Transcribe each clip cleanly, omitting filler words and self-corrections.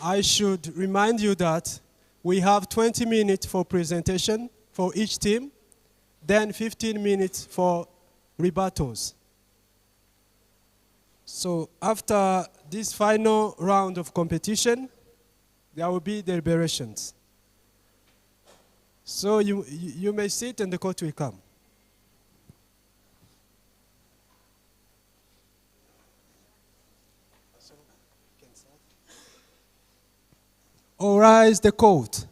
I should remind you that we have 20 minutes for presentation for each team, then 15 minutes for rebuttals. So after this final round of competition, there will be deliberations. So you may sit and the court will come. All rise, the court.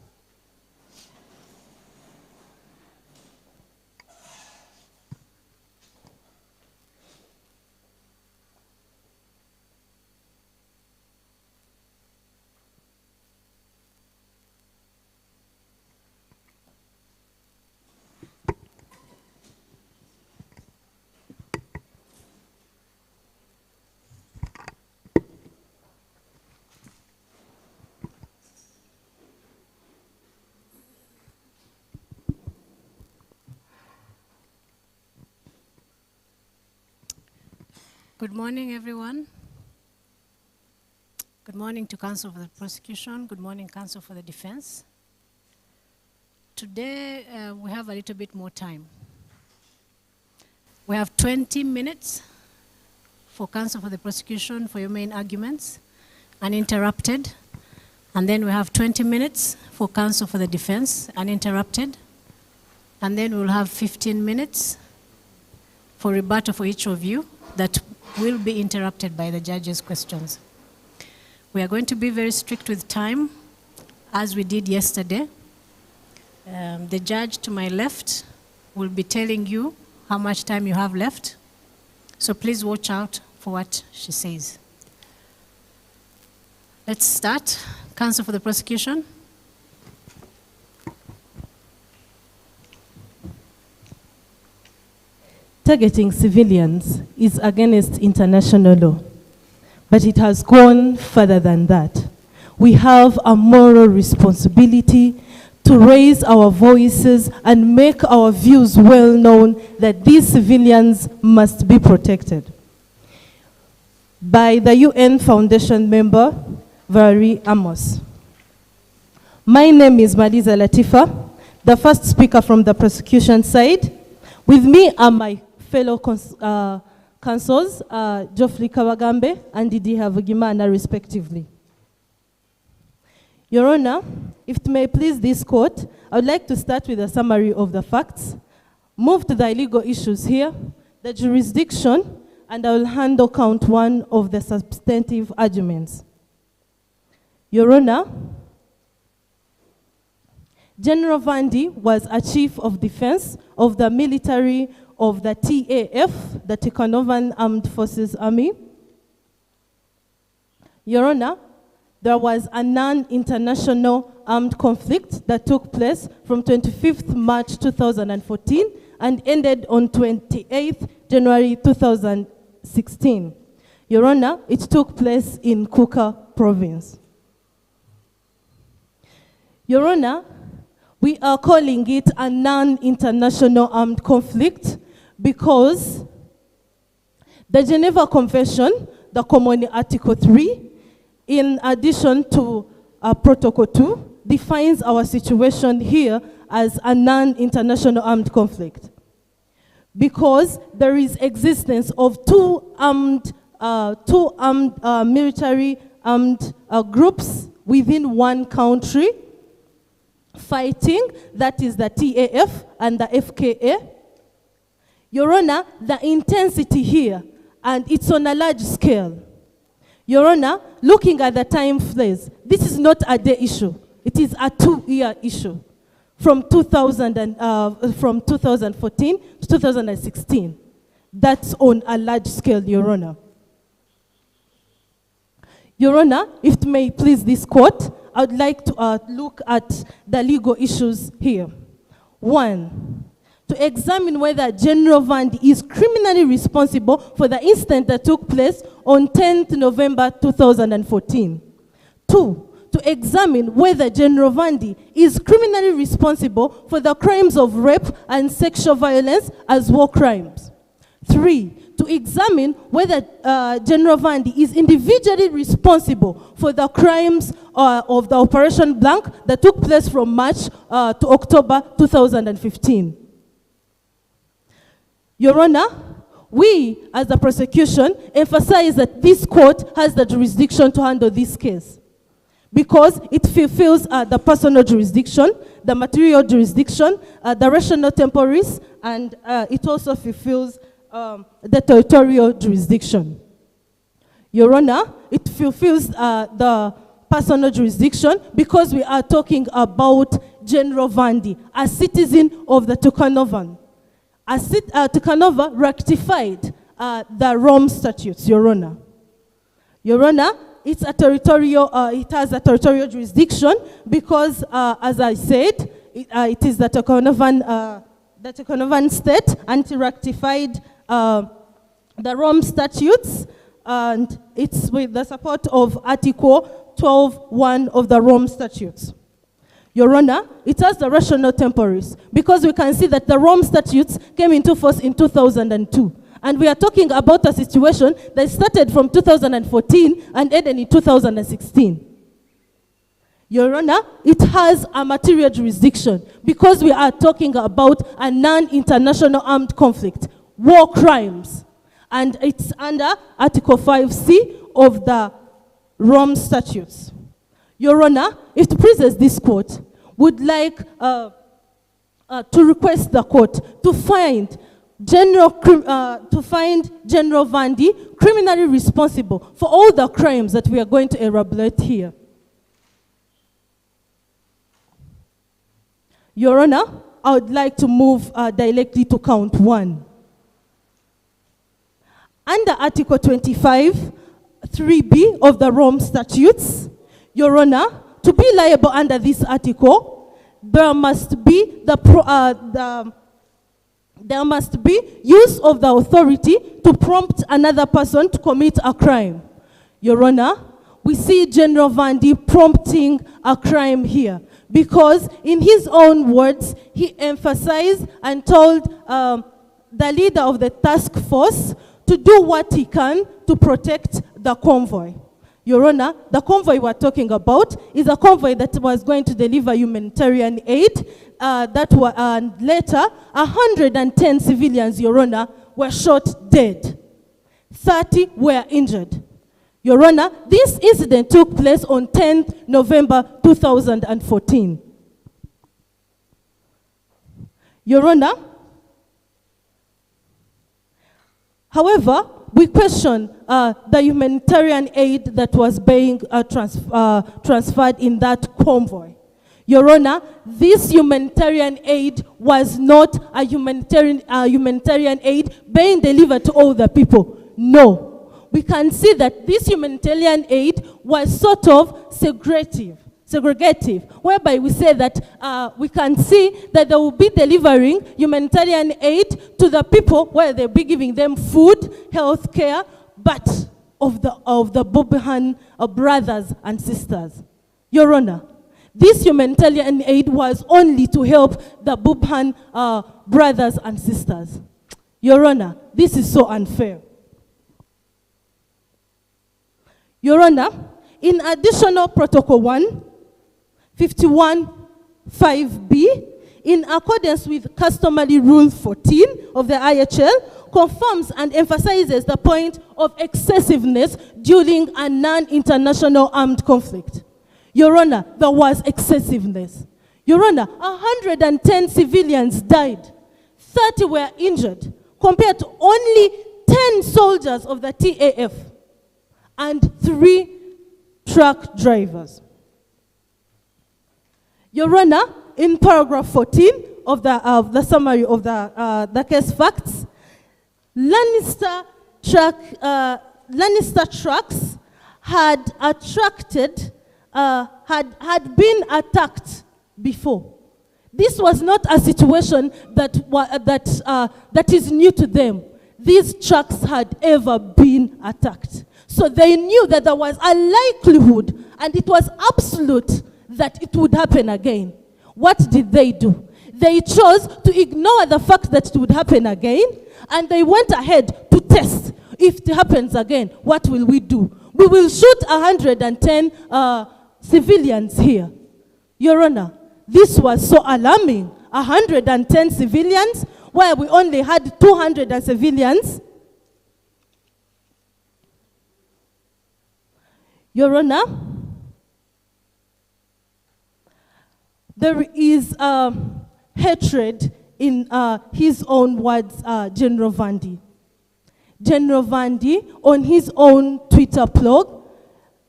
Good morning, everyone. Good morning to counsel for the prosecution. Good morning, counsel for the defense. Today, we have a little bit more time. We have 20 minutes for counsel for the prosecution for your main arguments, uninterrupted. And then we have 20 minutes for counsel for the defense, uninterrupted. And then we'll have 15 minutes for rebuttal for each of you that will be interrupted by the judge's questions. We are going to be very strict with time, as we did yesterday. The judge to my left will be telling you how much time you have left. So please watch out for what she says. Let's start. Counsel for the prosecution. Targeting civilians is against international law, but it has gone further than that. We have a moral responsibility to raise our voices and make our views well known that these civilians must be protected. By the UN Foundation member, Valerie Amos. My name is Maliza Latifa, the first speaker from the prosecution side. With me are my fellow counsels, Geoffrey Kawagambe and Didi Havugimana, respectively. Your Honor, if it may please this court, I would like to start with a summary of the facts, move to the legal issues here, the jurisdiction, and I will handle count one of the substantive arguments. Your Honor, General Vandi was a chief of defense of the military of the TAF, the Tikanovan Armed Forces Army. Your Honor, there was a non-international armed conflict that took place from 25th March 2014 and ended on 28th January 2016. Your Honor, it took place in Kuka province. Your Honor, we are calling it a non-international armed conflict because the Geneva Convention, the Common Article 3, in addition to Protocol 2, defines our situation here as a non-international armed conflict. Because there is existence of two military armed groups within one country fighting, that is the TAF and the FKA. Your Honor, the intensity here, and it's on a large scale. Your Honor, looking at the time phase, this is not a day issue. It is a 2-year issue from 2014 to 2016. That's on a large scale, Your Honor. Your Honor, if it may please this court, I would like to look at the legal issues here. One, to examine whether General Vandi is criminally responsible for the incident that took place on 10th November 2014. Two, to examine whether General Vandi is criminally responsible for the crimes of rape and sexual violence as war crimes. Three, to examine whether General Vandi is individually responsible for the crimes of the Operation Blank that took place from March to October 2015. Your Honor, we, as the prosecution, emphasize that this court has the jurisdiction to handle this case because it fulfills the personal jurisdiction, the material jurisdiction, the rational temporis, and it also fulfills the territorial jurisdiction. Your Honor, it fulfills the personal jurisdiction because we are talking about General Vandi, a citizen of the Tukanovan. Tukanova rectified the Rome statutes, Your Honor. Your Honor, it's a territorial, it has a territorial jurisdiction because, as I said, it is the Tukanovan state, and it rectified the Rome statutes, and it's with the support of Article 12.1 of the Rome statutes. Your Honor, it has the rational temporis because we can see that the Rome statutes came into force in 2002. And we are talking about a situation that started from 2014 and ended in 2016. Your Honor, it has a material jurisdiction because we are talking about a non-international armed conflict, war crimes. And it's under Article 5C of the Rome statutes. Your Honor, if the prisoners this court would like to request the court to find General Vandi criminally responsible for all the crimes that we are going to elaborate here. Your Honor, I would like to move directly to count 1. Under Article 25, 3B of the Rome statutes, Your Honor, to be liable under this article, there must be there must be use of the authority to prompt another person to commit a crime. Your Honor, we see General Vandi prompting a crime here because in his own words, he emphasized and told the leader of the task force to do what he can to protect the convoy. Your Honor, the convoy we're talking about is a convoy that was going to deliver humanitarian aid. Later, 110 civilians, Your Honor, were shot dead. 30 were injured. Your Honor, this incident took place on 10th November 2014. Your Honor, however, we question the humanitarian aid that was being transferred in that convoy. Your Honor, this humanitarian aid was not a humanitarian aid being delivered to all the people. No. We can see that this humanitarian aid was sort of segregative, whereby we say that we can see that they will be delivering humanitarian aid to the people where they'll be giving them food, health care, but of the Bubhan brothers and sisters. Your Honor, this humanitarian aid was only to help the Bubhan brothers and sisters. Your Honor, this is so unfair. Your Honor, in additional Protocol 1, 51(5)B, in accordance with customary Rule 14 of the IHL, confirms and emphasizes the point of excessiveness during a non-international armed conflict. Your Honor, there was excessiveness. Your Honor, 110 civilians died, 30 were injured, compared to only 10 soldiers of the TAF and 3 truck drivers. Your Honor, in paragraph 14 of the summary of the case facts, Lannister trucks had been attacked before. This was not a situation that is new to them. These trucks had ever been attacked. So they knew that there was a likelihood, and it was absolute, that it would happen again. What did they do? they chose to ignore the fact that it would happen again, and they went ahead to test. If it happens again, what will we do? We will shoot 110 civilians here. Your Honor, this was so alarming. 110 civilians, where we only had 200 civilians. Your Honor, there is hatred in his own words, General Vandi. General Vandi, on his own Twitter blog,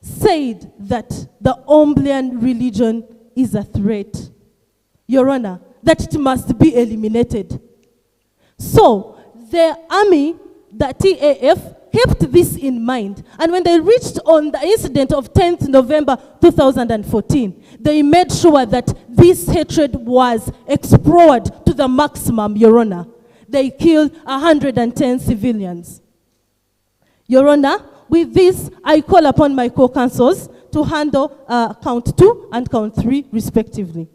said that the Omblian religion is a threat. Your Honor, that it must be eliminated. So, the army, the TAF, kept this in mind. And when they reached on the incident of 10th November 2014, they made sure that this hatred was explored to the maximum, Your Honor. They killed 110 civilians. Your Honor, with this, I call upon my co-counsels to handle count 2 and count 3, respectively.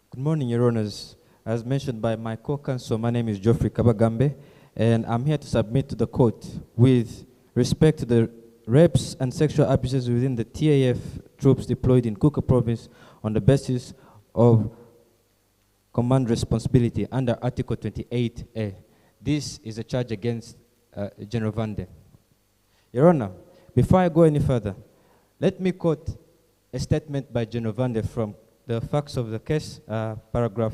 Good morning, Your Honors. As mentioned by my co-counsel, my name is Geoffrey Kabagambe, and I'm here to submit to the court with respect to the rapes and sexual abuses within the TAF troops deployed in Kuka province on the basis of command responsibility under Article 28A. This is a charge against General Vande. Your Honor, before I go any further, let me quote a statement by General Vande from the facts of the case, paragraph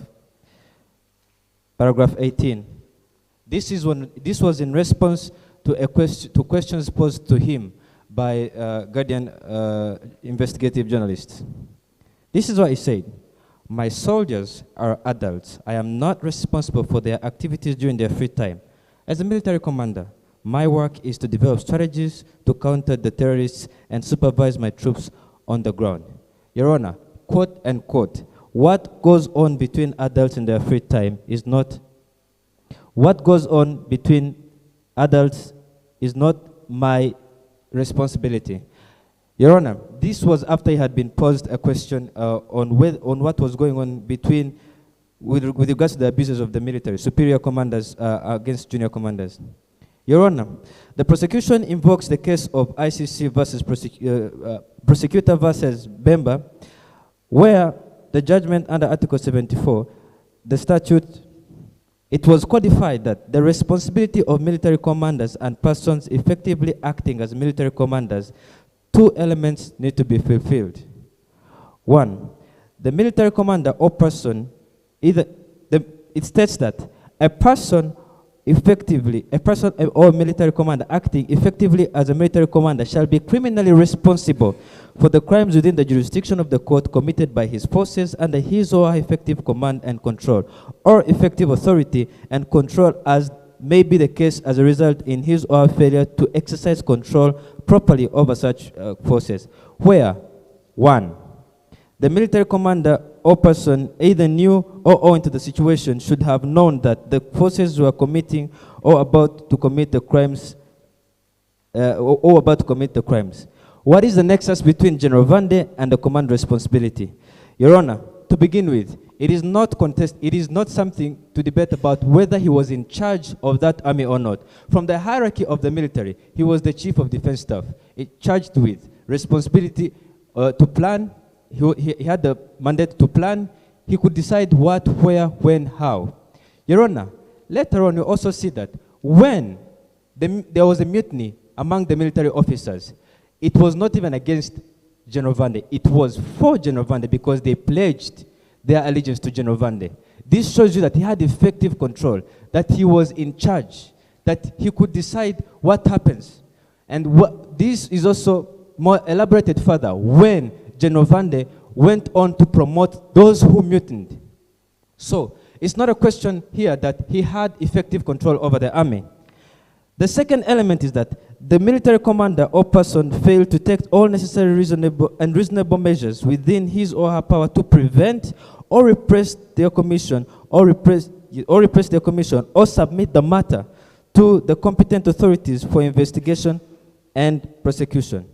18. This was in response to questions posed to him by Guardian investigative journalists. This is what he said. My soldiers are adults. I am not responsible for their activities during their free time. As a military commander, my work is to develop strategies to counter the terrorists and supervise my troops on the ground. Your Honor, quote and quote, what goes on between adults in their free time is not, what goes on between adults is not my responsibility. Your Honor, this was after he had been posed a question on what was going on between, with regards to the abuses of the military, superior commanders against junior commanders. Your Honor, the prosecution invokes the case of ICC versus prosecutor versus Bemba, where the judgment under Article 74, the statute, it was codified that the responsibility of military commanders and persons effectively acting as military commanders, two elements need to be fulfilled. One, the military commander or person, it states that a person or military commander acting effectively as a military commander shall be criminally responsible for the crimes within the jurisdiction of the court committed by his forces under his or her effective command and control, or effective authority and control as may be the case as a result in his or her failure to exercise control properly over such forces. Where, one, the military commander or person either knew or owing to the situation should have known that the forces were committing or about to commit the crimes, What is the nexus between General Vande and the command responsibility? Your Honor, to begin with, it is not something to debate about whether he was in charge of that army or not. From the hierarchy of the military, he was the chief of defense staff. It charged with responsibility to plan. He had the mandate to plan. He could decide what, where, when, how. Your Honor, later on you also see that when there was a mutiny among the military officers, it was not even against General Vande. It was for General Vande because they pledged their allegiance to General Vande. This shows you that he had effective control, that he was in charge, that he could decide what happens. And this is also more elaborated further when General Vande went on to promote those who mutinied. So, it's not a question here that he had effective control over the army. The second element is that the military commander or person failed to take all necessary reasonable measures within his or her power to prevent or repress their commission or submit the matter to the competent authorities for investigation and prosecution.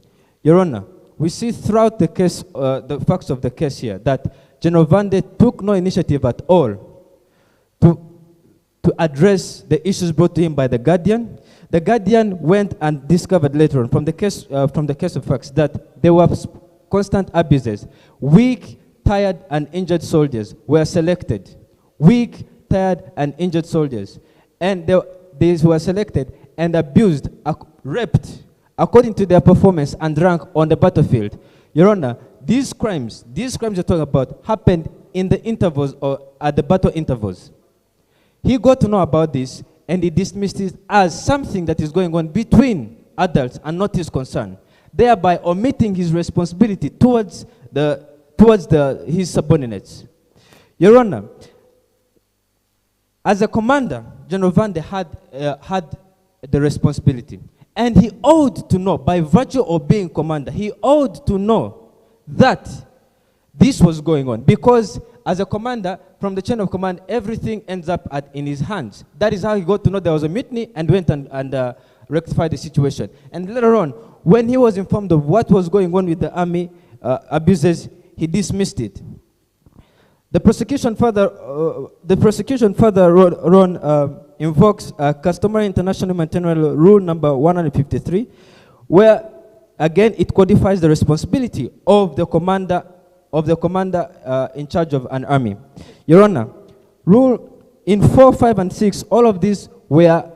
Your Honor, we see throughout the case, the facts of the case here, that General Vande took no initiative at all to address the issues brought to him by the Guardian. The Guardian went and discovered later on from the case of facts that there were constant abuses. Weak, tired, and injured soldiers were selected. Weak, tired, and injured soldiers. And these were selected and abused, raped, according to their performance and rank on the battlefield. Your Honor, these crimes you're talking about happened in the intervals or at the battle intervals. He got to know about this and he dismissed it as something that is going on between adults and not his concern, thereby omitting his responsibility towards his subordinates. Your Honor, as a commander, General Vande had the responsibility. And he ought to know, by virtue of being commander, he ought to know that this was going on. Because as a commander, from the chain of command, everything ends up in his hands. That is how he got to know there was a mutiny and went and rectified the situation. And later on, when he was informed of what was going on with the army abuses, he dismissed it. The prosecution further invokes customary international humanitarian rule number 153, where again it codifies the responsibility of the commander in charge of an army. Your Honor, rule in 4, 5, and 6, all of these were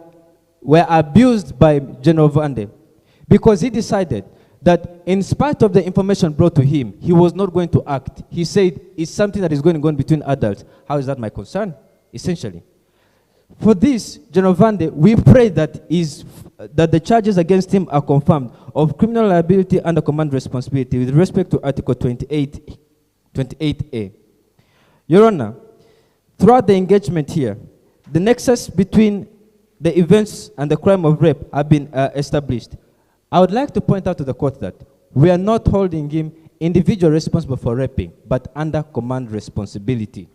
abused by General Vande because he decided that in spite of the information brought to him, he was not going to act. He said, it's something that is going on between adults. How is that my concern? Essentially. For this, General Vande, we pray that the charges against him are confirmed of criminal liability under command responsibility with respect to Article 28A. Your Honor, throughout the engagement here, the nexus between the events and the crime of rape have been established. I would like to point out to the court that we are not holding him individually responsible for raping, but under command responsibility.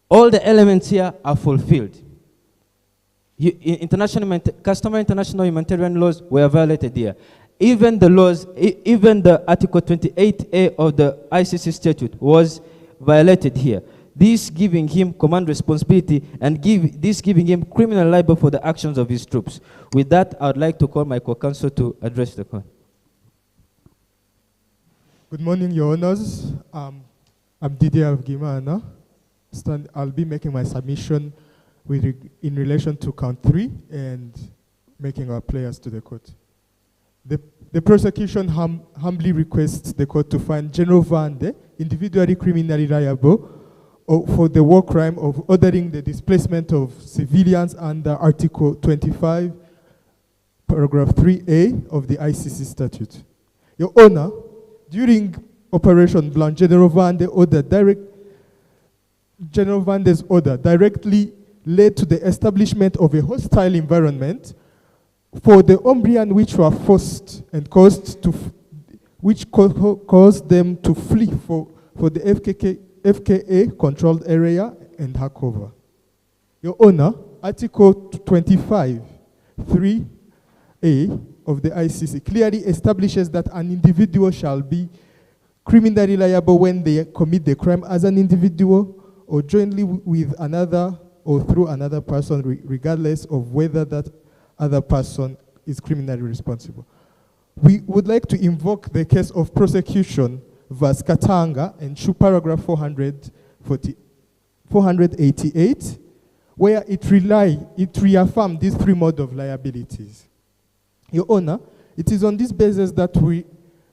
All the elements here are fulfilled. Customary international humanitarian laws were violated here. Even the Article 28A of the ICC statute was violated here. This giving him command responsibility and giving him criminal liable for the actions of his troops. With that, I would like to call my co-counsel to address the court. Good morning, Your Honors. I'm Didier Gimana. I'll be making my submission in relation to count 3 and making our players to the court. The prosecution humbly requests the court to find General Vande individually criminally liable for the war crime of ordering the displacement of civilians under Article 25, paragraph 3A of the ICC statute. Your Honor, during Operation Blanc, General Vande's order directly led to the establishment of a hostile environment for the Ombrian, which were forced and caused them to flee for the FKA controlled area and Hakover. Your Honor, Article 25, 3A of the ICC clearly establishes that an individual shall be criminally liable when they commit the crime as an individual or jointly with another or through another person, regardless of whether that other person is criminally responsible. We would like to invoke the case of prosecution versus Katanga and Shu paragraph 488, where it reaffirmed these 3 modes of liabilities. Your Honor, it is on this basis that we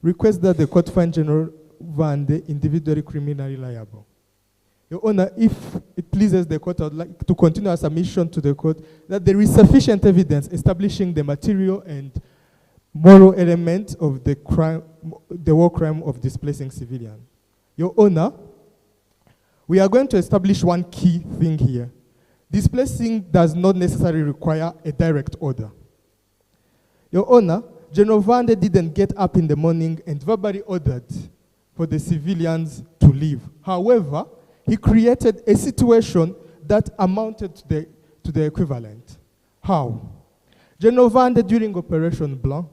request that the court find General Vande individually criminally liable. Your Honor, if it pleases the court, I would like to continue our submission to the court that there is sufficient evidence establishing the material and moral element of the war crime of displacing civilians. Your Honor, we are going to establish one key thing here. Displacing does not necessarily require a direct order. Your Honor, General Vande didn't get up in the morning and verbally ordered for the civilians to leave. However, he created a situation that amounted to the equivalent. How? General Vande, during Operation Blanc,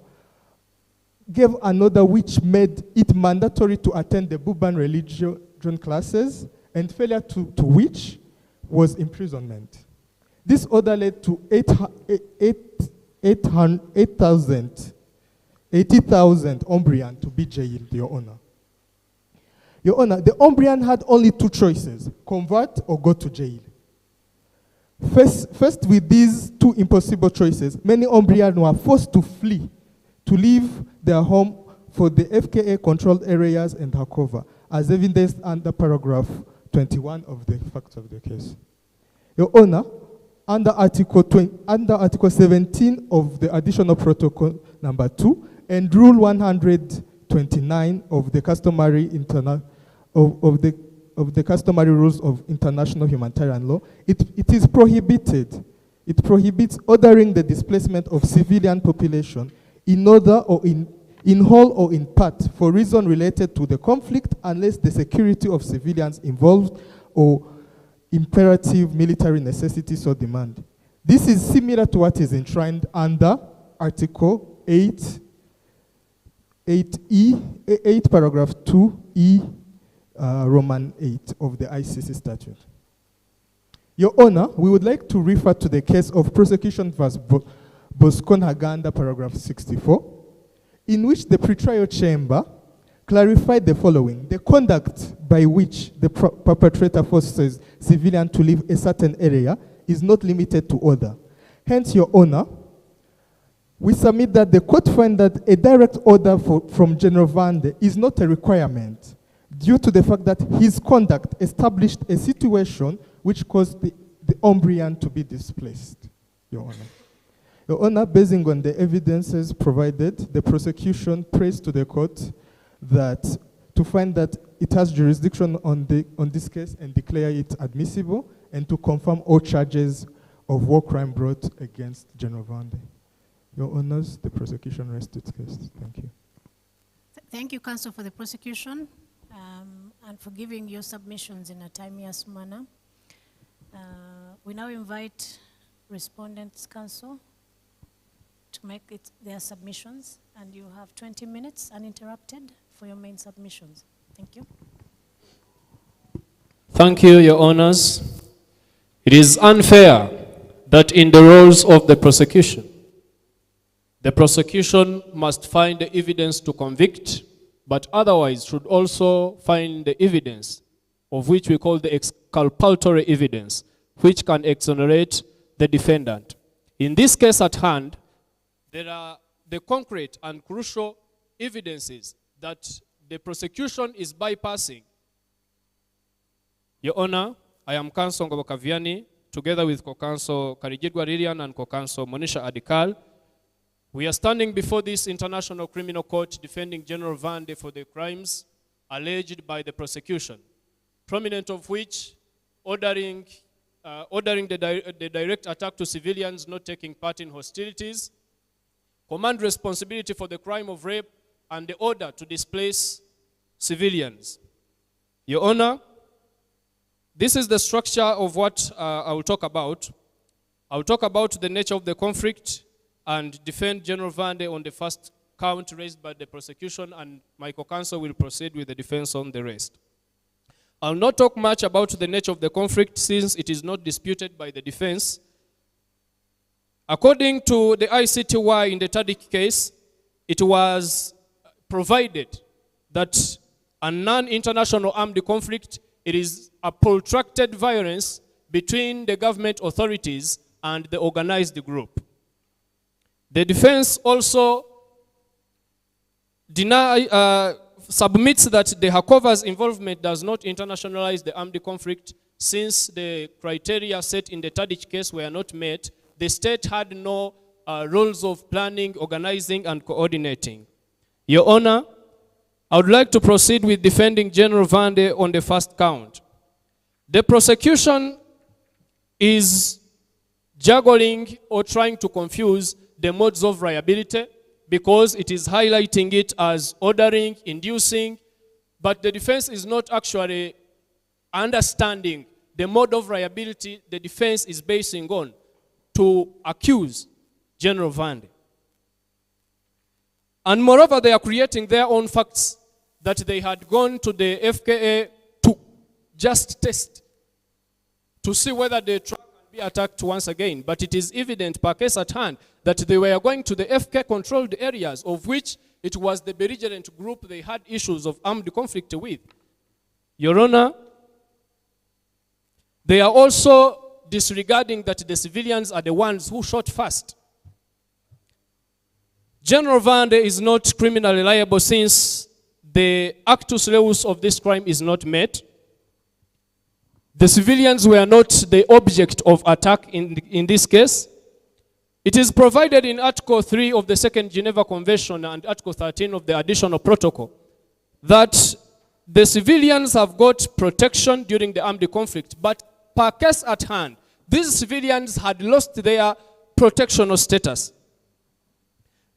gave an order which made it mandatory to attend the Buban religion classes, and failure to which was imprisonment. This order led to 80,000 Umbrian to be jailed, Your Honor. Your Honor, the Umbrian had only two choices: convert or go to jail. First, with these two impossible choices, many Umbrian were forced to flee, to leave their home for the FKA-controlled areas and Hakova, as evidenced under paragraph 21 of the facts of the case. Your Honor, under Article 17 of the Additional Protocol Number 2 and Rule 129 of the customary customary rules of international humanitarian law, it is prohibited. It prohibits ordering the displacement of civilian population in order or in whole or in part for reason related to the conflict unless the security of civilians involved or imperative military necessity so demand. This is similar to what is enshrined under Article 8 paragraph 2E Roman 8 of the ICC statute. Your Honor, we would like to refer to the case of prosecution vs. Bosco-Ntaganda, paragraph 64, in which the pretrial chamber clarified the following: the conduct by which the perpetrator forces civilians to leave a certain area is not limited to order. Hence, Your Honor, we submit that the court find that a direct order from General Vande is not a requirement due to the fact that his conduct established a situation which caused the Umbrian to be displaced, Your Honor. Your Honor, basing on the evidences provided, the prosecution prays to the court that to find that it has jurisdiction on this case and declare it admissible, and to confirm all charges of war crime brought against General Vande. Your Honors, the prosecution rests its case. Thank you. Thank you, Counsel, for the prosecution and for giving your submissions in a timely manner. We now invite respondents' counsel to make their submissions, and you have 20 minutes uninterrupted for your main submissions. Thank you. Thank you, Your Honors. It is unfair that in the roles of the prosecution must find the evidence to convict, but otherwise should also find the evidence of which we call the exculpatory evidence, which can exonerate the defendant. In this case at hand, there are the concrete and crucial evidences that the prosecution is bypassing. Your Honor, I am Counsel Ngobokaviani, together with Co-Counsel Karijidwa Lilian and Co-Counsel Monisha Adikal. We are standing before this International Criminal Court defending General Vande for the crimes alleged by the prosecution, prominent of which ordering the direct attack to civilians not taking part in hostilities, command responsibility for the crime of rape, and the order to displace civilians. Your Honor, this is the structure of what I will talk about. I will talk about the nature of the conflict and defend General Vande on the first count raised by the prosecution, and my co-counsel will proceed with the defense on the rest. I will not talk much about the nature of the conflict since it is not disputed by the defense. According to the ICTY in the Tadic case, it was provided that a non-international armed conflict, it is a protracted violence between the government authorities and the organized group. The defense also submits that the Hakova's involvement does not internationalize the armed conflict since the criteria set in the Tadic case were not met. The state had no roles of planning, organizing, and coordinating. Your Honor, I would like to proceed with defending General Vande on the first count. The prosecution is juggling or trying to confuse the modes of liability because it is highlighting it as ordering, inducing, but the defense is not actually understanding the mode of liability the defense is basing on to accuse General Vande. And moreover, they are creating their own facts that they had gone to the FKA to just test, to see whether the truck can be attacked once again. But it is evident per case at hand that they were going to the FK-controlled areas, of which it was the belligerent group they had issues of armed conflict with. Your Honor, they are also disregarding that the civilians are the ones who shot first. General Vande is not criminally liable since the actus reus of this crime is not met. The civilians were not the object of attack in this case. It is provided in Article 3 of the Second Geneva Convention and Article 13 of the Additional Protocol that the civilians have got protection during the armed conflict, but per case at hand, these civilians had lost their protectional status.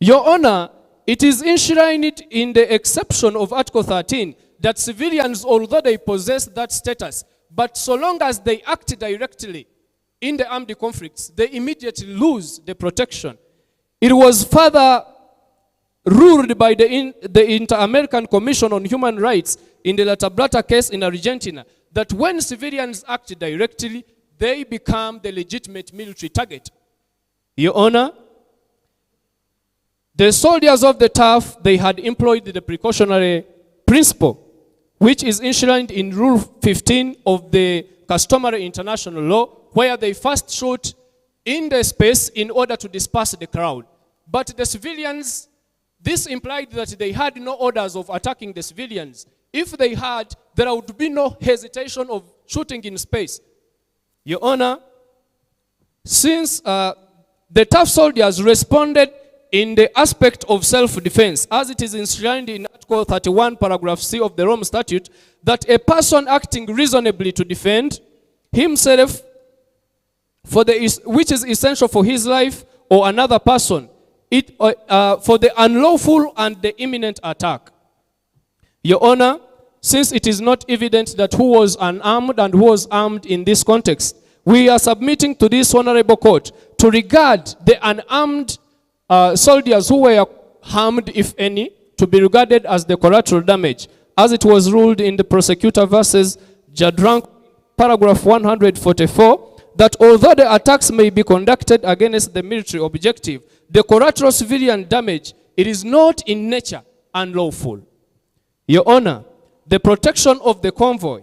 Your Honor, it is enshrined in the exception of Article 13 that civilians, although they possess that status, but so long as they act directly in the armed conflicts, they immediately lose the protection. It was further ruled by the Inter-American Commission on Human Rights in the La Tablata case in Argentina that when civilians act directly, they become the legitimate military target. Your Honor, the soldiers of the TAF, they had employed the precautionary principle, which is enshrined in Rule 15 of the customary international law, where they first shoot in the space in order to disperse the crowd. But the civilians, this implied that they had no orders of attacking the civilians. If they had, there would be no hesitation of shooting in space. Your Honor, since the tough soldiers responded in the aspect of self-defense, as it is enshrined in Article 31, paragraph C of the Rome Statute, that a person acting reasonably to defend himself which is essential for his life or another person, for the unlawful and the imminent attack. Your Honor, since it is not evident that who was unarmed and who was armed in this context, we are submitting to this honorable court to regard the unarmed soldiers who were harmed, if any, to be regarded as the collateral damage, as it was ruled in the prosecutor versus Jadrank, paragraph 144, that although the attacks may be conducted against the military objective, the collateral civilian damage, it is not in nature unlawful. Your Honor, the protection of the convoy,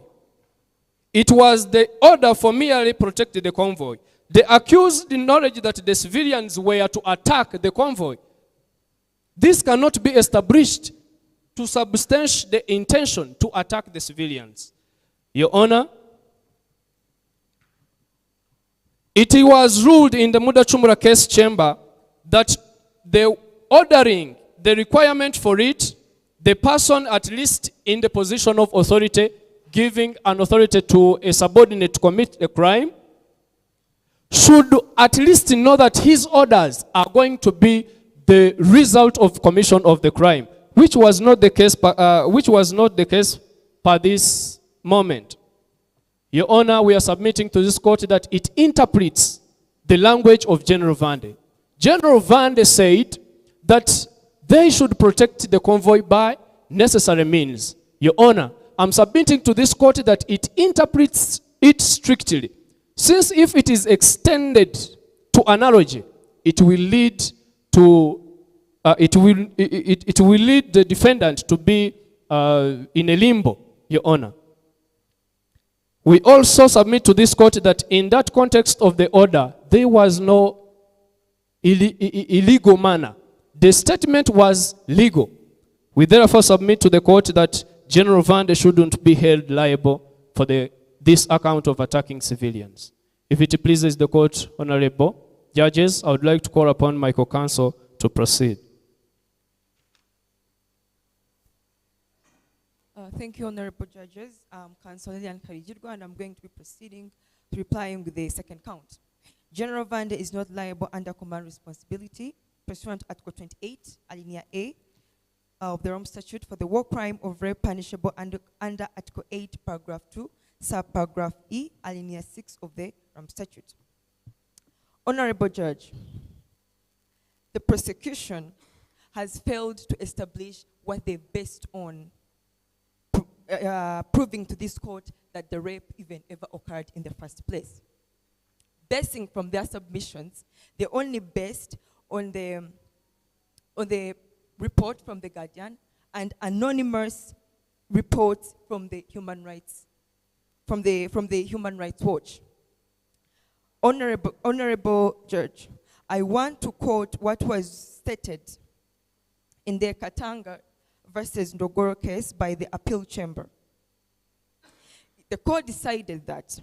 it was the order for merely protect the convoy. The accused knowledge that the civilians were to attack the convoy, this cannot be established to substantiate the intention to attack the civilians. Your Honor, it was ruled in the Mudachumura case chamber that the ordering, the requirement for it, the person at least in the position of authority, giving an authority to a subordinate to commit a crime, should at least know that his orders are going to be the result of commission of the crime, which was not the case per this moment. Your Honor, we are submitting to this court that it interprets the language of General Vande. General Vande said that they should protect the convoy by necessary means. Your Honor, I'm submitting to this court that it interprets it strictly. Since if it is extended to analogy, it will lead to it will lead the defendant to be in a limbo, Your Honor. We also submit to this court that in that context of the order, there was no illegal manner. The statement was legal. We therefore submit to the court that General Vande shouldn't be held liable for this account of attacking civilians. If it pleases the court, honorable judges, I would like to call upon my co-counsel to proceed. Thank you, honorable judges. I'm Counsel Lilian Karijirgo, and I'm going to be proceeding to replying with the second count. General Vande is not liable under command responsibility pursuant to Article 28, Alinea A of the Rome Statute for the war crime of rape punishable under Article 8, Paragraph 2, Subparagraph E, Alinea 6 of the Rome Statute. Honorable Judge, the prosecution has failed to establish what they based on proving to this court that the rape even ever occurred in the first place. Basing from their submissions, they only based on the report from the Guardian and anonymous reports from the Human Rights Watch. Honorable Judge, I want to quote what was stated in the Katanga versus Ndogoro case by the appeal chamber. The court decided that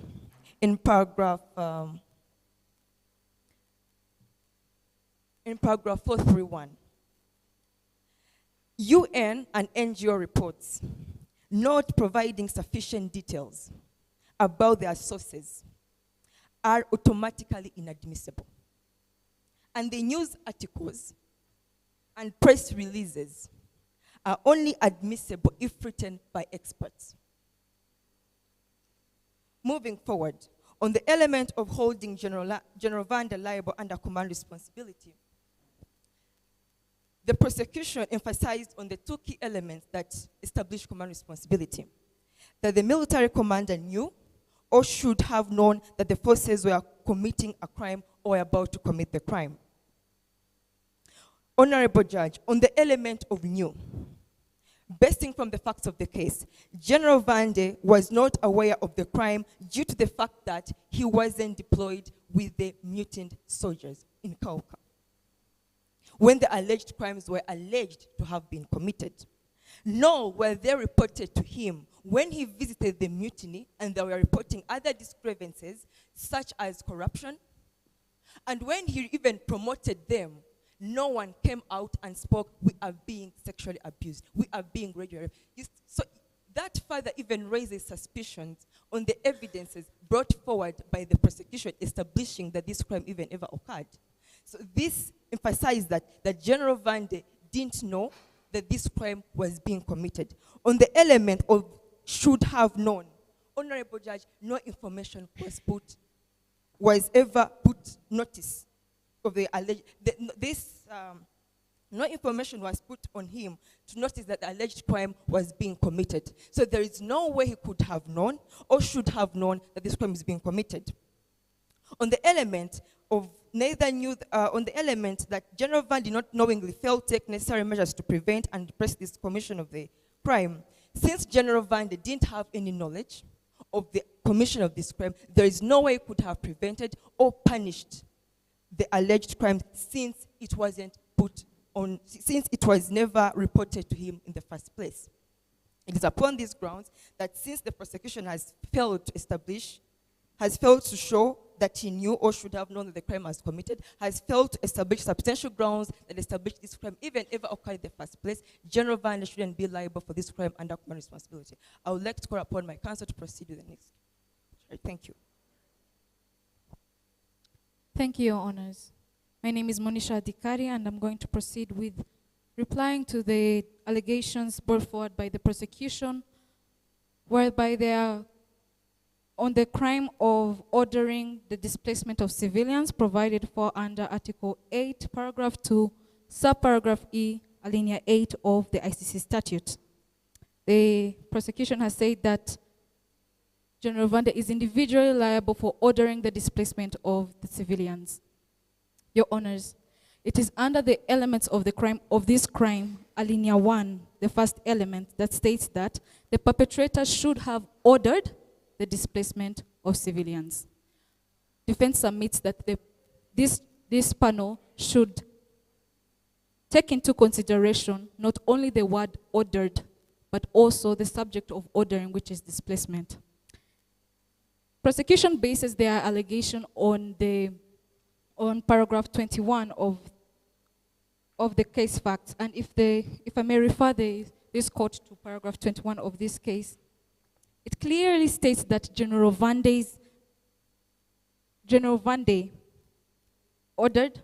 in paragraph 431, UN and NGO reports not providing sufficient details about their sources are automatically inadmissible. And the news articles and press releases are only admissible if written by experts. Moving forward, on the element of holding General Rwanda liable under command responsibility, the prosecution emphasized on the two key elements that establish command responsibility: that the military commander knew or should have known that the forces were committing a crime or about to commit the crime. Honorable Judge, on the element of knew, basing from the facts of the case, General Vande was not aware of the crime due to the fact that he wasn't deployed with the mutant soldiers in Kauka when the alleged crimes were alleged to have been committed. Nor were they reported to him when he visited the mutiny and they were reporting other discrepancies such as corruption. And when he even promoted them, no one came out and spoke, "We are being sexually abused, we are being regularly." So that further even raises suspicions on the evidences brought forward by the prosecution establishing that this crime even ever occurred. So this emphasized that General Vande didn't know that this crime was being committed. On the element of should have known, Honorable Judge, no information was ever put notice of the alleged, no information was put on him to notice that the alleged crime was being committed. So there is no way he could have known or should have known that this crime is being committed. On the element of neither knew, on the element that General Van did not knowingly fail to take necessary measures to prevent and repress this commission of the crime, since General Van didn't have any knowledge of the commission of this crime, there is no way he could have prevented or punished the alleged crime since it wasn't put on, since it was never reported to him in the first place. It is upon these grounds that since the prosecution has failed to show that he knew or should have known that the crime was committed, has failed to establish substantial grounds that establish this crime even ever occurred in the first place, General Van shouldn't be liable for this crime under command responsibility. I would like to call upon my counsel to proceed with the next. Thank you. Thank you, Your Honors. My name is Monisha Adikari, and I'm going to proceed with replying to the allegations brought forward by the prosecution, whereby they are on the crime of ordering the displacement of civilians provided for under Article 8, Paragraph 2, Subparagraph E, Alinea 8 of the ICC statute. The prosecution has said that General Rwanda is individually liable for ordering the displacement of the civilians. Your Honors, it is under the elements of the crime of this crime, Alinea 1, the first element, that states that the perpetrator should have ordered the displacement of civilians. Defense submits that this panel should take into consideration not only the word ordered, but also the subject of ordering, which is displacement. Prosecution bases their allegation on paragraph 21 of the case facts, and if I may refer this court to paragraph 21 of this case, it clearly states that General Vande ordered,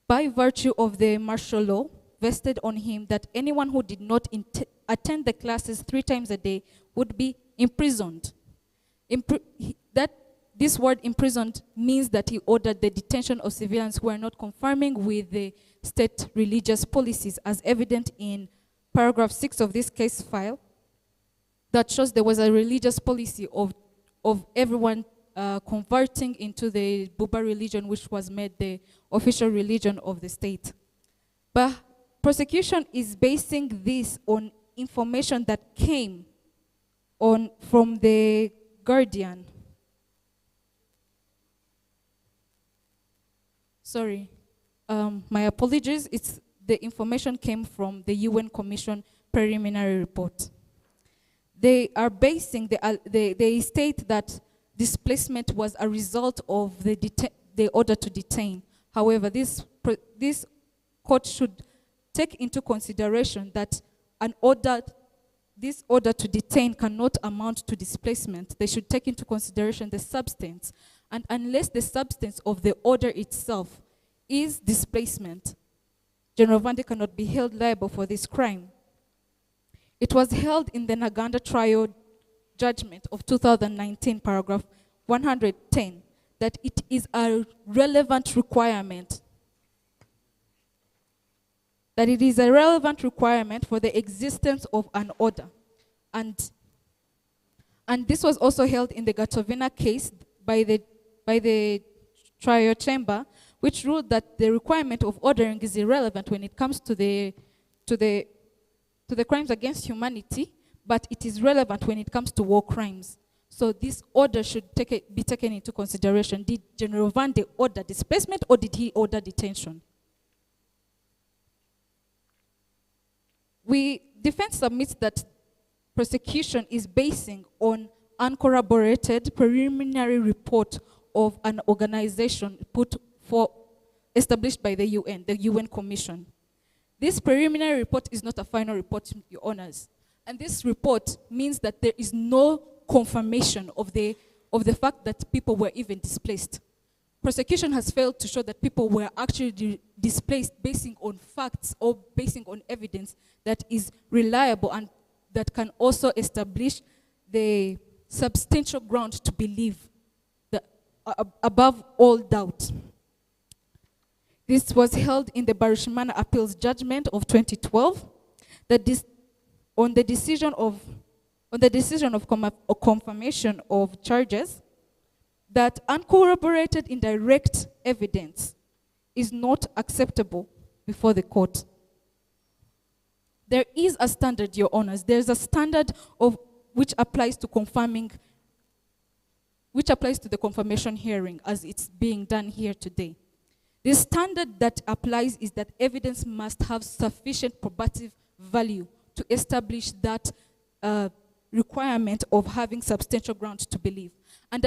by virtue of the martial law vested on him, that anyone who did not attend the classes 3 times a day would be imprisoned. That this word imprisoned means that he ordered the detention of civilians who are not conforming with the state religious policies, as evident in paragraph 6 of this case file, that shows there was a religious policy of everyone converting into the Buba religion, which was made the official religion of the state. But prosecution is basing this on information that came from the Guardian. Sorry, my apologies. The information came from the UN Commission preliminary report. They are basing, they state that displacement was a result of the order to detain. However, this court should take into consideration that this order to detain cannot amount to displacement. They should take into consideration the substance. And unless the substance of the order itself is displacement, General Vande cannot be held liable for this crime. It was held in the Naganda trial judgment of 2019, paragraph 110, that it is a relevant requirement. That it is a relevant requirement for the existence of an order. And this was also held in the Gatovina case by the trial chamber, which ruled that the requirement of ordering is irrelevant when it comes to the crimes against humanity, but it is relevant when it comes to war crimes. So this order should be taken into consideration. Did General Vande order displacement, or did he order detention? Defense submits that prosecution is basing on uncorroborated preliminary report of an organization established by the UN Commission. This preliminary report is not a final report, Your Honors. And this report means that there is no confirmation of the fact that people were even displaced. Prosecution has failed to show that people were actually displaced basing on facts or basing on evidence that is reliable and that can also establish the substantial ground to believe that, above all doubt. This was held in the Barushimana Appeals Judgment of 2012, on the decision of confirmation of charges, that uncorroborated indirect evidence is not acceptable before the court. There is a standard, Your Honors. There's a standard which applies to the confirmation hearing as it's being done here today. The standard that applies is that evidence must have sufficient probative value to establish that requirement of having substantial ground to believe. And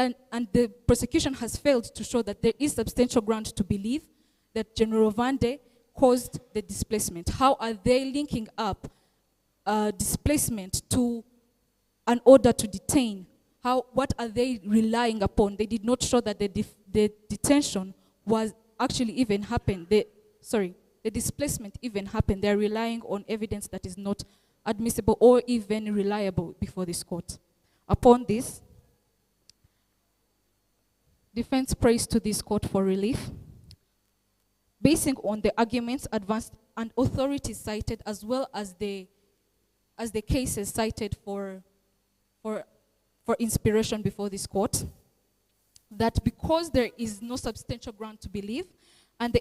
the prosecution has failed to show that there is substantial ground to believe that General Vande caused the displacement. How are they linking up displacement to an order to detain? What are they relying upon? They did not show that the detention was actually even happened. The displacement even happened. They're relying on evidence that is not admissible or even reliable before this court. Upon this, defense prays to this court for relief, basing on the arguments advanced and authorities cited, as well as the cases cited for inspiration before this court, that because there is no substantial ground to believe and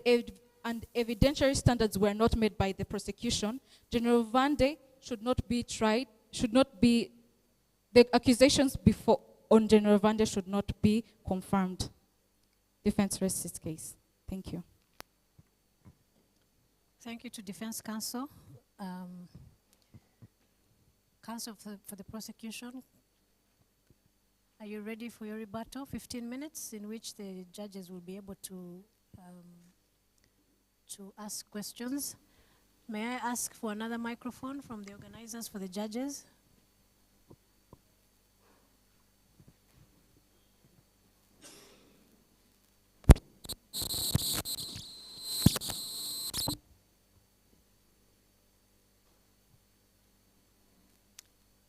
evidentiary standards were not met by the prosecution, General Vande should not be tried, the accusations on General Vande should not be confirmed. Defense rests its case. Thank you. Thank you to Defense Counsel. Counsel for the prosecution, are you ready for your rebuttal? 15 minutes in which the judges will be able to ask questions. May I ask for another microphone from the organizers for the judges?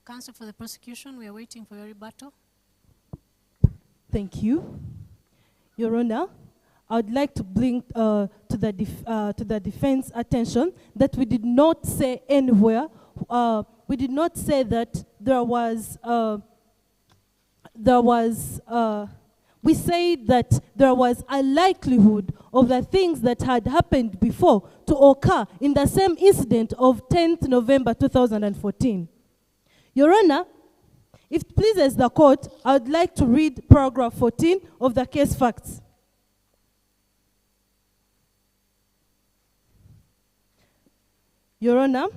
Counsel for the prosecution, we are waiting for your rebuttal. Thank you. Your Honor, I would like to bring to the defense attention that we did not say anywhere, we did not say that we say that there was a likelihood of the things that had happened before to occur in the same incident of 10th November 2014. Your Honor, if it pleases the court, I would like to read paragraph 14 of the case facts. Your Honor,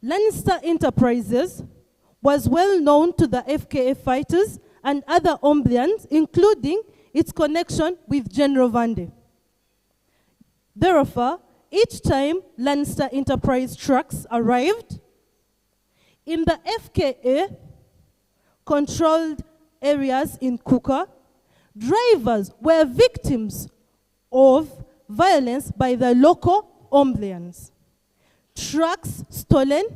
Lannister Enterprises was well known to the FKA fighters and other Omblians, including its connection with General Vande. Therefore, each time Lannister Enterprise trucks arrived in the FKA controlled areas in Kuka, drivers were victims of violence by the local Omblians. Trucks stolen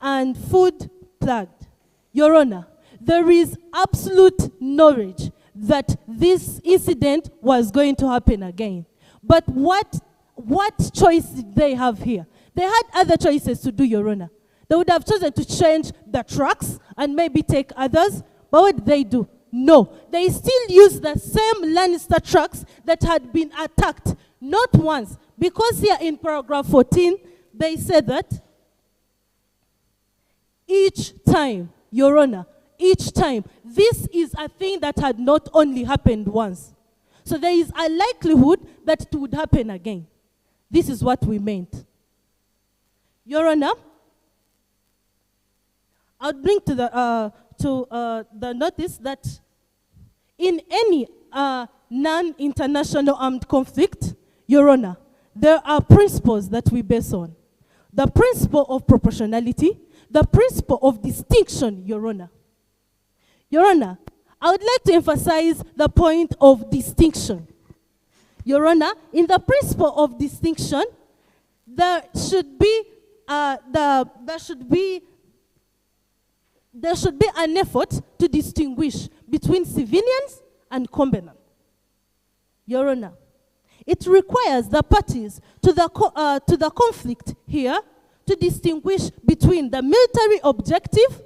and food plugged. Your Honor, there is absolute knowledge that this incident was going to happen again. But what choice did they have here? They had other choices to do, Your Honor. They would have chosen to change the trucks and maybe take others, but what did they do? No, they still use the same Lannister trucks that had been attacked, not once, because here in paragraph 14, they said that each time, Your Honor, each time, this is a thing that had not only happened once. So there is a likelihood that it would happen again. This is what we meant. Your Honor, I'll bring to the notice that in any non-international armed conflict, Your Honor, there are principles that we base on. The principle of proportionality, the principle of distinction, Your Honor. Your Honor, I would like to emphasize the point of distinction. Your Honor, in the principle of distinction, there should be an effort to distinguish between civilians and combatant. Your Honor, it requires the parties to the conflict here to distinguish between the military objective,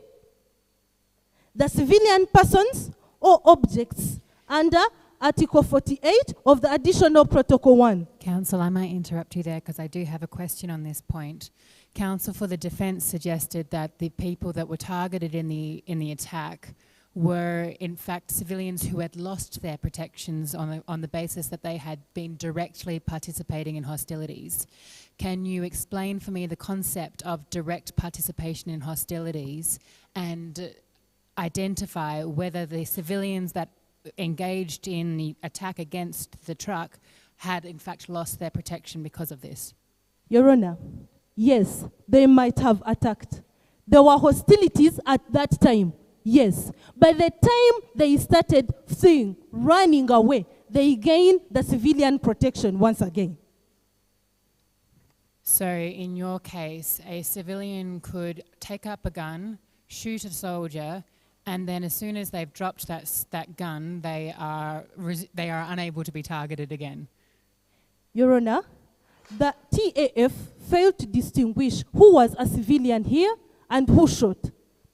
the civilian persons or objects under Article 48 of the Additional Protocol 1. Counsel, I might interrupt you there because I do have a question on this point. Counsel for the defence suggested that the people that were targeted in the attack were in fact civilians who had lost their protections on the basis that they had been directly participating in hostilities. Can you explain for me the concept of direct participation in hostilities and identify whether the civilians that engaged in the attack against the truck had in fact lost their protection because of this? Your Honor, yes, they might have attacked. There were hostilities at that time, yes. By the time they started running away, they gained the civilian protection once again. So in your case, a civilian could take up a gun, shoot a soldier, and then as soon as they've dropped that gun, they are unable to be targeted again. Your Honor, the TAF failed to distinguish who was a civilian here and who shot.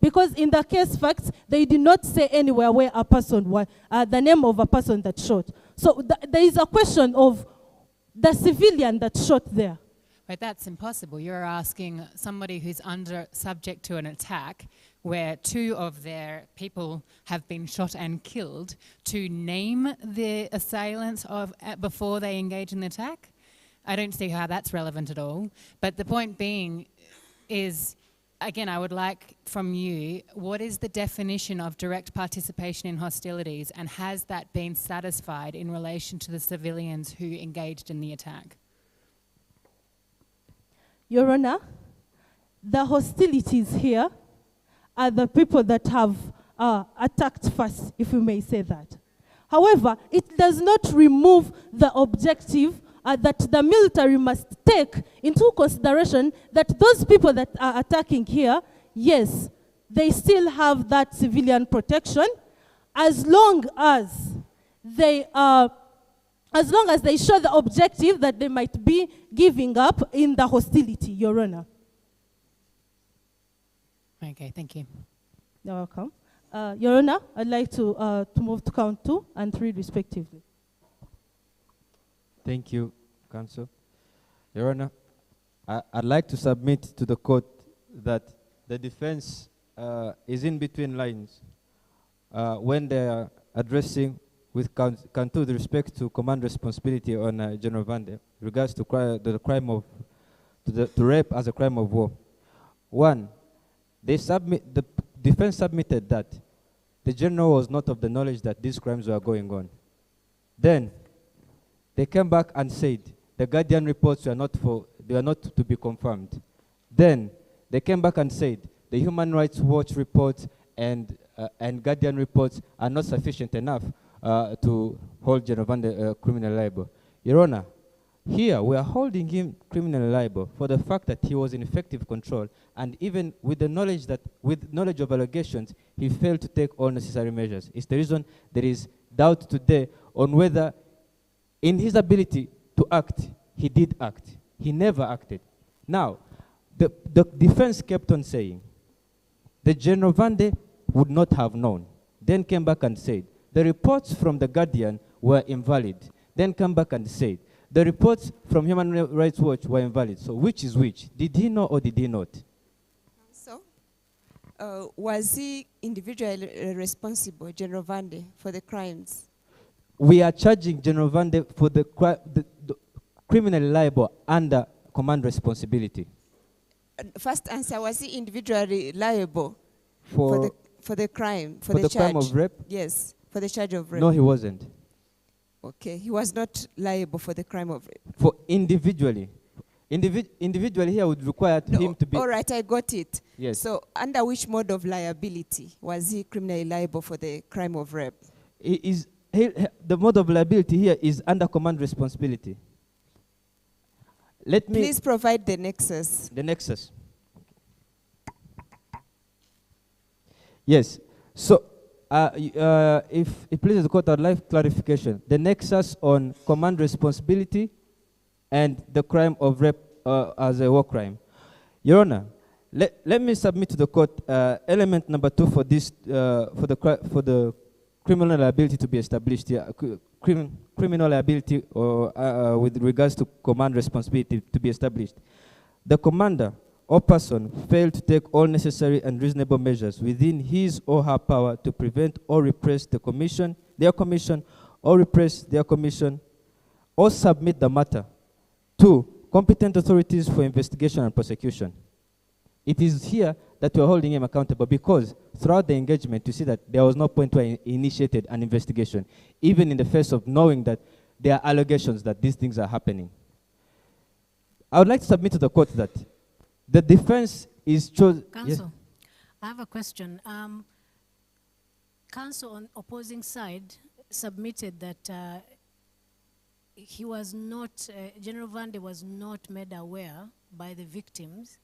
Because in the case facts, they did not say anywhere where a person was, the name of a person that shot. So there is a question of the civilian that shot there. But that's impossible. You're asking somebody who's subject to an attack where two of their people have been shot and killed to name the assailants before they engage in the attack? I don't see how that's relevant at all. But the point being is, again, I would like from you, what is the definition of direct participation in hostilities, and has that been satisfied in relation to the civilians who engaged in the attack? Your Honor, the hostilities here are the people that have attacked first, if we may say that. However, it does not remove the objective that the military must take into consideration that those people that are attacking here, yes, they still have that civilian protection, as long as they show the objective that they might be giving up in the hostility, Your Honor. Okay, thank you. You're welcome. Your Honor, I'd like to move to count 2 and 3 respectively. Thank you, Counsel. Your Honor, I'd like to submit to the court that the defense is in between lines when they are addressing with count 2 with respect to command responsibility on General Vande, regards to the crime of to rape as a crime of war. One, the defense submitted that the general was not of the knowledge that these crimes were going on. Then they came back and said the Guardian reports were not to be confirmed. Then they came back and said the Human Rights Watch reports and Guardian reports are not sufficient enough to hold General Vande criminal liable. Your Honor, here we are holding him criminally liable for the fact that he was in effective control, and even with the knowledge of allegations, he failed to take all necessary measures. It's the reason there is doubt today on whether in his ability to act, he did act. He never acted. Now, the defense kept on saying the General Vande would not have known. Then came back and said the reports from the Guardian were invalid. Then come back and said the reports from Human Rights Watch were invalid. So which is which? Did he know or did he not? So, was he individually responsible, General Vande, for the crimes? We are charging General Vande for the criminally liable under command responsibility. First answer, was he individually liable For the crime, for the the charge? crime of rape? Yes, for the charge of rape. No, he wasn't. Okay, he was not liable for the crime of rape. For individually. Individually here would require him to be... All right, I got it. Yes. So under which mode of liability was he criminally liable for the crime of rape? The mode of liability here is under command responsibility. Please provide the nexus. The nexus. Yes. So, if it pleases the court, I'd like clarification. The nexus on command responsibility and the crime of rape as a war crime. Your Honor, let me submit to the court element number 2 for this for the criminal liability to be established here. Criminal liability or with regards to command responsibility to be established. The commander or person failed to take all necessary and reasonable measures within his or her power to prevent or repress their commission, or repress their commission, or submit the matter to competent authorities for investigation and prosecution. It is here that we are holding him accountable because throughout the engagement, you see that there was no point where he initiated an investigation, even in the face of knowing that there are allegations that these things are happening. I would like to submit to the court that the defense is chosen. Counsel, yes. I have a question. Counsel on opposing side submitted that he was not, General Vande was not made aware by the victims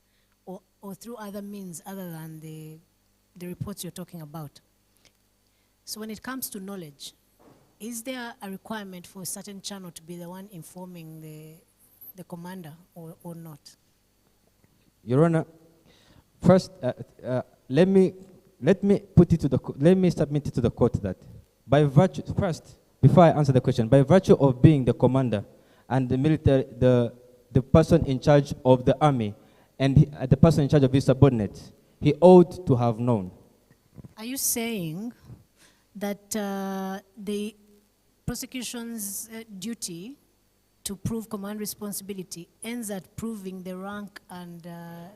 or through other means other than the reports you're talking about. So when it comes to knowledge, is there a requirement for a certain channel to be the one informing the commander or not? Your Honor, first, let me submit it to the court that by virtue, first, before I answer the question, by virtue of being the commander and the military, the person in charge of the army and the person in charge of his subordinates, he ought to have known. Are you saying that the prosecution's duty to prove command responsibility ends at proving the rank and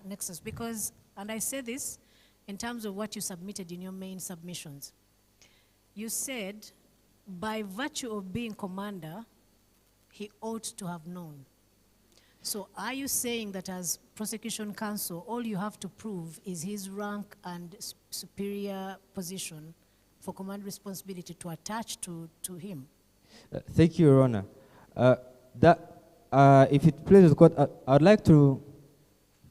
nexus? Because, and I say this in terms of what you submitted in your main submissions. You said, by virtue of being commander, he ought to have known. So are you saying that as prosecution counsel, all you have to prove is his rank and superior position for command responsibility to attach to him? Thank you, Your Honor. If it pleases the court, I'd like to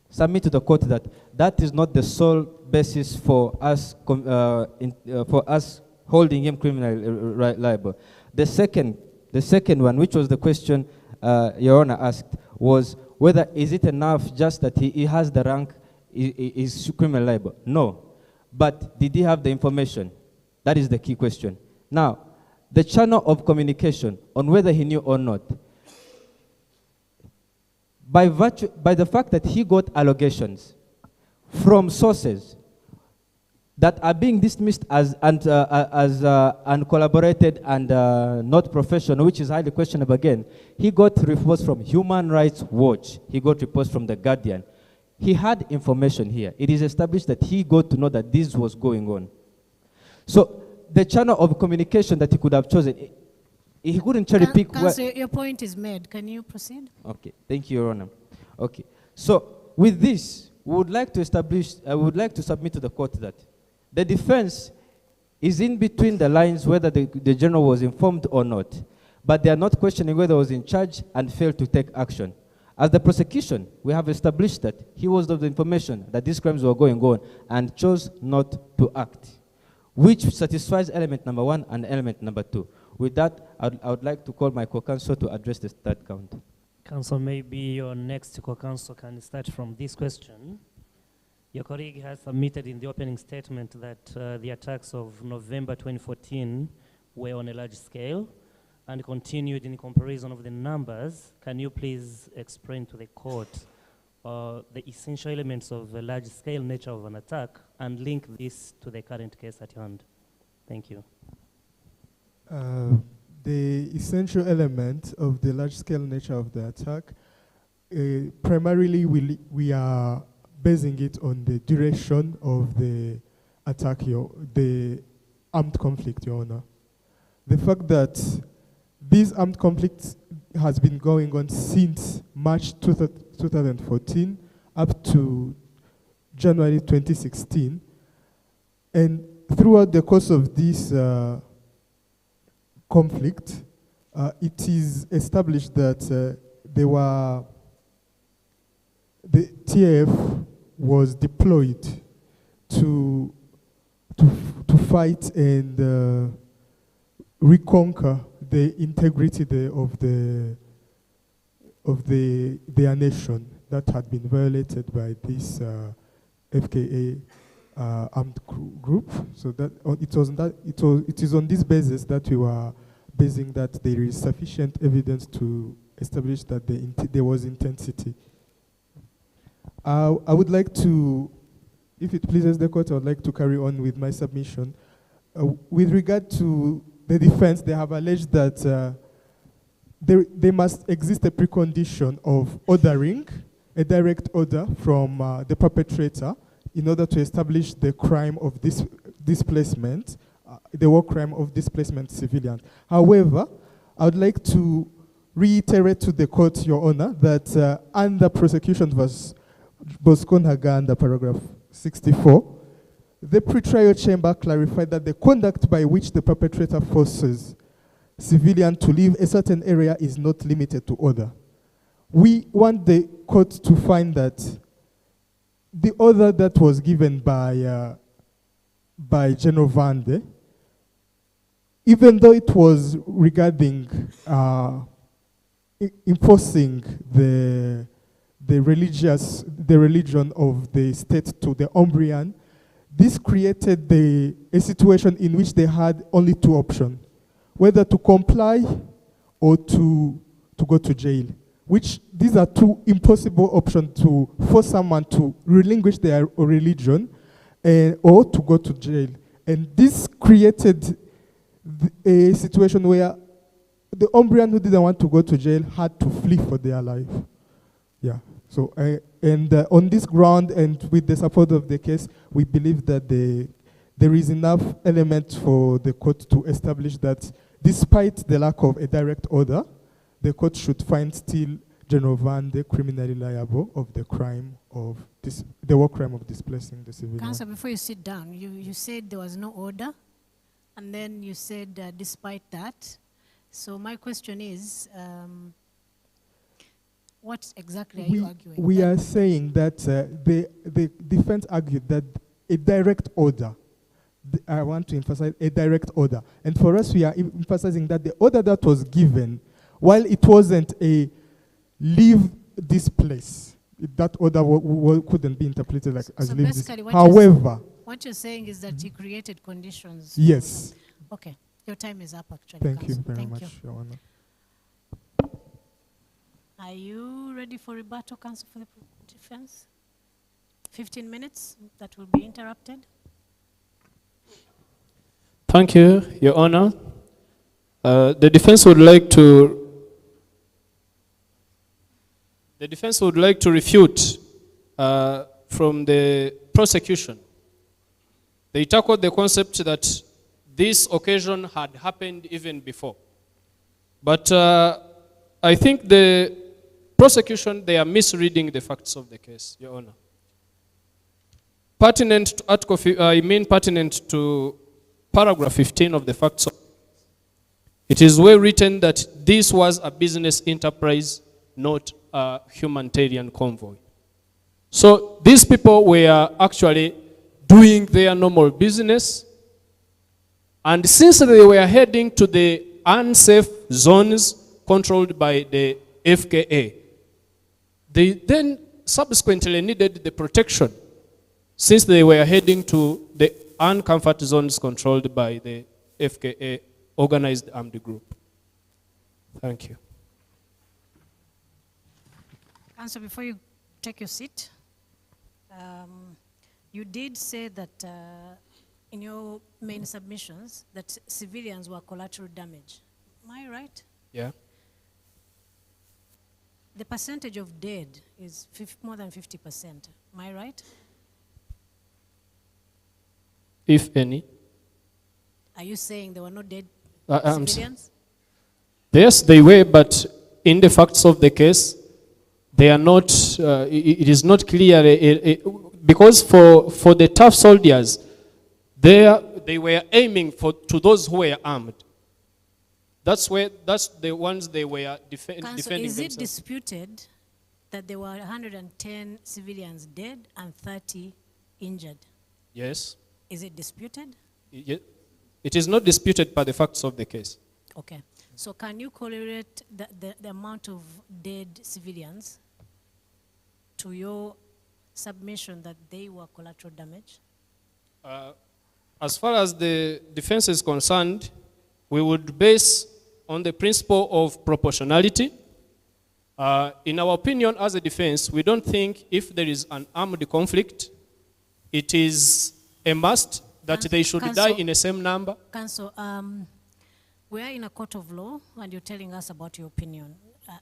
submit to the court that that is not the sole basis for us holding him criminally liable. The second one, which was the question Your Honor asked, was whether is it enough just that he has the rank, is criminal liable? No. But did he have the information? That is the key question. Now, the channel of communication on whether he knew or not, by the fact that he got allegations from sources that are being dismissed as uncollaborated and not professional, which is highly questionable again. He got reports from Human Rights Watch. He got reports from The Guardian. He had information here. It is established that he got to know that this was going on. So the channel of communication that he could have chosen, he couldn't cherry pick. Counsel, your point is made. Can you proceed? Okay, thank you, Your Honor. Okay, so with this, we would like to establish, I would like to submit to the court that the defense is in between the lines whether the general was informed or not, but they are not questioning whether he was in charge and failed to take action. As the prosecution, we have established that he was of the information that these crimes were going on and chose not to act, which satisfies element number 1 and element number 2. With that, I would like to call my co-counsel to address the third count. Counsel, maybe your next co-counsel can start from this question. Your colleague has submitted in the opening statement that the attacks of November 2014 were on a large scale and continued in comparison of the numbers. Can you please explain to the court the essential elements of the large-scale nature of an attack and link this to the current case at hand? Thank you. The essential element of the large-scale nature of the attack, primarily we are basing it on the duration of the attack, the armed conflict, Your Honor. The fact that this armed conflict has been going on since March 2014 up to January 2016, and throughout the course of this conflict, it is established that the TAF was deployed to fight and reconquer the integrity of their nation that had been violated by this FKA armed group. So that it is on this basis that we were basing that there is sufficient evidence to establish that there was intensity. I would like to, if it pleases the court, I would like to carry on with my submission. With regard to the defense, they have alleged that there must exist a precondition of ordering, a direct order from the perpetrator in order to establish the crime of displacement, the war crime of displacement civilians. However, I would like to reiterate to the court, Your Honor, that under prosecution was Bosco-Nhaga under paragraph 64, the pretrial chamber clarified that the conduct by which the perpetrator forces civilian to leave a certain area is not limited to order. We want the court to find that the order that was given by General Vande, even though it was regarding enforcing the religion of the state to the Umbrian, this created a situation in which they had only two options, whether to comply or to go to jail, which these are two impossible options to force someone to relinquish their religion or to go to jail. And this created a situation where the Umbrian who didn't want to go to jail had to flee for their life. Yeah. So, on this ground and with the support of the case, we believe that there is enough element for the court to establish that despite the lack of a direct order, the court should find still General Vande criminally liable of the crime of the war crime of displacing the civilian. Counsel, before you sit down, you said there was no order, and then you said despite that. So my question is, what exactly are you arguing? We are saying that the defense argued that a direct order I want to emphasize a direct order. And for us, we are emphasizing that the order that was given, while it wasn't a leave this place, that order couldn't be interpreted like as leave this. However, what you're saying is that he created conditions. Yes. Okay. Your time is up, actually. Thank Council. you very much, Your Honor. Are you ready for rebuttal, Counsel for the Defense? 15 minutes, that will be interrupted. Thank you, Your Honor. The defense would like to refute from the prosecution. They tackled the concept that this occasion had happened even before. But I think the prosecution, they are misreading the facts of the case, Your Honor. Pertinent to Article, pertinent to paragraph 15 of the facts. It is well written that this was a business enterprise, not a humanitarian convoy. So these people were actually doing their normal business, and since they were heading to the unsafe zones controlled by the FKA, they then subsequently needed the protection since they were heading to the uncomfort zones controlled by the FKA organized armed group. Thank you. Counsel, before you take your seat, you did say that in your main submissions that civilians were collateral damage. Am I right? Yeah. The percentage of dead is more than 50%. Am I right? If any. Are you saying there were no dead civilians? Yes, they were, but in the facts of the case, they are not, it is not clear, because for the tough soldiers, they were aiming to those who were armed. That's the ones they were defending themselves. Is it disputed that there were 110 civilians dead and 30 injured? Yes. Is it disputed? It is not disputed by the facts of the case. Okay. So can you correlate the amount of dead civilians to your submission that they were collateral damage? As far as the defense is concerned, we would base on the principle of proportionality. In our opinion as a defense, we don't think if there is an armed conflict, it is a must that they should die in the same number. Counsel, we are in a court of law and you're telling us about your opinion.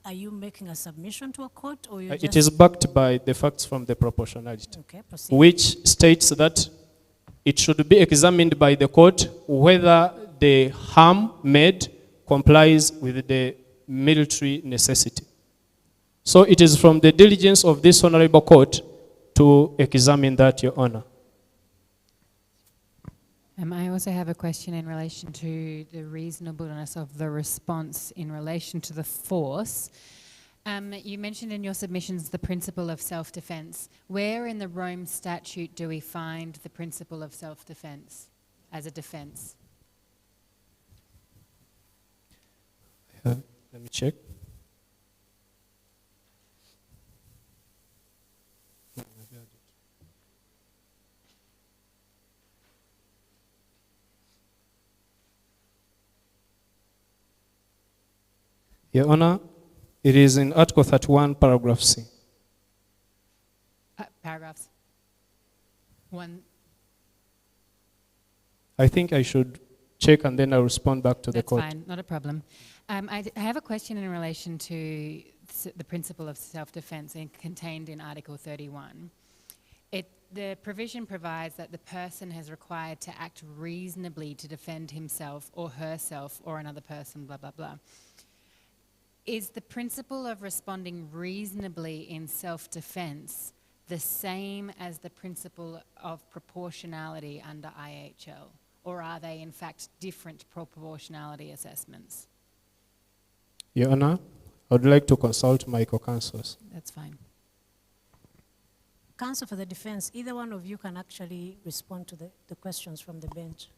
Are you making a submission to a court, or it is backed by the facts from the proportionality, okay, proceed. Which states that it should be examined by the court whether the harm made complies with the military necessity. So it is from the diligence of this honorable court to examine that, Your Honor. I also have a question in relation to the reasonableness of the response in relation to the force. You mentioned in your submissions the principle of self-defense. Where in the Rome Statute do we find the principle of self-defense as a defense? Let me check. Your Honor, it is in Article 31, paragraph C. Paragraphs. 1. I think I should check and then I'll respond back to the court. That's fine, not a problem. I have a question in relation to the principle of self-defense contained in Article 31. The provision provides that the person is required to act reasonably to defend himself or herself or another person, blah, blah, blah. Is the principle of responding reasonably in self-defense the same as the principle of proportionality under IHL? Or are they in fact different proportionality assessments? Your Honor, I would like to consult my co-counsels. That's fine. Counsel for the defense, either one of you can actually respond to the questions from the bench.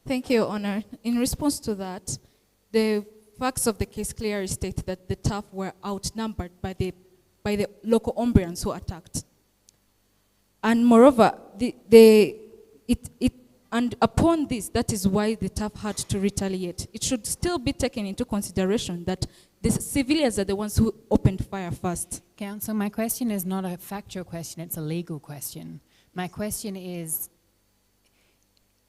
Thank you, Your Honor. In response to that, the facts of the case clearly state that the TAF were outnumbered by the local Umbrians who attacked. And moreover, and upon this, that is why the TAF had to retaliate. It should still be taken into consideration that the civilians are the ones who opened fire first. Counsel, my question is not a factual question, it's a legal question. My question is,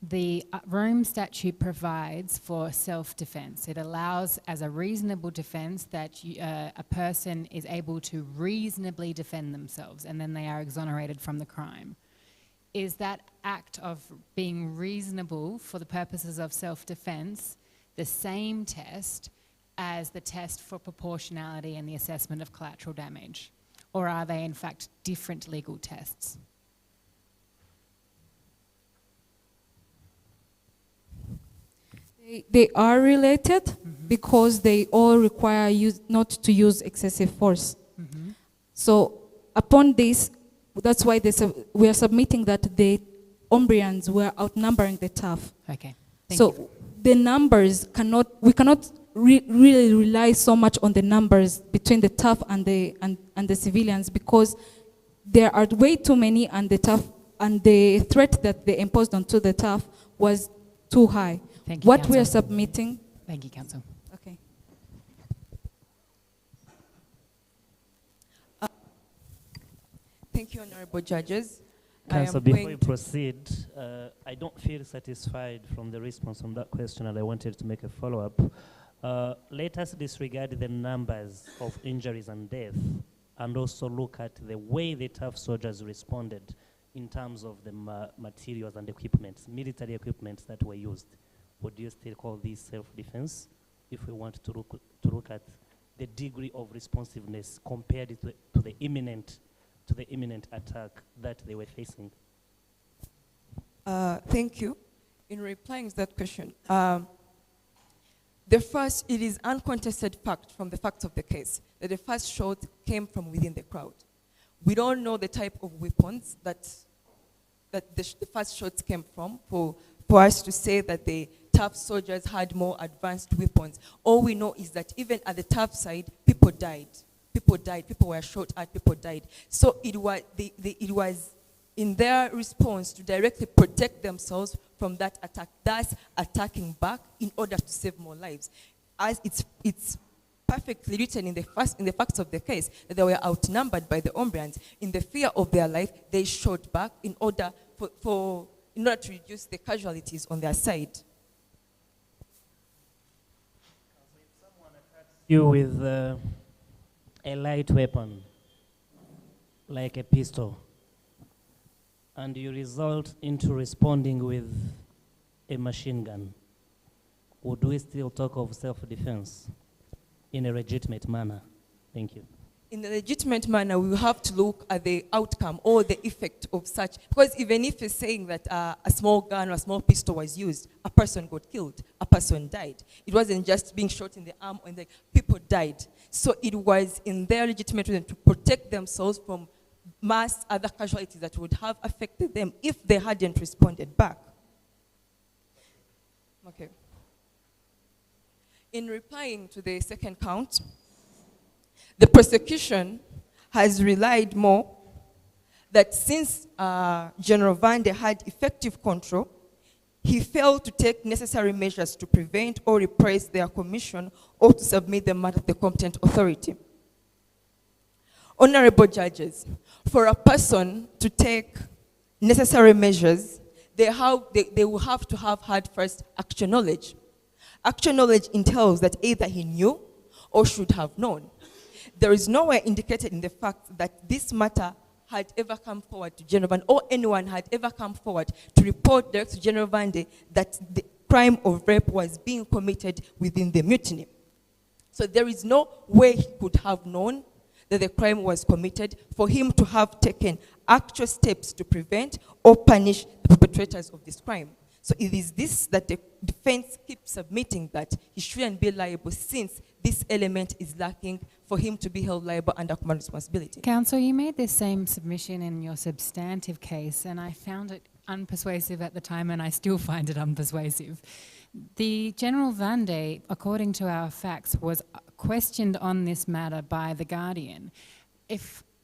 the Rome Statute provides for self-defense. It allows, as a reasonable defense, that a person is able to reasonably defend themselves and then they are exonerated from the crime. Is that act of being reasonable for the purposes of self-defense the same test as the test for proportionality and the assessment of collateral damage? Or are they in fact different legal tests? They are related because they all require not to use excessive force. So upon this, that's why we are submitting that the Umbrians were outnumbering the TAF. Okay. So the numbers we cannot really rely so much on the numbers between the TAF and the civilians, because there are way too many, and the TAF and the threat that they imposed onto the TAF was too high. Thank you, What Counsel. we are submitting. Thank you, Counsel. Okay. Thank you, honorable judges. Counsel, before you proceed, I don't feel satisfied from the response on that question, and I wanted to make a follow-up. Let us disregard the numbers of injuries and death, and also look at the way the TAF soldiers responded in terms of the materials and equipment, military equipment that were used. Would you still call this self-defense if we want to look at the degree of responsiveness compared to the imminent attack that they were facing? Thank you. In replying to that question, it is uncontested fact from the facts of the case that the first shot came from within the crowd. We don't know the type of weapons that the first shots came from for us to say that the TAF soldiers had more advanced weapons. All we know is that even at the TAF side, people died. People died, people were shot at, people died. So it was in their response to directly protect themselves from that attack, thus attacking back in order to save more lives. As it's perfectly written in the facts of the case that they were outnumbered by the Umbrians. In the fear of their life, they shot back in order to reduce the casualties on their side. You with a light weapon, like a pistol, and you result into responding with a machine gun, would we still talk of self-defense in a legitimate manner? Thank you. In a legitimate manner, we will have to look at the outcome or the effect of such. Because even if it's saying that a small gun or a small pistol was used, a person got killed, a person died. It wasn't just being shot in the arm, and the people died. So it was in their legitimate reason to protect themselves from mass other casualties that would have affected them if they hadn't responded back. Okay. In replying to the second count, the prosecution has relied more that since General Vande had effective control, he failed to take necessary measures to prevent or repress their commission or to submit the matter to the competent authority. Honorable judges, for a person to take necessary measures, they will have to have had first actual knowledge. Actual knowledge entails that either he knew or should have known. There is nowhere indicated in the fact that this matter had ever come forward to General Vande, or anyone had ever come forward to report direct to General Vande that the crime of rape was being committed within the mutiny. So there is no way he could have known that the crime was committed for him to have taken actual steps to prevent or punish the perpetrators of this crime. So it is this that the defense keeps submitting, that he shouldn't be liable since this element is lacking for him to be held liable under command responsibility. Counsel, you made this same submission in your substantive case, and I found it unpersuasive at the time, and I still find it unpersuasive. The General Vande, according to our facts, was questioned on this matter by The Guardian.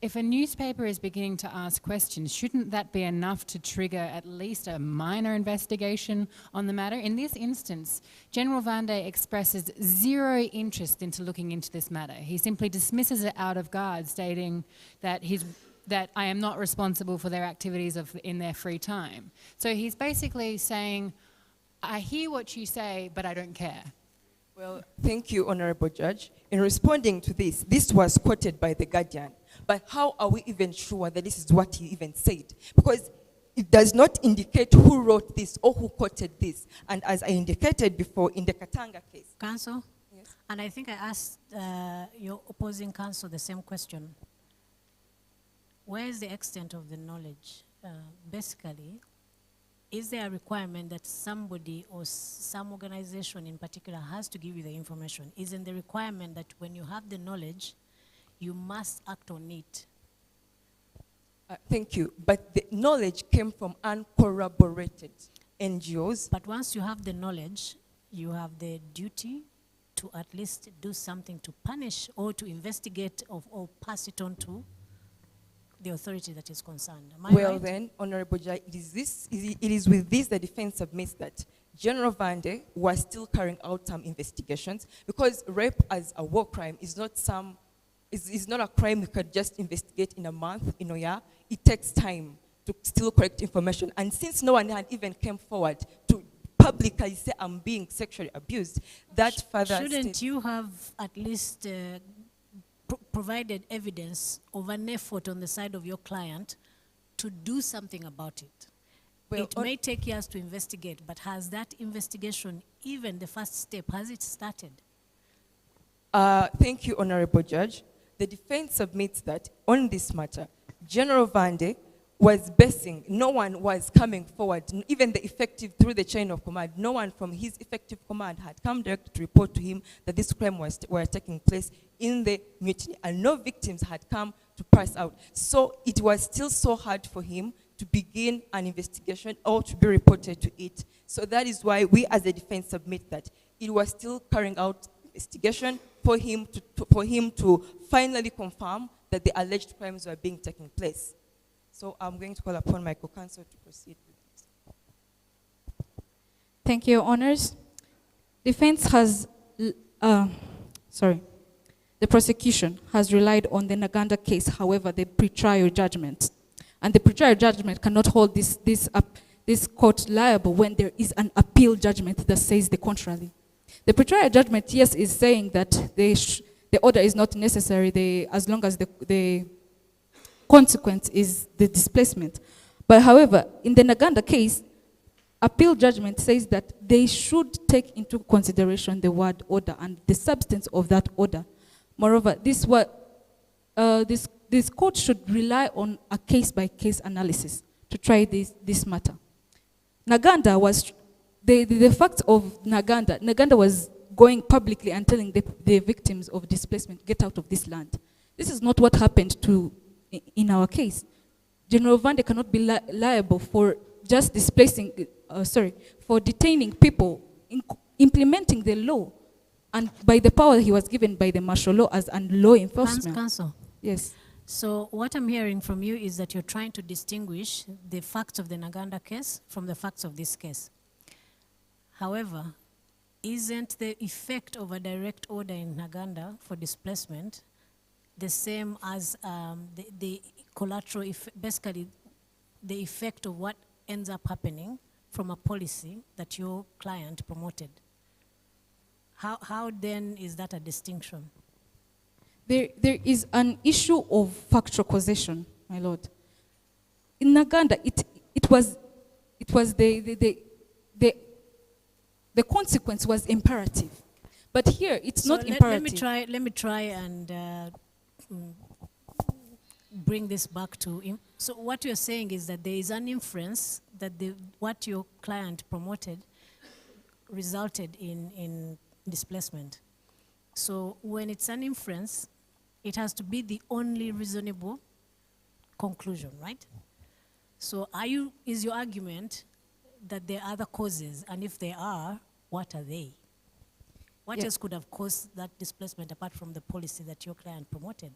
If a newspaper is beginning to ask questions, shouldn't that be enough to trigger at least a minor investigation on the matter? In this instance, General Vande expresses zero interest into looking into this matter. He simply dismisses it out of guard, stating that that I am not responsible for their activities in their free time. So he's basically saying, I hear what you say, but I don't care. Well, thank you, Honorable Judge. In responding to this was quoted by The Guardian. But how are we even sure that this is what he even said? Because it does not indicate who wrote this or who quoted this. And as I indicated before in the Katanga case. Counsel? Yes. And I think I asked your opposing counsel the same question. Where is the extent of the knowledge? Basically, is there a requirement that somebody or some organization in particular has to give you the information? Isn't the requirement that when you have the knowledge, you must act on it? Thank you. But the knowledge came from uncorroborated NGOs. But once you have the knowledge, you have the duty to at least do something to punish or to investigate or pass it on to the authority that is concerned. Am I well right? then, Honorable Judge, it is with this the defense submits that General Vande was still carrying out some investigations, because rape as a war crime is not a crime you could just investigate in a month, in a year. It takes time to still collect information. And since no one had even came forward to publicly say I'm being sexually abused, that further shouldn't you have at least provided evidence of an effort on the side of your client to do something about it? Well, it may take years to investigate, but has that investigation, even the first step, has it started? Thank you, Honorable Judge. The defense submits that on this matter, General Vande was basing, no one was coming forward, even the effective through the chain of command, no one from his effective command had come direct to report to him that this crime were taking place in the mutiny, and no victims had come to pass out. So it was still so hard for him to begin an investigation or to be reported to it. So that is why we as a defense submit that it was still carrying out investigation for him to finally confirm that the alleged crimes were being taken place. So I'm going to call upon my co-counsel to proceed with this. Thank you, Your Honors. Defense has, the prosecution has relied on the Naganda case, however, the pretrial judgment. And the pretrial judgment cannot hold this court liable when there is an appeal judgment that says the contrary. The pretrial judgment, yes, is saying that the order is not necessary as long as the consequence is the displacement. But however, in the Naganda case, appeal judgment says that they should take into consideration the word order and the substance of that order. Moreover, this court should rely on a case-by-case analysis to try this matter. Naganda was, the fact of Naganda was going publicly and telling the victims of displacement, get out of this land. This is not what happened in our case. General Vande cannot be liable for just for detaining people, implementing the law, and by the power he was given by the martial law as law enforcement. Counsel. Yes. So what I'm hearing from you is that you're trying to distinguish the facts of the Naganda case from the facts of this case. However, isn't the effect of a direct order in Naganda for displacement the same as the collateral effect, basically the effect of what ends up happening from a policy that your client promoted? How then is that a distinction? There is an issue of factual causation, my lord. In Naganda, it was the consequence was imperative, but here it's not imperative. Let me try and bring this back to him. So what you're saying is that there is an inference that what your client promoted resulted in displacement. So when it's an inference, it has to be the only reasonable conclusion, right? So is your argument that there are other causes, and if there are, what are they? What else could have caused that displacement apart from the policy that your client promoted?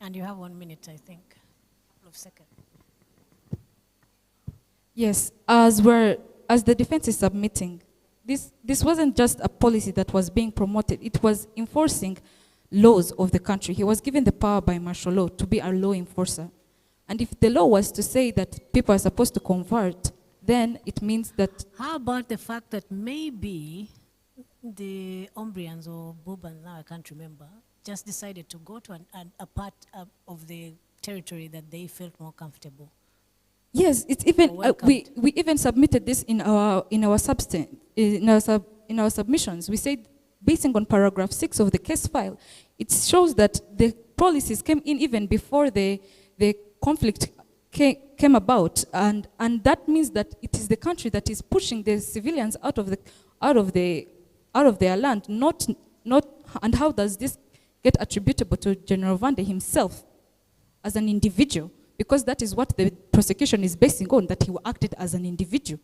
And you have 1 minute, I think, a couple of seconds. Yes, as the defense is submitting, this wasn't just a policy that was being promoted, it was enforcing laws of the country. He was given the power by martial law to be a law enforcer. And if the law was to say that people are supposed to convert, then it means that... How about the fact that maybe the Umbrians or Bubans, now I can't remember, just decided to go to a part of the territory that they felt more comfortable? Yes, it's even we even submitted this in our submissions. We said, basing on paragraph 6 of the case file, it shows that the policies came in even before the conflict came about, and that means that it is the country that is pushing the civilians out of their land. Not. And how does this get attributable to General Vande himself as an individual? Because that is what the prosecution is basing on, that he acted as an individual.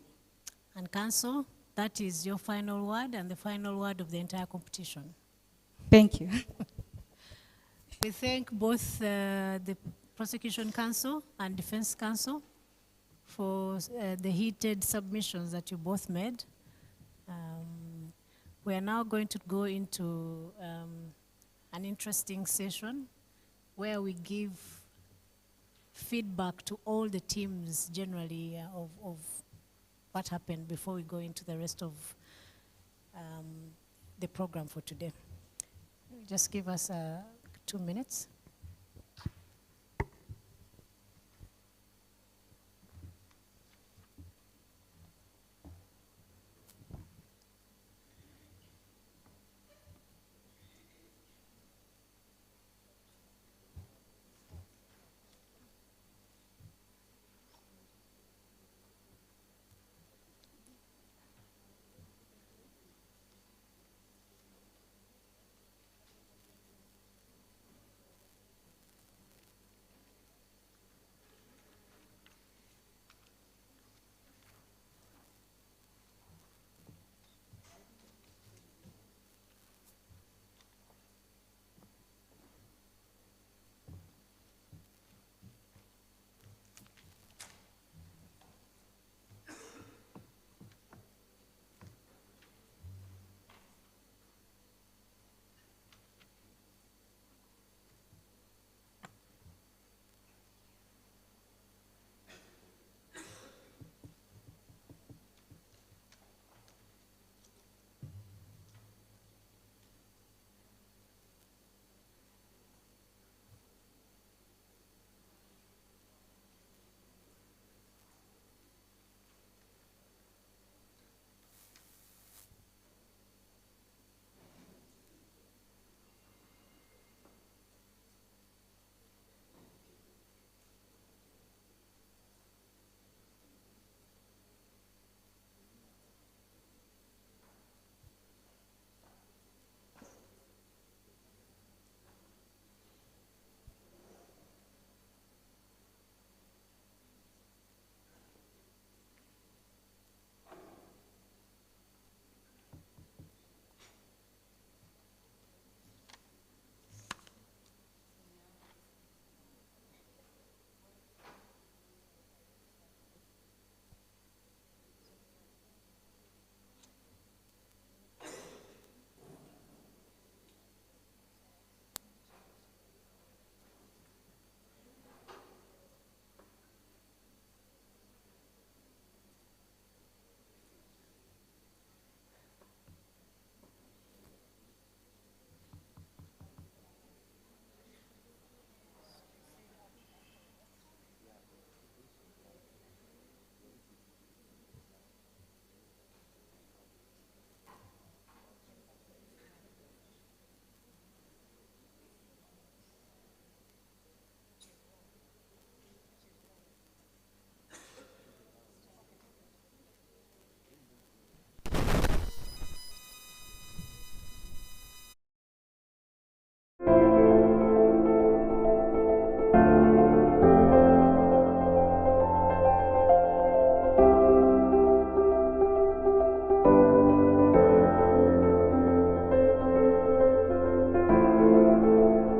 And counsel, that is your final word and the final word of the entire competition. Thank you. We thank both the prosecution counsel and defense counsel for the heated submissions that you both made. We are now going to go into an interesting session where we give feedback to all the teams generally of what happened before we go into the rest of the program for today. Just give us 2 minutes.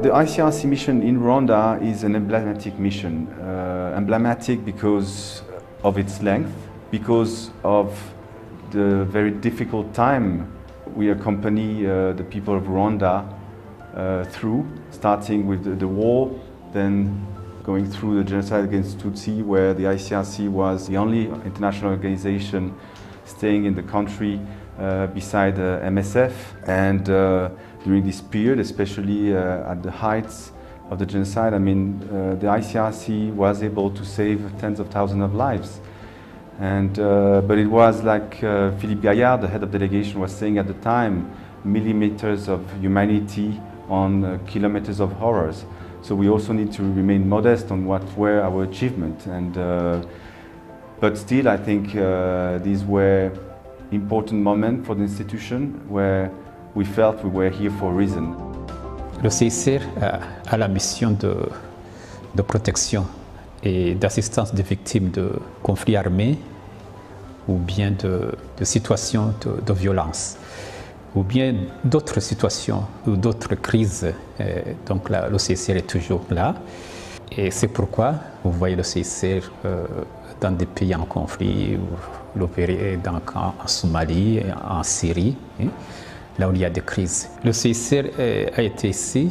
The ICRC mission in Rwanda is an emblematic mission. Emblematic because of its length, because of the very difficult time we accompany the people of Rwanda through, starting with the war, then going through the genocide against Tutsi, where the ICRC was the only international organization staying in the country beside MSF. And during this period, especially at the heights of the genocide, I mean, the ICRC was able to save tens of thousands of lives. And, but it was like Philippe Gaillard, the head of delegation, was saying at the time, millimeters of humanity on kilometers of horrors. So we also need to remain modest on what were our achievements. And, but still, I think these were important moments for the institution where we felt we were here for a reason. Le CICR a la mission de protection et d'assistance des victimes de conflits armés ou bien de situations de violence ou bien d'autres situations ou d'autres crises. Donc là, le CICR est toujours là et c'est pourquoi vous voyez le CICR dans des pays en conflit, l'opérer en Somalie, en Syrie, là où il y a des crises. Le CICR a été ici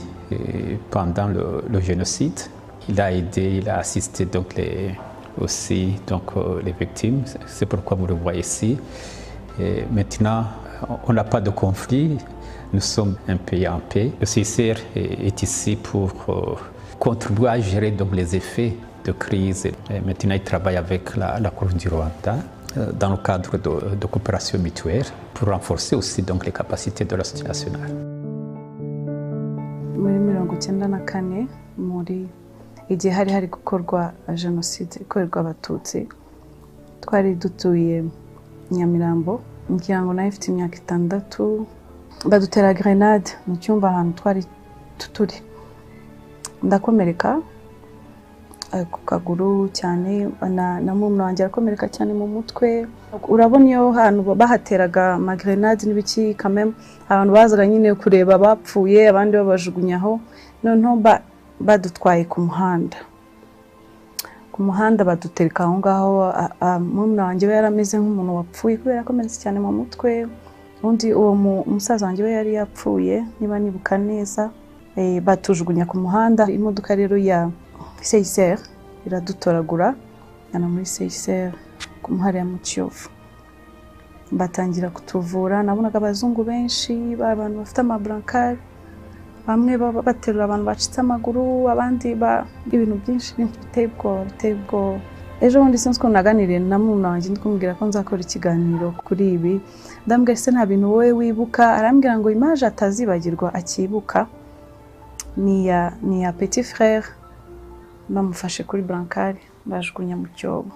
pendant le génocide. Il a aidé, il a assisté donc aussi les victimes. C'est pourquoi vous le voyez ici. Et maintenant, on n'a pas de conflit. Nous sommes un pays en paix. Le CICR est ici pour contribuer à gérer donc les effets de crise. Et maintenant, il travaille avec la Cour du Rwanda dans le cadre de coopération mutuelle pour renforcer aussi donc les capacités de la société nationale. Muri 1994 muri igihe hari gukorwa jenoside ikorerwa abatutsi twari dutuye Nyamirambo ngira ngo nayo ifite imyaka 6 badutera grenade mu cyumba ahantu twari turi ndakomereka ku kaguru cyane na mumwe wanjye arakomereka cyane mu mutwe. Urabona iyo hantu bahateraga amagrenade n'ibiki kameme abantu bazaga nyine kureba bapfuye abandi babajugunyaho noneho badutwaye ku muhanda badutereka aho ngaho. Mumwe wanjye we yarameze nk'umuntu wapfuye kubera akomeretse cyane mu mutwe. Undi uwo musaza wanjye we yari yapfuye niba nibuka neza. Batujugunya ku muhanda. Imodoka rero ya CICR iradutoragura ana muri CICR ku muhari mu Kiyovu batangira kutuvura. Nabonaga abazungu benshi abantu bafite amablankari bamwe baterura abantu bacitse amaguru abandi ibintu byinshi biteye ubwoba. Ejo bundi sinzi ko naganiriye na mumwe wanjye ndikumubwira ko nzakora ikiganiro kuri ibi ndambwira se nta bintu wowe wibuka. Arambwira ngo image atazibagirwa akibuka ni ya petit frère bamufashe kuri brancard bajugunya mu cyobo.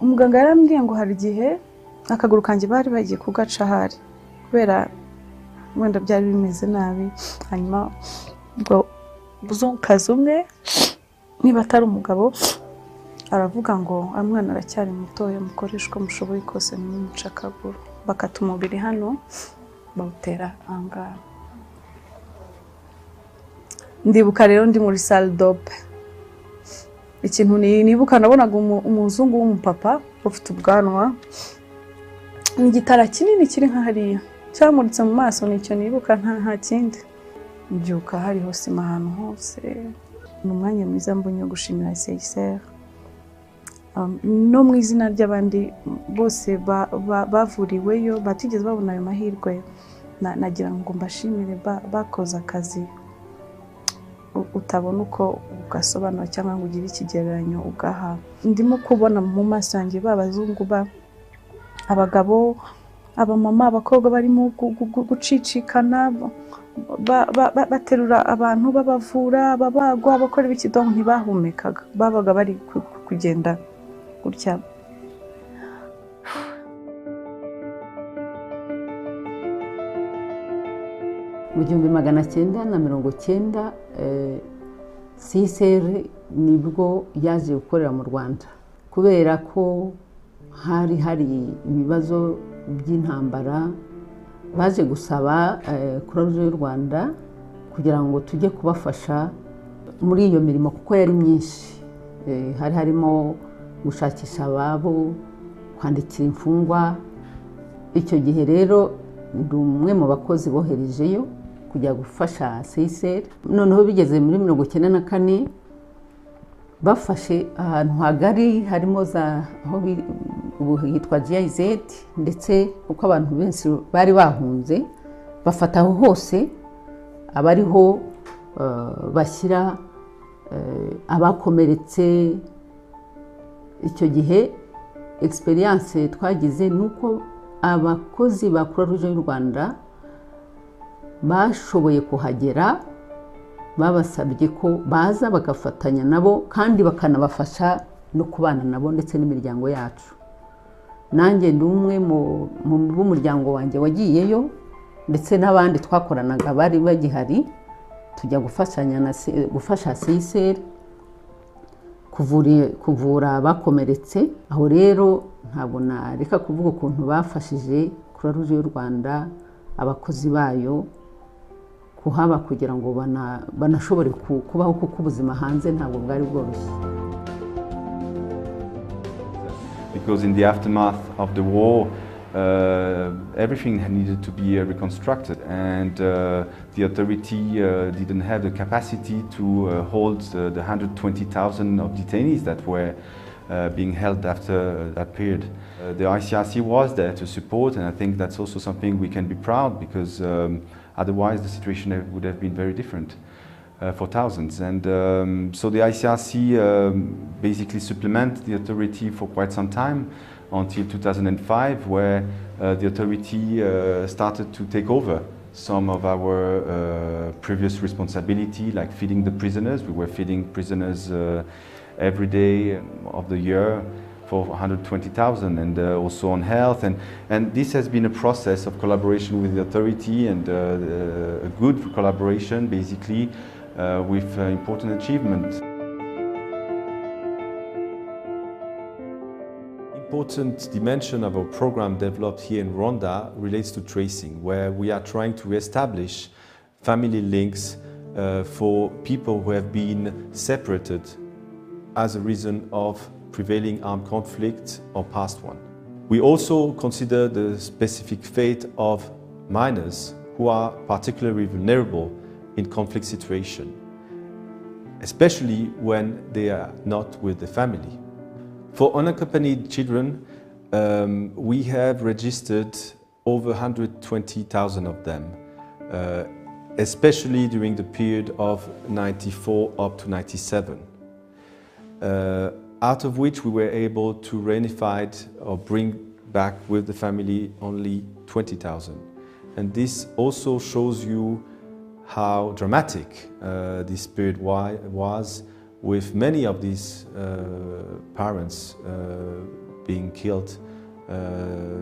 Umuganga yarambwiye ngo hari igihe akaguru kanjye bari bagiye kugaca hari kubera wenda byari bimeze nabi. Hanyuma ubwo buzunkazi umwe niba atari umugabo aravuga ngo amwana aracyari mutoya mukoresha uko mushoboye kose n'umuca akaguru bakata umubiri hano bawutera ahangaha. Ndibuka rero ndi muri salle d'op ikintu nibuka nabonaga umuzungu w'umupapa ufite ubwanwa n'igitara kinini kiri nka hariya cyamuritse mu maso. Nicyo nibuka nta kindi. Mbyuka hariho sima ahantu hose. Ni umwanya mwiza mbonye wo gushimira CICR no mu izina ry'abandi bose bavuriweyo batigeze babona ayo mahirwe. Nagira ngo mbashimire bakoze akazi utabona uko ugasobanura cyangwa ngo ugire ikigereranyo ugaha. Ndimo kubona mu maso yanjye babazungu abagabo abamama abakobwa barimo gucicikana baterura abantu babavura babagwa abakora ibikidongo ntibahumekaga babaga bari kugenda gutya. Mu 1990 CICR nibwo yaje gukorera mu Rwanda kubera ko hari ibibazo by'intambara baje gusaba Croix y'u Rwanda kugira ngo tujye kubafasha muri iyo mirimo kuko yari myinshi. Hari harimo gushakisha ababo, kwandikira imfungwa. Icyo gihe rero ndi umwe mu bakozi boherejeyo kujya gufasha CICR. Noneho bigeze muri 1994 bafashe ahantu hagari harimo aho hitwa GIZ, ndetse uko abantu benshi bari bahunze bafata aho hose abariho bashyira abakomeretse. Icyo gihe experience twagize nuko abakozi ba Croix y'u Rwanda bashoboye kuhagera, babasabye ko baza bagafatanya nabo kandi bakanabafasha no kubana nabo ndetse n'imiryango yacu. Nanjye ndi umwe mu b'umuryango wanjye wagiyeyo, ndetse n'abandi twakoranaga bari bagihari, tujya gufasha CICR kuvura abakomeretse. Aho rero ntabwo nareka kuvuga ukuntu bafashije Croix y'u Rwanda abakozi bayo kuhaba kugira ngo banashobore kubaho, kuko ubuzima hanze ntabwo bwari bworoshye. Because in the aftermath of the war, everything needed to be reconstructed, and the authority didn't have the capacity to hold the 120,000 of detainees that were being held after that period. The ICRC was there to support, and I think that's also something we can be proud, because otherwise the situation would have been very different for thousands. And so the ICRC basically supplemented the authority for quite some time, until 2005, where the authority started to take over some of our previous responsibility, like feeding the prisoners. We were feeding prisoners every day of the year for 120,000, and also on health. And this has been a process of collaboration with the authority, and a good collaboration, basically, with important achievement. Important dimension of our program developed here in Rwanda relates to tracing, where we are trying to establish family links for people who have been separated as a reason of prevailing armed conflict or past one. We also consider the specific fate of minors who are particularly vulnerable in conflict situation, especially when they are not with the family. For unaccompanied children, we have registered over 120,000 of them, especially during the period of 94 up to 97. Out of which we were able to reunify or bring back with the family only 20,000. And this also shows you how dramatic this period was, with many of these parents being killed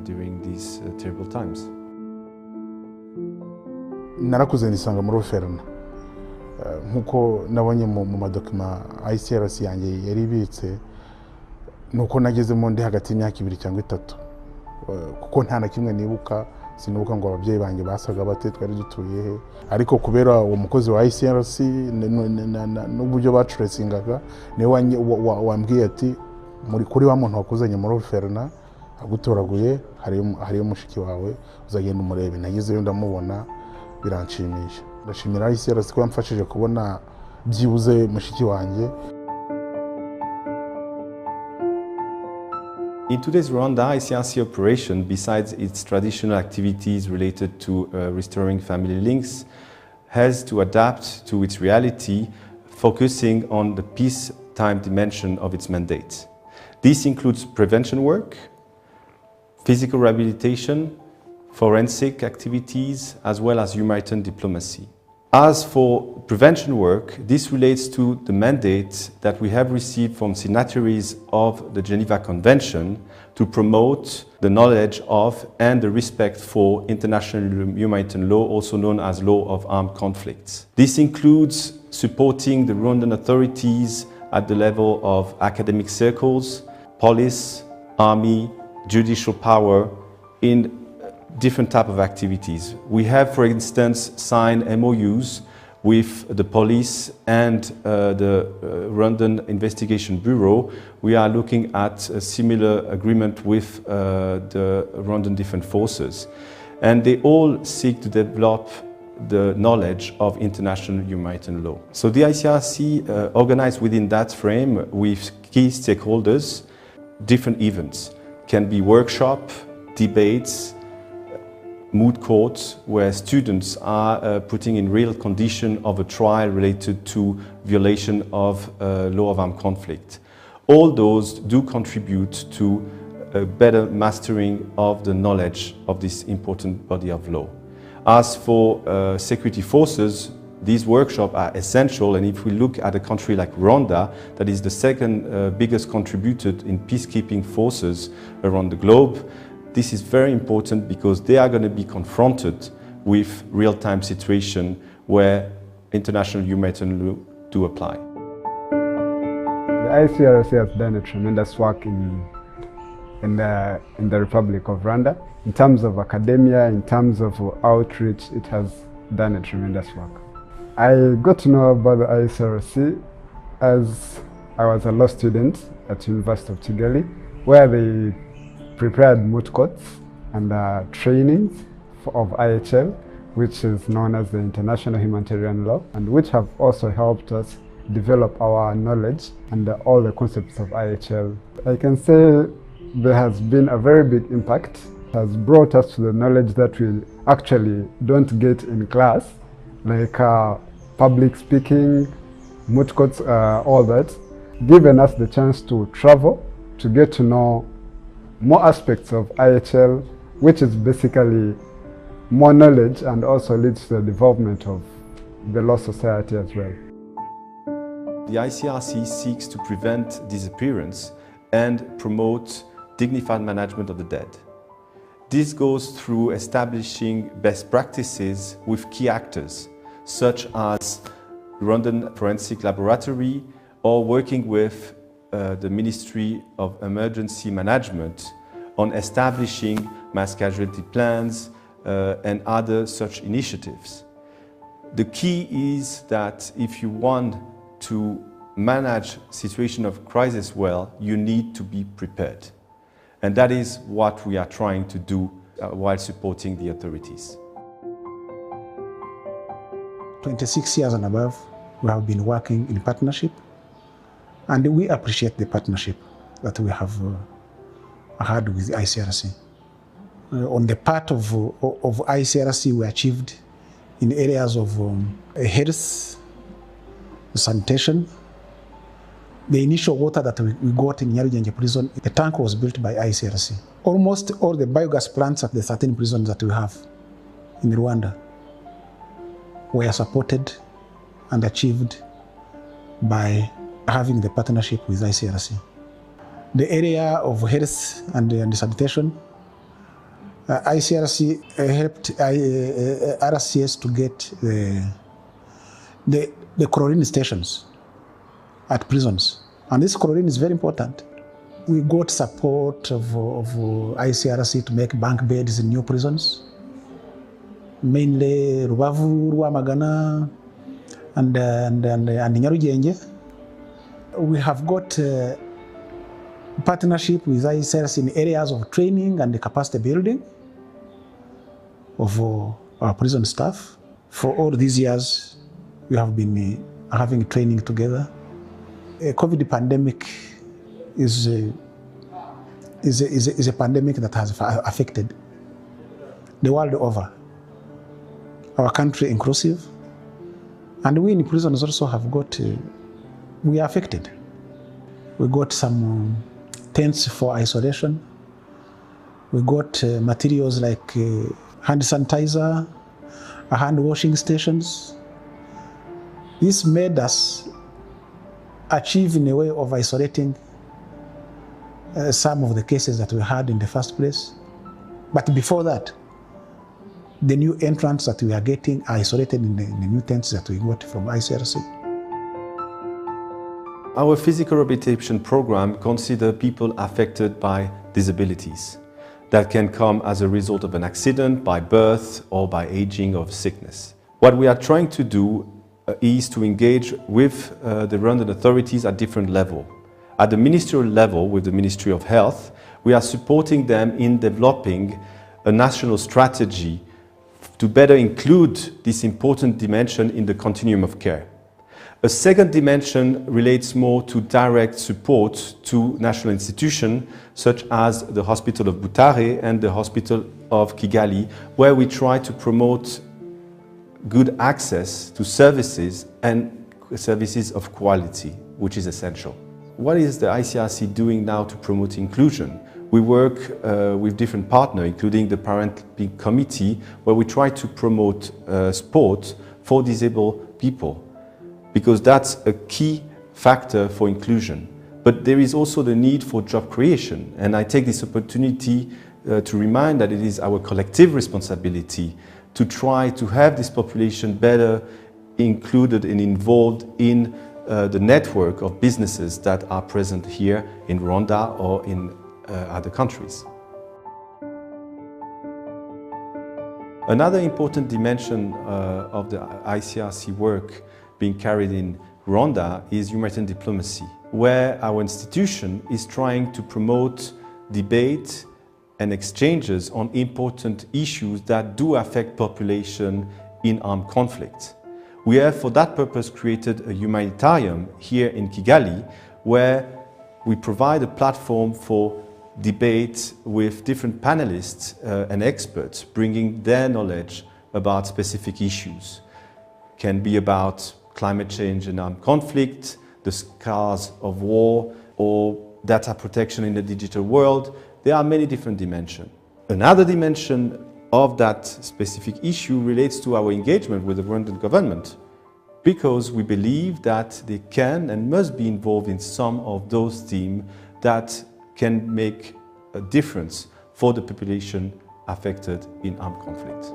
during these terrible times. Narakuze nisanga muri Ferna nkuko nabonye mu madokima ICRC yanjye yari ibitse, nuko nagezemo ndi hagati y'imyaka 2 cyangwa 3, kuko nta na kimwe nibuka. Sinubuka ngo ababyeyi banjye basaga bate, twari dutuye he. Ariko kubera uwo mukozi wa ICRC n'uburyo batracingaga, niwe wambwiye ati muri kuri wa muntu wakuzanye muri Ferna agutoraguye, hari mushiki wawe, uzagenda umurebe. Nagizeyo ndamubona, biranshimisha. Ndashimira ICRC ko yamfashije kubona byibuze mushiki wanjye. In today's Rwanda, ICRC operation, besides its traditional activities related to restoring family links, has to adapt to its reality, focusing on the peacetime dimension of its mandate. This includes prevention work, physical rehabilitation, forensic activities, as well as humanitarian diplomacy. As for prevention work, this relates to the mandate that we have received from signatories of the Geneva Convention to promote the knowledge of and the respect for international humanitarian law, also known as law of armed conflicts. This includes supporting the Rwandan authorities at the level of academic circles, police, army, judicial power in different type of activities. We have, for instance, signed MOUs with the police and the Rwandan Investigation Bureau. We are looking at a similar agreement with the Rwandan Defense Forces. And they all seek to develop the knowledge of international humanitarian law. So the ICRC organized within that frame with key stakeholders different events. Can be workshop, debates, moot courts, where students are putting in real condition of a trial related to violation of law of armed conflict. All those do contribute to a better mastering of the knowledge of this important body of law. As for security forces, these workshops are essential, and if we look at a country like Rwanda, that is the second biggest contributor in peacekeeping forces around the globe, this is very important because they are going to be confronted with real-time situation where international humanitarian law do apply. The ICRC has done a tremendous work in the Republic of Rwanda. In terms of academia, in terms of outreach, it has done a tremendous work. I got to know about the ICRC as I was a law student at University of Kigali, where they prepared moot courts and trainings of IHL, which is known as the International Humanitarian Law, and which have also helped us develop our knowledge and all the concepts of IHL. I can say there has been a very big impact. It has brought us to the knowledge that we actually don't get in class, like public speaking, moot courts, all that, given us the chance to travel, to get to know more aspects of IHL, which is basically more knowledge and also leads to the development of the law society as well. The ICRC seeks to prevent disappearance and promote dignified management of the dead. This goes through establishing best practices with key actors, such as Rwandan Forensic Laboratory, or working with the Ministry of Emergency Management on establishing mass casualty plans and other such initiatives. The key is that if you want to manage situation of crisis well, you need to be prepared. And that is what we are trying to do while supporting the authorities. 26 years and above, we have been working in partnership, and we appreciate the partnership that we have had with ICRC. On the part of ICRC, we achieved in areas of health, sanitation. The initial water that we got in Nyarugenge prison, the tank was built by ICRC. Almost all the biogas plants at the 13 prisons that we have in Rwanda were supported and achieved by having the partnership with ICRC. The area of health and sanitation, ICRC helped RCS to get the chlorine stations at prisons. And this chlorine is very important. We got support of ICRC to make bunk beds in new prisons, mainly Rubavu, Rwamagana, and Nyarugenge. We have got partnership with ICRC in areas of training and the capacity building of our prison staff. For all these years, we have been having training together. A COVID pandemic is a pandemic that has affected the world over, our country inclusive, and we in prisons also have got, we are affected. We got some tents for isolation. We got materials like hand sanitizer, hand washing stations. This made us achieve in a way of isolating some of the cases that we had in the first place. But before that, the new entrants that we are getting are isolated in the new tents that we got from ICRC. Our physical rehabilitation program considers people affected by disabilities that can come as a result of an accident, by birth, or by aging or sickness. What we are trying to do is to engage with the Rwandan authorities at different levels. At the ministerial level, with the Ministry of Health, we are supporting them in developing a national strategy to better include this important dimension in the continuum of care. A second dimension relates more to direct support to national institutions such as the Hospital of Butare and the Hospital of Kigali, where we try to promote good access to services and services of quality, which is essential. What is the ICRC doing now to promote inclusion? We work with different partners, including the Paralympic Committee, where we try to promote sport for disabled people, because that's a key factor for inclusion. But there is also the need for job creation, and I take this opportunity to remind that it is our collective responsibility to try to have this population better included and involved in the network of businesses that are present here in Rwanda or in other countries. Another important dimension of the ICRC work being carried in Rwanda is humanitarian diplomacy, where our institution is trying to promote debate and exchanges on important issues that do affect population in armed conflict. We have for that purpose created a humanitarian here in Kigali, where we provide a platform for debate with different panelists and experts, bringing their knowledge about specific issues. Can be about climate change and armed conflict, the scars of war, or data protection in the digital world. There are many different dimensions. Another dimension of that specific issue relates to our engagement with the Rwandan government, because we believe that they can and must be involved in some of those themes that can make a difference for the population affected in armed conflict.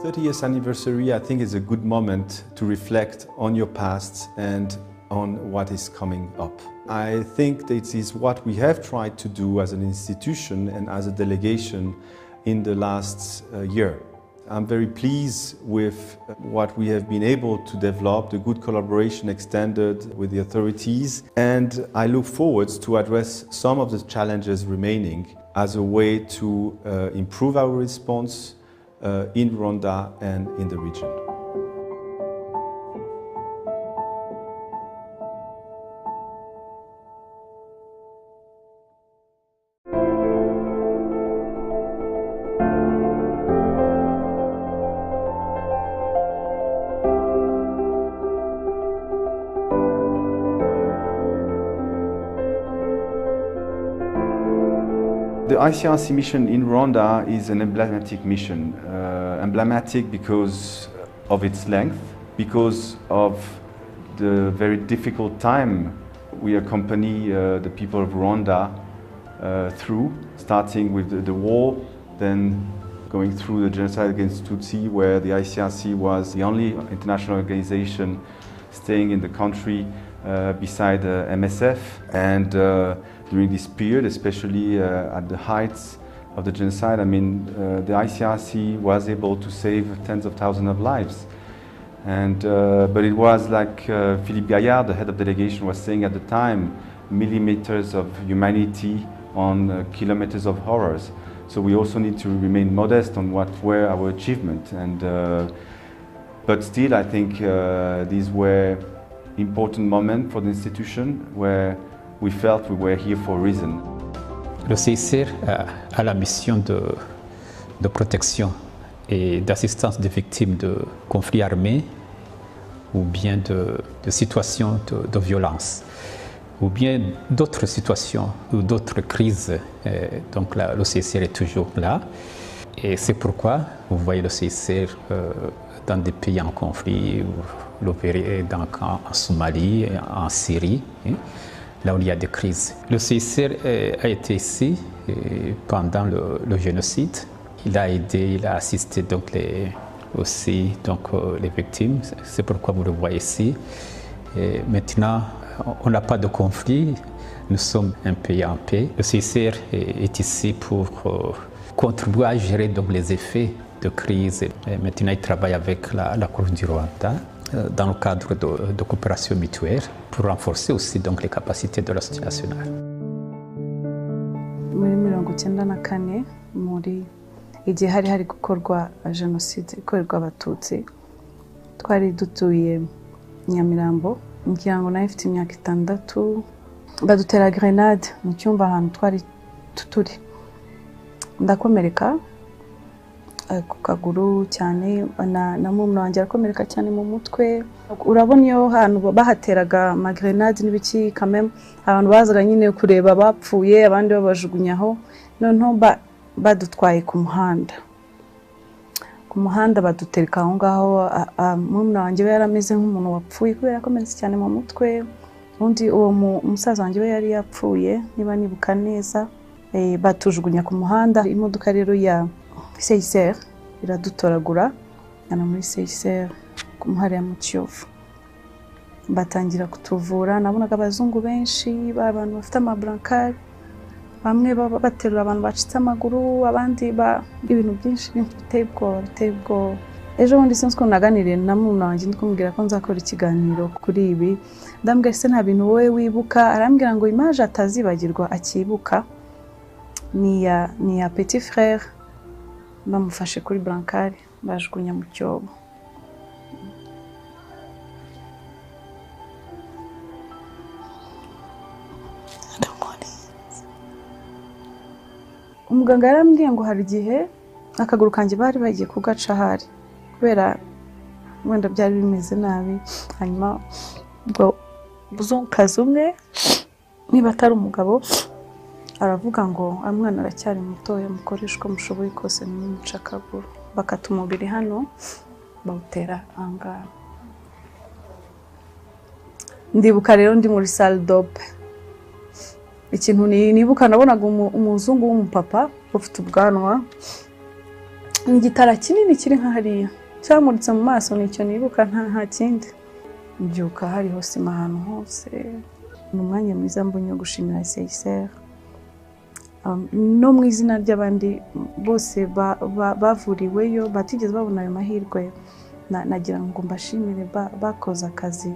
30th anniversary, I think, is a good moment to reflect on your past and on what is coming up. I think that is what we have tried to do as an institution and as a delegation in the last year. I'm very pleased with what we have been able to develop, the good collaboration extended with the authorities, and I look forward to address some of the challenges remaining as a way to improve our response in Rwanda and in the region. The ICRC mission in Rwanda is an emblematic mission. Emblematic because of its length, because of the very difficult time we accompany the people of Rwanda through, starting with the war, then going through the genocide against Tutsi, where the ICRC was the only international organization staying in the country beside MSF, and during this period, especially at the heights of the genocide, I mean, the ICRC was able to save tens of thousands of lives. And, but it was like Philippe Gaillard, the head of delegation, was saying at the time, millimeters of humanity on kilometers of horrors. So we also need to remain modest on what were our achievements. And, but still, I think these were important moments for the institution where we felt we were here for a reason. Le CICR a la mission de protection et d'assistance des victimes de conflits armés ou bien de situations de violence ou bien d'autres situations ou d'autres crises. Donc là, le CICR est toujours là et c'est pourquoi vous voyez le CICR dans des pays en conflit, l'opérer en Somalie, en Syrie, là où il y a des crises. Le CICR a été ici pendant le génocide. Il a aidé, il a assisté donc aussi donc, les victimes. C'est pourquoi vous le voyez ici. Et maintenant, on n'a pas de conflit. Nous sommes un pays en paix. Le CICR est ici pour contribuer à gérer donc, les effets de crise. Et maintenant, il travaille avec la Cour du Rwanda dans le cadre de coopération mutuelle pour renforcer aussi donc, les capacités de l'Institut national. Muri 1994 muri igihe hari gukorwa jenoside ikorerwa abatutsi twari dutuye Nyamirambo ngira ngo nayo ifite imyaka 6 badutera grenade mu cyumba ahantu twari turi ndakomereka ku kaguru cyane na mumwe wanjye arakomereka cyane mu mutwe urabona iyo hantu bahateraga ama grenade n'ibiki kameme abantu bazaga nyine kureba bapfuye abandi babajugunyaho noneho badutwaye ku muhanda badutereka aho ngaho mumwe wanjye yarameze nk'umuntu wapfuye kubera akomeretse cyane mu mutwe undi uwo umusaza wanjye yari yapfuye niba nibuka neza batujugunya ku muhanda imodoka rero ya CICR iradutoragura yana muri CICR ku muhari ya Mucyovu batangira kutuvura nabonaga abazungu benshi abantu bafite amablankari bamwe baterura abantu bacitse amaguru abandi ibintu byinshi biteye ubwoba ejo bundi sinzi ko naganiriye na mumwe wanjye ndikumubwira ko nzakora ikiganiro kuri ibi ndambwira se nta bintu wowe wibuka arambwira ngo image atazibagirwa akibuka ni ya petit frère bamufashe kuri brancard bajugunya mu cyobo umuganga yarambwiye ngo hari igihe akaguru kanjye bari bagiye kugaca hari kubera wenda byari bimeze nabi hanyuma ubwo buzungukazi umwe niba atari umugabo aravuga ngo umwana aracyari mutoya mukoreshwa mushoboye kose n'umuca akaguru bakata umubiri hano bawutera ahangaha ndibuka rero ndi muri salle d'op ikintu nibuka nabonaga umuzungu w'umupapa ufite ubwanwa igitara kinini kiri nka hariya cyamuritse mu maso nicyo nibuka nta kindi mbyuka hariho sima ahantu hose ni umwanya mwiza mbonye gushimira CICR no mu izina ry'abandi bose bavuriweyo batigeze babona ayo mahirwe nagira ngo mbashimire bakoze akazi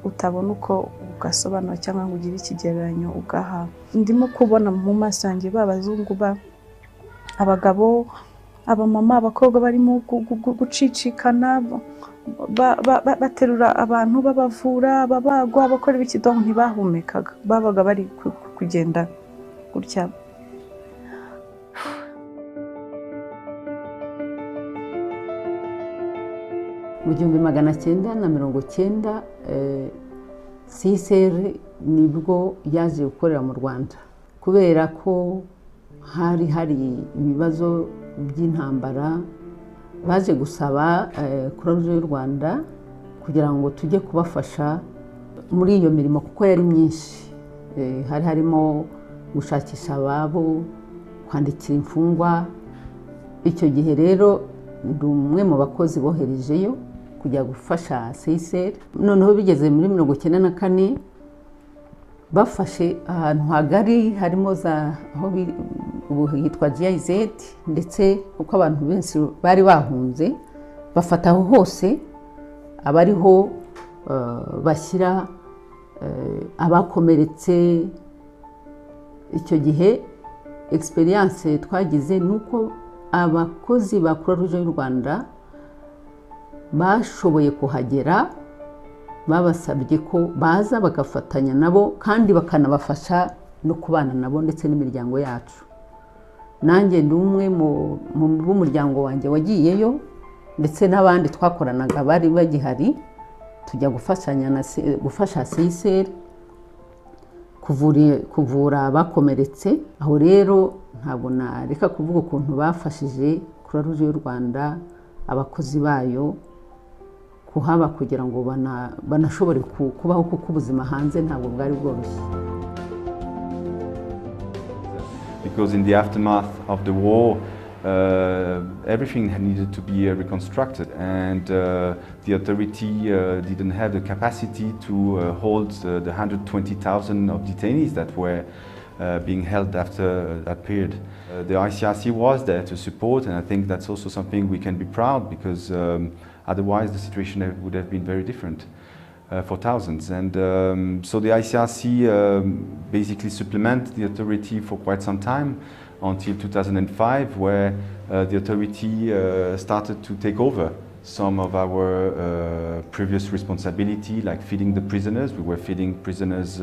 utabona uko ugasobanura cyangwa ngo ugire ikigereranyo ugaha ndimo kubona mu maso yanjye babazungu abagabo abamama abakobwa barimo gucicikana baterura abantu babavura babagwa bakora ibikidongo ntibahumekaga babaga bari kugenda gutya mu 1990 CICR nibwo yaje gukorera mu Rwanda kubera ko hari ibibazo by'intambara baje gusaba Croix y'u Rwanda kugira ngo tujye kubafasha muri iyo mirimo kuko yari myinshi hari harimo gushakisha ababo kwandikira imfungwa icyo gihe rero ndi umwe mu bakozi boherejeyo kujya gufasha CICR noneho bigeze muri 1994 bafashe ahantu hagari harimo aho ubu hitwa GIZ ndetse uko abantu benshi bari bahunze bafata aho hose abariho bashyira abakomeretse icyo gihe experience twagize nuko abakozi ba Croix y'u Rwanda bashoboye kuhagera babasabye ko baza bagafatanya nabo kandi bakanabafasha no kubana nabo ndetse n'imiryango yacu nanjye ndi umwe mu b'umuryango wanjye wagiyeyo ndetse n'abandi twakoranaga bari bagihari tujya gufasha CICR kuvura abakomeretse aho rero ntabwo nareka kuvuga ukuntu bafashije Croix y'u Rwanda abakozi bayo kuhaba kugira ngo banashobore kubaho kuko ubuzima hanze ntabwo bwari bworoshye. Because in the aftermath of the war, everything had needed to be reconstructed, and the authority didn't have the capacity to hold the 120,000 of detainees that were being held after that period. The ICRC was there to support, and I think that's also something we can be proud, because otherwise the situation would have been very different for thousands. And so the ICRC basically supplemented the authority for quite some time, until 2005, where the authority started to take over some of our previous responsibility, like feeding the prisoners. We were feeding prisoners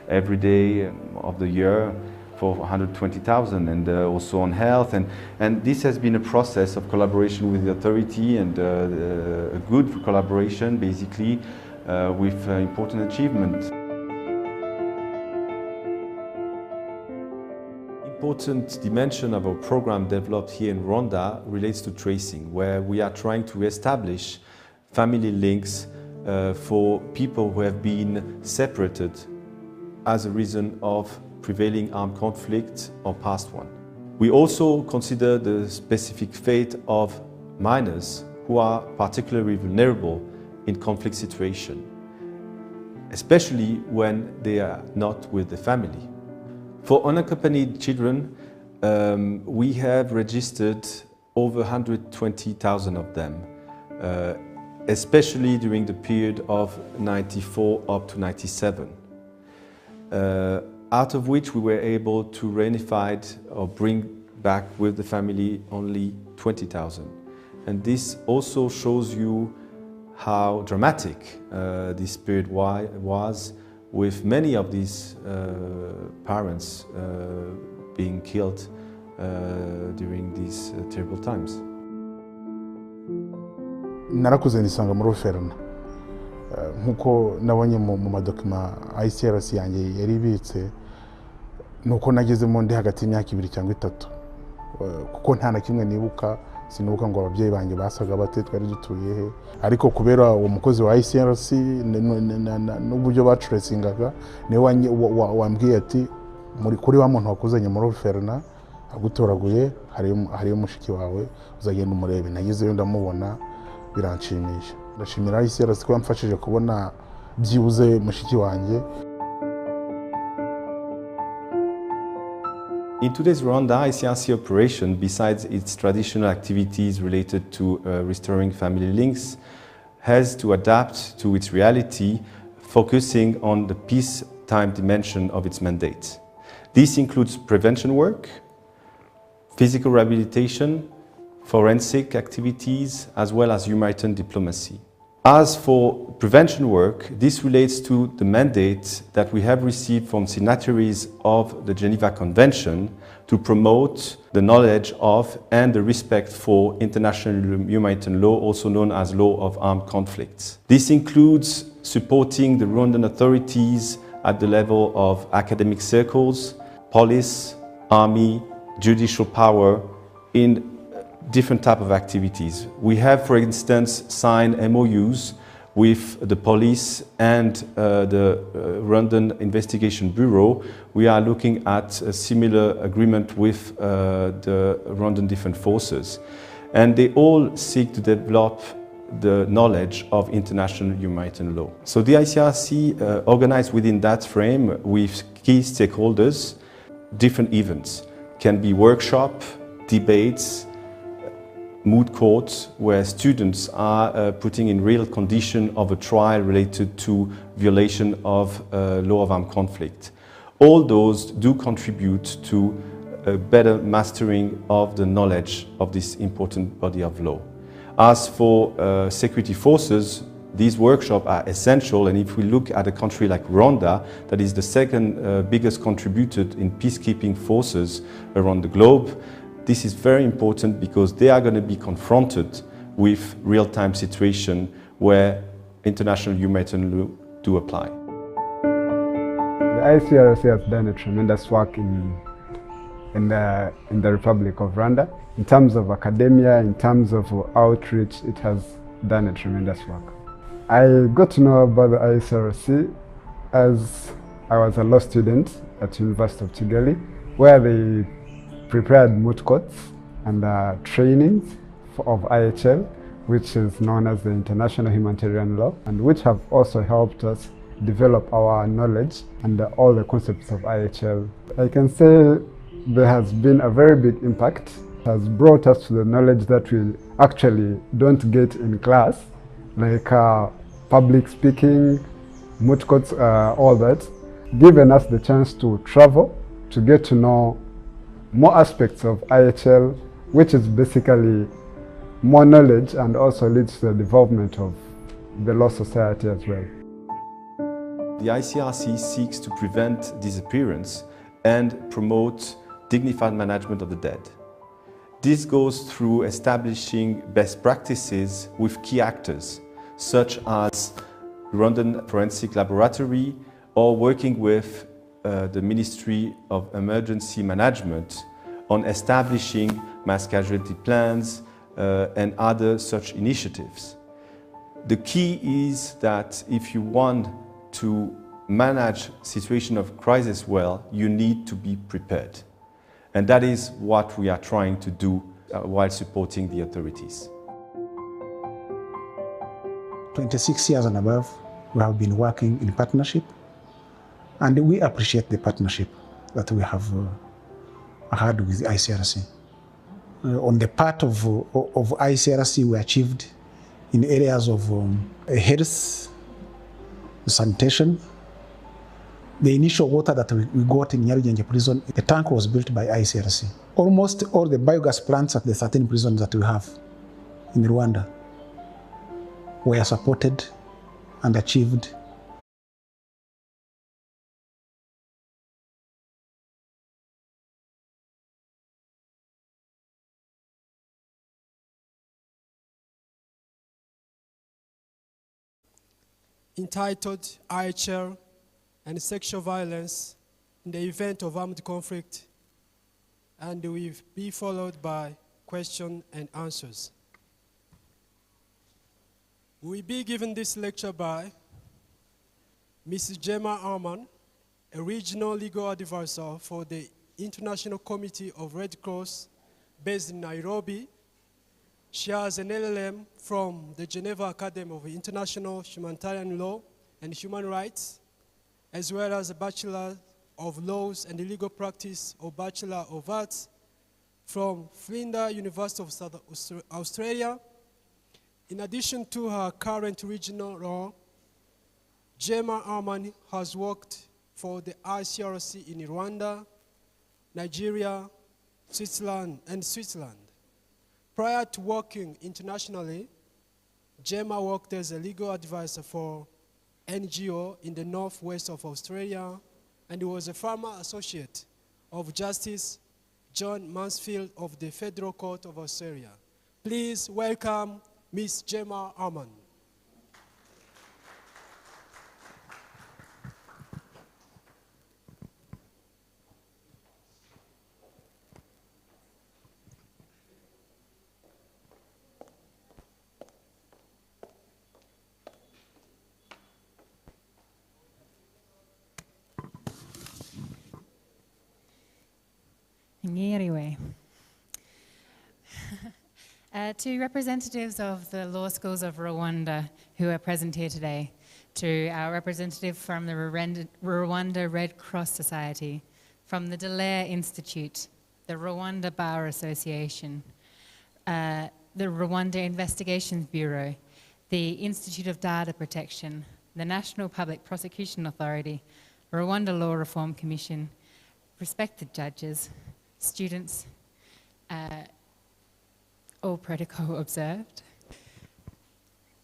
every day of the year for 120,000, and also on health. And this has been a process of collaboration with the authority, and a good collaboration, basically, with important achievements. Important dimension of our program developed here in Rwanda relates to tracing, where we are trying to establish family links for people who have been separated as a reason of prevailing armed conflict or past one. We also consider the specific fate of minors who are particularly vulnerable in conflict situation, especially when they are not with the family. For unaccompanied children, we have registered over 120,000 of them, especially during the period of 94 up to 97, out of which we were able to reunify or bring back with the family only 20,000. And this also shows you how dramatic this period was, with many of these parents being killed during these terrible times. narakuze nisanga muri Ruferana nkuko nabonye mu madokima ICRC yanjye yari ibitse, nuko nagezemo ndi hagati y'imyaka 2 cyangwa 3, kuko nta na kimwe nibuka. Sinuka ngo ababyeyi banjye basaga bate, twari dutuye he, ariko kubera uwo mukozi wa ICRC n'uburyo batracingaga niwe wambwiye ati muri kuri wa muntu wakuzanye muri Ruferana agutoraguye hariyo mushiki wawe, uzagenda umurebe. Nagizeyo ndamubona, biranshimisha. Ndashimira ICRC ko yamfashije kubona byibuze mushiki wanjye. In today's Rwanda, ICRC operation, besides its traditional activities related to restoring family links, has to adapt to its reality, focusing on the peacetime dimension of its mandate. This includes prevention work, physical rehabilitation, forensic activities, as well as humanitarian diplomacy. As for prevention work, this relates to the mandate that we have received from signatories of the Geneva Convention to promote the knowledge of and the respect for international humanitarian law, also known as law of armed conflicts. This includes supporting the Rwandan authorities at the level of academic circles, police, army, judicial power in different types of activities. We have, for instance, signed MOUs with the police and the Rwandan Investigation Bureau. We are looking at a similar agreement with the Rwandan Defense Forces. And they all seek to develop the knowledge of international humanitarian law. So the ICRC organized within that frame with key stakeholders different events. Can be workshop, debates, moot courts, where students are putting in real condition of a trial related to violation of law of armed conflict. All those do contribute to a better mastering of the knowledge of this important body of law. As for security forces, these workshops are essential, and if we look at a country like Rwanda, that is the second biggest contributor in peacekeeping forces around the globe, this is very important because they are going to be confronted with real-time situation where international humanitarian law do apply. The ICRC has done a tremendous work in the Republic of Rwanda. In terms of academia, in terms of outreach, it has done a tremendous work. I got to know about the ICRC as I was a law student at University of Kigali, where they prepared moot courts and trainings of IHL, which is known as the International Humanitarian Law, and which have also helped us develop our knowledge and all the concepts of IHL. I can say there has been a very big impact. It has brought us to the knowledge that we actually don't get in class, like public speaking, moot courts, all that, given us the chance to travel, to get to know more aspects of IHL, which is basically more knowledge and also leads to the development of the law society as well. The ICRC seeks to prevent disappearance and promote dignified management of the dead. This goes through establishing best practices with key actors, such as Rwandan Forensic Laboratory, or working with the Ministry of Emergency Management on establishing mass casualty plans and other such initiatives. The key is that if you want to manage situation of crisis well, you need to be prepared. And that is what we are trying to do while supporting the authorities. 26 years and above, we have been working in partnership, and we appreciate the partnership that we have had with the ICRC. On the part of ICRC, we achieved in areas of health, sanitation. The initial water that we got in Nyarugenge prison, the tank was built by ICRC. Almost all the biogas plants at the 13 prisons that we have in Rwanda were supported and achieved. Entitled IHL and Sexual Violence in the Event of Armed Conflict, and will be followed by question and answers. We will be given this lecture by Mrs. Gemma Arman, a regional legal advisor for the International Committee of Red Cross based in Nairobi. She has an LLM from the Geneva Academy of International Humanitarian Law and Human Rights, as well as a Bachelor of Laws and Legal Practice or Bachelor of Arts from Flinders University of South Australia. In addition to her current regional role, Gemma Arman has worked for the ICRC in Rwanda, Nigeria, Switzerland. Prior to working internationally, Gemma worked as a legal advisor for NGO in the northwest of Australia, and was a former associate of Justice John Mansfield of the Federal Court of Australia. Please welcome Ms. Gemma Arman. Anyway, to representatives of the law schools of Rwanda who are present here today, to our representative from the Rwanda Red Cross Society, from the Dallaire Institute, the Rwanda Bar Association, the Rwanda Investigations Bureau, the Institute of Data Protection, the National Public Prosecution Authority, Rwanda Law Reform Commission, respected judges, students, all protocol observed.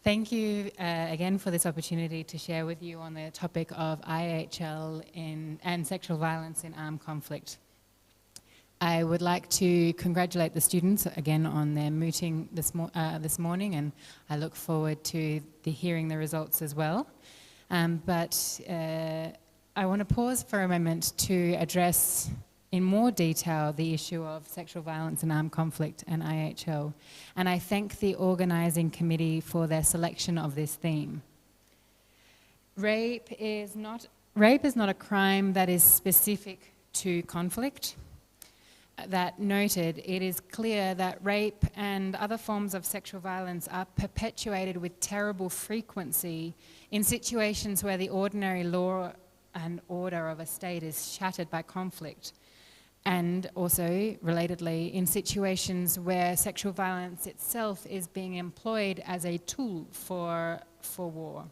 Thank you again for this opportunity to share with you on the topic of IHL and sexual violence in armed conflict. I would like to congratulate the students again on their mooting this morning, and I look forward to hearing the results as well. But I want to pause for a moment to address in more detail the issue of sexual violence and armed conflict and IHL. And I thank the organising committee for their selection of this theme. Rape is not a crime that is specific to conflict. that noted, it is clear that rape and other forms of sexual violence are perpetuated with terrible frequency in situations where the ordinary law and order of a state is shattered by conflict, and also, relatedly, in situations where sexual violence itself is being employed as a tool for war.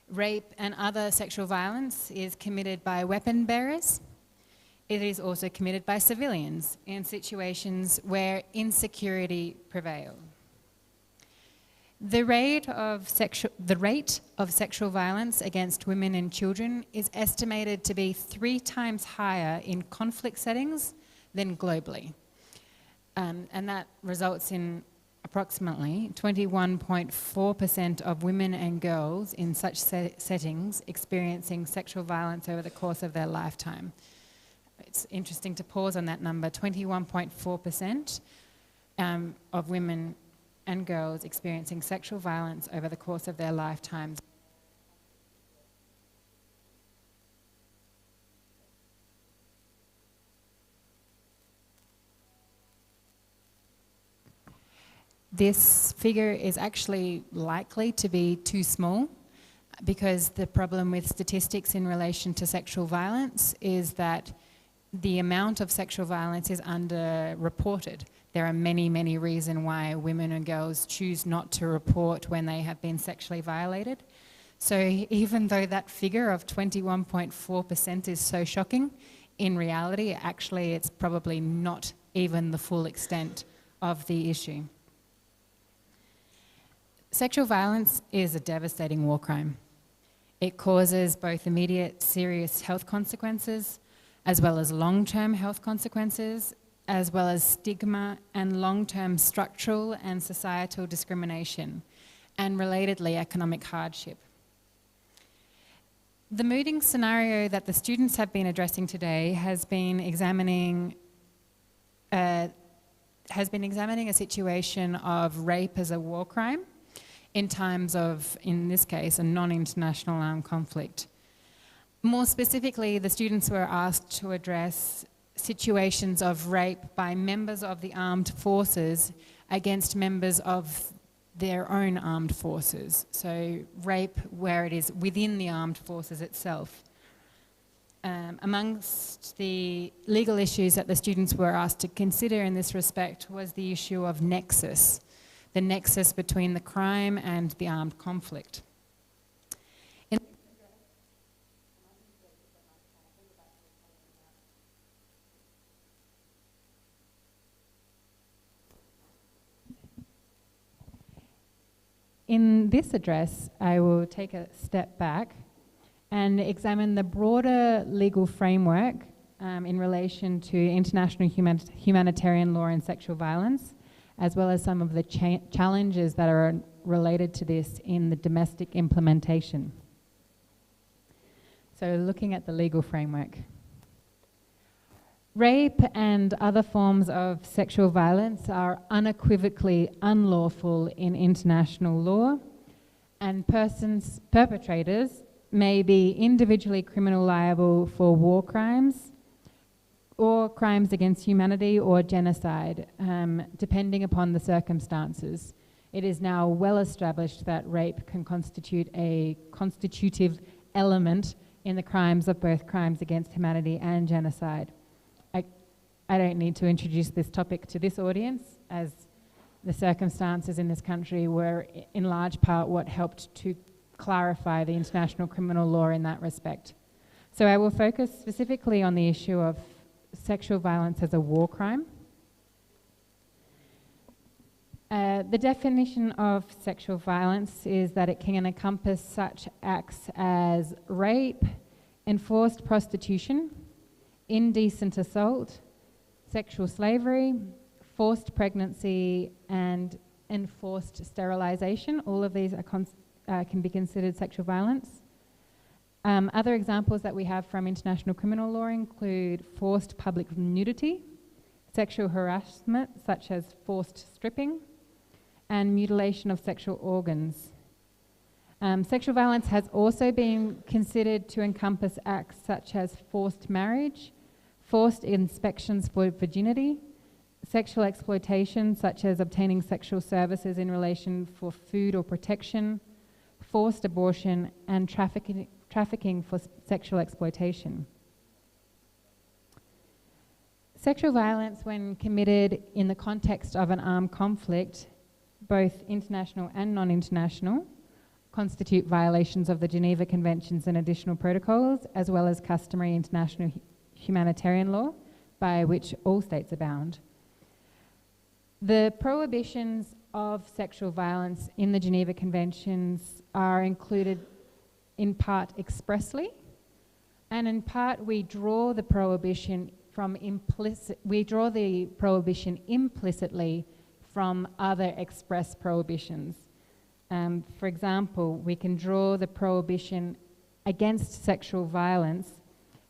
Rape and other sexual violence is committed by weapon bearers. It is also committed by civilians in situations where insecurity prevails. The rate of sexual violence against women and children is estimated to be 3 times higher in conflict settings than globally. And that results in approximately 21.4% of women and girls in such settings experiencing sexual violence over the course of their lifetime. It's interesting to pause on that number, 21.4% of women and girls experiencing sexual violence over the course of their lifetimes. This figure is actually likely to be too small, because the problem with statistics in relation to sexual violence is that the amount of sexual violence is underreported. There are many, many reasons why women and girls choose not to report when they have been sexually violated. So even though that figure of 21.4% is so shocking, in reality, actually, it's probably not even the full extent of the issue. Sexual violence is a devastating war crime. It causes both immediate serious health consequences, as well as long-term health consequences, as well as stigma and long-term structural and societal discrimination, and relatedly economic hardship. The mooting scenario that the students have been addressing today has been examining a situation of rape as a war crime in times of, in this case, a non-international armed conflict. More specifically, the students were asked to address situations of rape by members of the armed forces against members of their own armed forces. So rape where it is within the armed forces itself. Amongst the legal issues that the students were asked to consider in this respect was the issue of nexus, the nexus between the crime and the armed conflict. In this address, I will take a step back and examine the broader legal framework in relation to international humanitarian law and sexual violence, as well as some of the challenges that are related to this in the domestic implementation. So looking at the legal framework. Rape and other forms of sexual violence are unequivocally unlawful in international law, and perpetrators may be individually criminal liable for war crimes or crimes against humanity or genocide, depending upon the circumstances. It is now well established that rape can constitute a constitutive element in the crimes of both crimes against humanity and genocide. I don't need to introduce this topic to this audience, as the circumstances in this country were in large part what helped to clarify the international criminal law in that respect. So I will focus specifically on the issue of sexual violence as a war crime. The definition of sexual violence is that it can encompass such acts as rape, enforced prostitution, indecent assault, sexual slavery, forced pregnancy, and enforced sterilization. All of these are can be considered sexual violence. Other examples that we have from international criminal law include forced public nudity, sexual harassment such as forced stripping, and mutilation of sexual organs. Sexual violence has also been considered to encompass acts such as forced marriage, forced inspections for virginity, sexual exploitation such as obtaining sexual services in relation for food or protection, forced abortion, and trafficking for sexual exploitation. Sexual violence, when committed in the context of an armed conflict, both international and non-international, constitute violations of the Geneva Conventions and additional protocols, as well as customary international humanitarian law, by which all states are bound. The prohibitions of sexual violence in the Geneva Conventions are included in part expressly, and in part we draw the prohibition implicitly from other express prohibitions. For example, we can draw the prohibition against sexual violence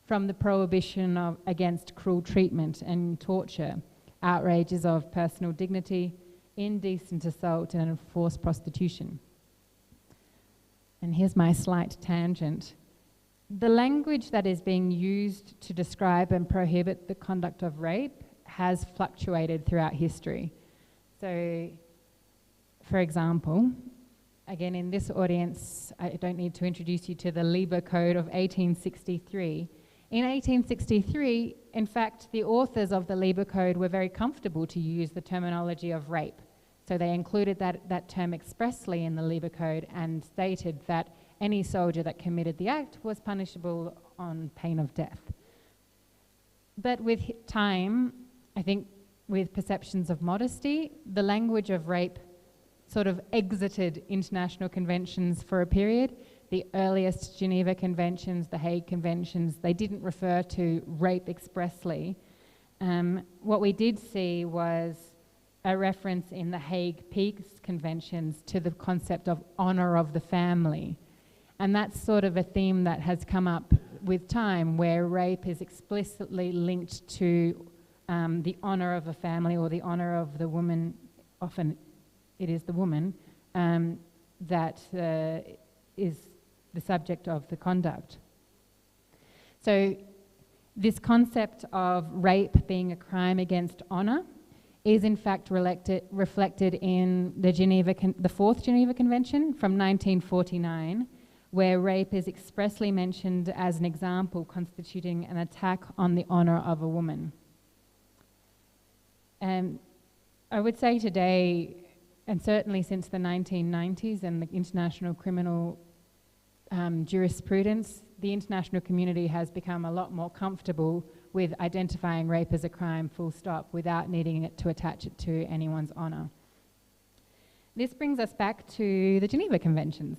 from the prohibition against cruel treatment and torture, outrages of personal dignity, indecent assault, and enforced prostitution. And here's my slight tangent. The language that is being used to describe and prohibit the conduct of rape has fluctuated throughout history. So, for example, again, in this audience, I don't need to introduce you to the Liber Code of 1863. In 1863, in fact, the authors of the Liber Code were very comfortable to use the terminology of rape. So they included that term expressly in the Liber Code and stated that any soldier that committed the act was punishable on pain of death. But with time, I think with perceptions of modesty, the language of rape sort of exited international conventions for a period. The earliest Geneva Conventions, the Hague Conventions, they didn't refer to rape expressly. What we did see was a reference in the Hague Peace Conventions to the concept of honour of the family. And that's sort of a theme that has come up with time, where rape is explicitly linked to the honour of a family or the honour of the woman. Often it is the woman that is the subject of the conduct. So this concept of rape being a crime against honour is in fact reflected in the Fourth Geneva Convention from 1949, where rape is expressly mentioned as an example constituting an attack on the honour of a woman. I would say today, and certainly since the 1990s and the international criminal jurisprudence, the international community has become a lot more comfortable with identifying rape as a crime, full stop, without needing it to attach it to anyone's honour. This brings us back to the Geneva Conventions.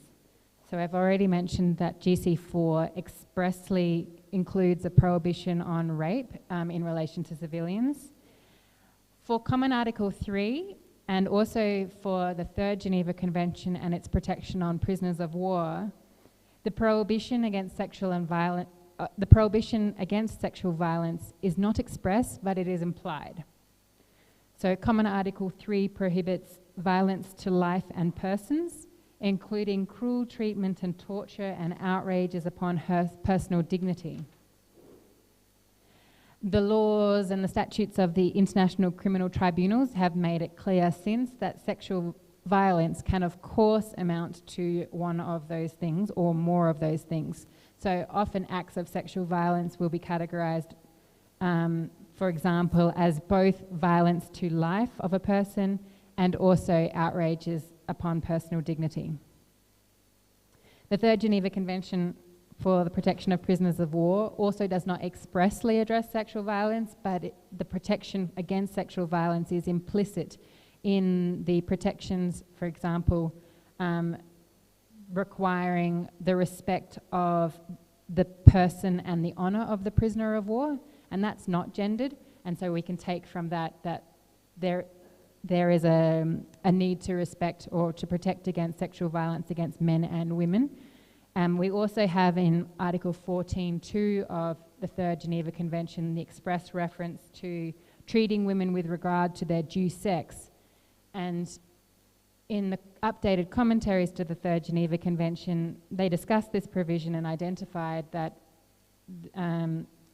So I've already mentioned that GC4 expressly includes a prohibition on rape in relation to civilians. For Common Article 3, and also for the Third Geneva Convention and its protection on prisoners of war, the prohibition against sexual violence is not expressed, but it is implied. So Common Article 3 prohibits violence to life and persons, including cruel treatment and torture and outrages upon her personal dignity. The laws and the statutes of the international criminal tribunals have made it clear since that sexual violence can of course amount to one of those things or more of those things. So often acts of sexual violence will be categorized, for example, as both violence to life of a person and also outrages upon personal dignity. The Third Geneva Convention for the protection of prisoners of war also does not expressly address sexual violence, but the protection against sexual violence is implicit in the protections, for example, requiring the respect of the person and the honour of the prisoner of war, and that's not gendered, and so we can take from that that there is a need to respect or to protect against sexual violence against men and women. We also have in Article 14.2 of the Third Geneva Convention the express reference to treating women with regard to their due sex. And in the updated commentaries to the Third Geneva Convention, they discussed this provision and identified that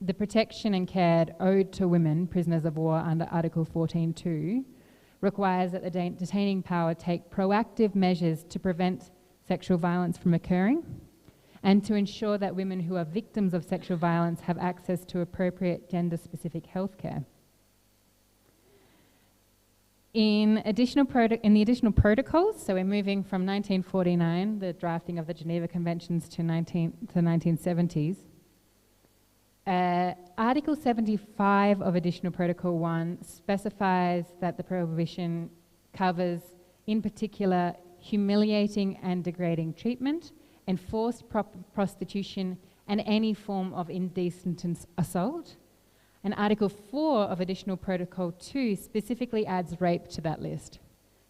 the protection and care owed to women, prisoners of war, under Article 14.2, requires that the detaining power take proactive measures to prevent sexual violence from occurring and to ensure that women who are victims of sexual violence have access to appropriate gender-specific health care. In the additional protocols, so we're moving from 1949, the drafting of the Geneva Conventions, to the 1970s, Article 75 of Additional Protocol 1 specifies that the prohibition covers, in particular, humiliating and degrading treatment, enforced prostitution, and any form of indecent assault. And Article 4 of Additional Protocol 2 specifically adds rape to that list.